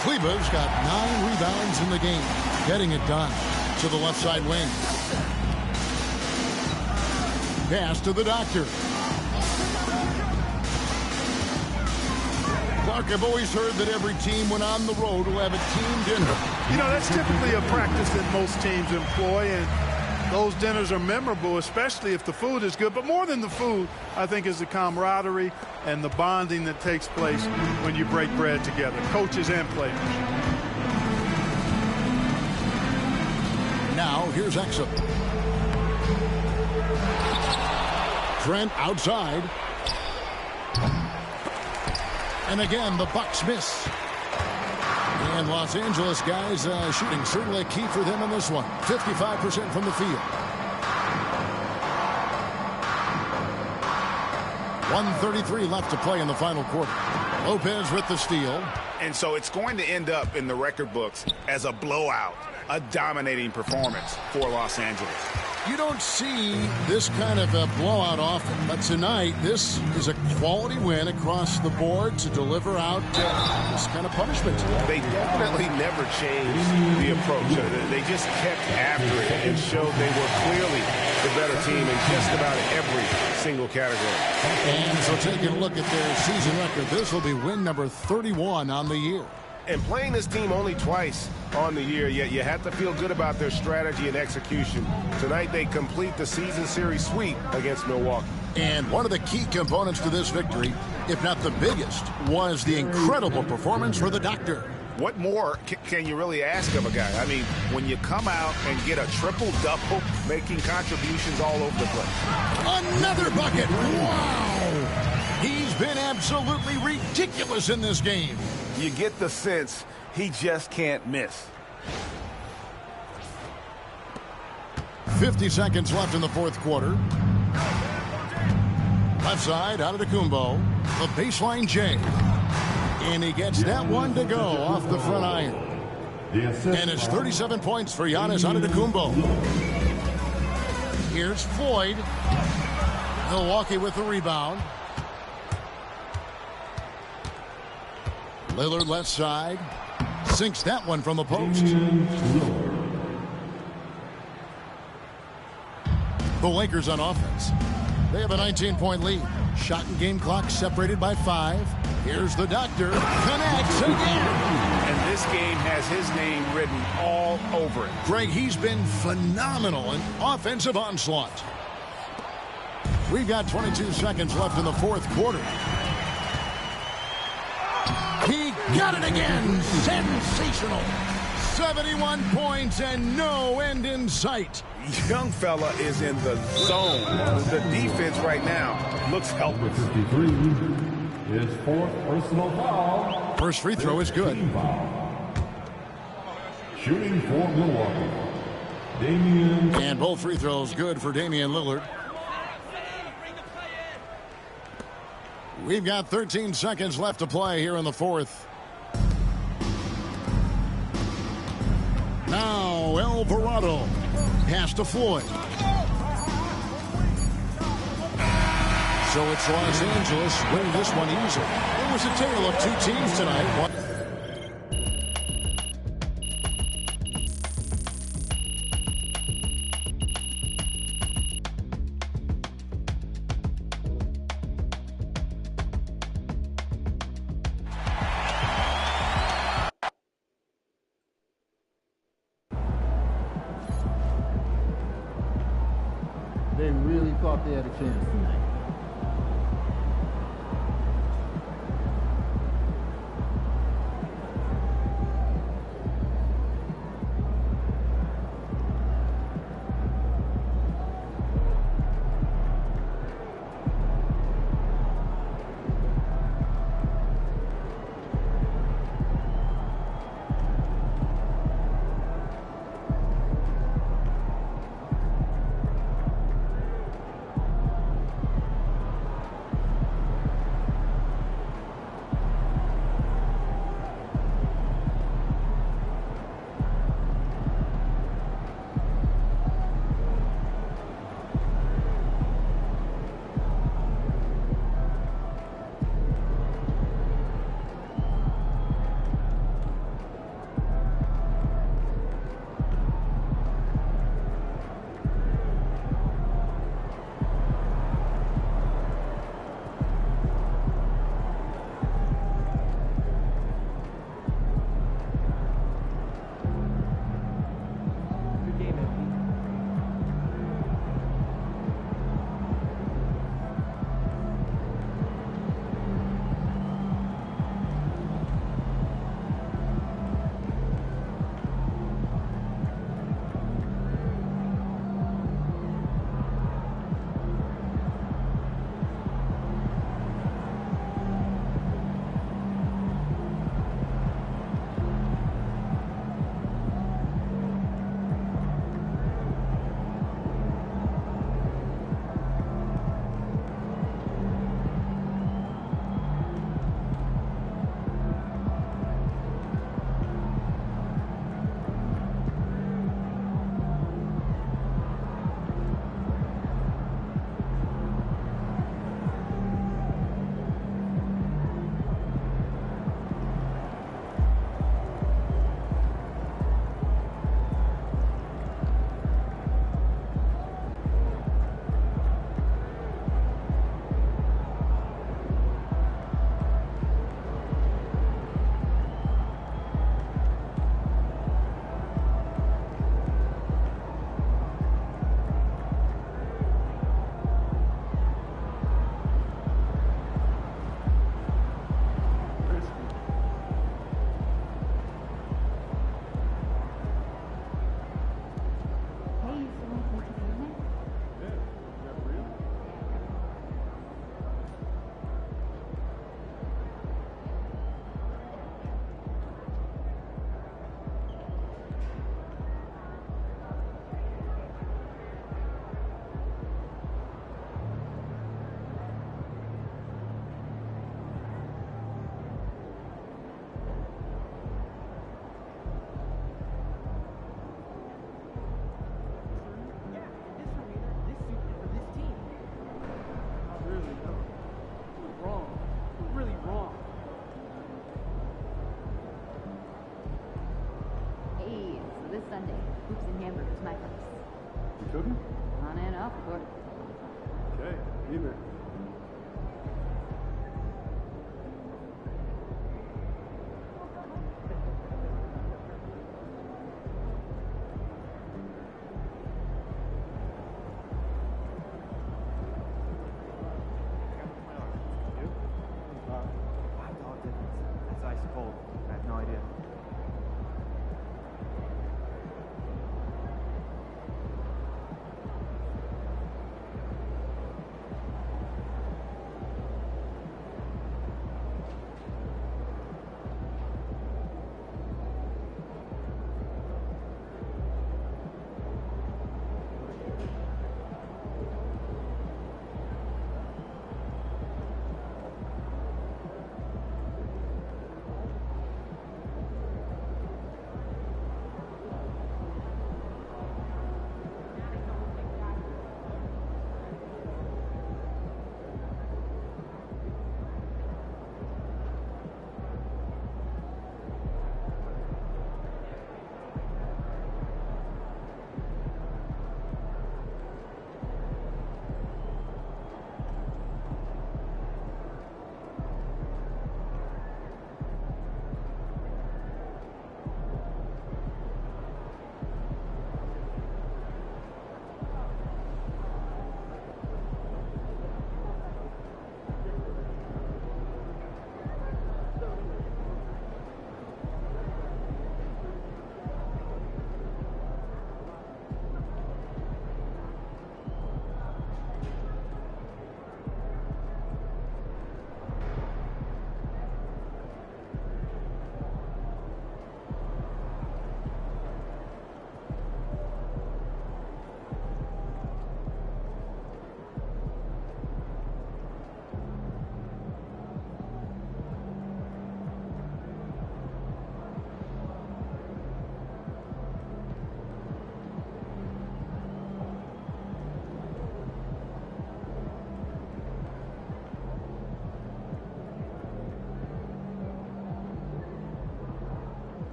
Kleber's got 9 rebounds in the game. Getting it done to the left side wing. Pass to the Doctor. Clark, I've always heard that every team when on the road will have a team dinner. You know, that's typically a practice that most teams employ, and those dinners are memorable, especially if the food is good. But more than the food, I think, is the camaraderie and the bonding that takes place when you break bread together, coaches and players. Now, here's Exum. Trent outside. And again, the Bucks miss. And Los Angeles guys shooting certainly a key for them in this one. 55% from the field. 1:33 left to play in the final quarter. Lopez with the steal. And so it's going to end up in the record books as a blowout, a dominating performance for Los Angeles. You don't see this kind of a blowout often, but tonight this is a quality win across the board to deliver out this kind of punishment. They definitely never changed the approach. They just kept after it and showed they were clearly the better team in just about every single category. And so taking a look at their season record, this will be win number 31 on the year. And playing this team only twice on the year, yet you have to feel good about their strategy and execution. Tonight they complete the season series sweep against Milwaukee. And one of the key components to this victory, if not the biggest, was the incredible performance for the Doctor. What more can you really ask of a guy? I mean, when you come out and get a triple-double, making contributions all over the place. Another bucket! Wow! He's been absolutely ridiculous in this game. You get the sense he just can't miss. 50 seconds left in the fourth quarter. Left side, Antetokounmpo. The baseline J. And he gets that one to go off the front iron. And it's 37 points for Giannis Antetokounmpo. Here's Floyd. Milwaukee with the rebound. Lillard left side. Sinks that one from the post. The Lakers on offense. They have a 19-point lead. Shot and game clock separated by 5. Here's the Doctor. Connects again. And this game has his name written all over it. Greg, he's been phenomenal in offensive onslaught. We've got 22 seconds left in the fourth quarter. He got it again. Sensational. 71 points and no end in sight. Young fella is in the zone. The defense right now looks helpless. 53 is fourth personal foul. First free throw is good. Shooting for Milwaukee, Damian. And both free throws good for Damian Lillard. We've got 13 seconds left to play here in the fourth. Now Alvarado. Pass to Floyd. So it's Los Angeles winning this one easily. It was a tale of two teams tonight. They really thought they had a chance tonight. Sunday. Hoops and hamburgers, my place. You cooking? On and off, of course. Okay, either. It's ice cold. I have no idea.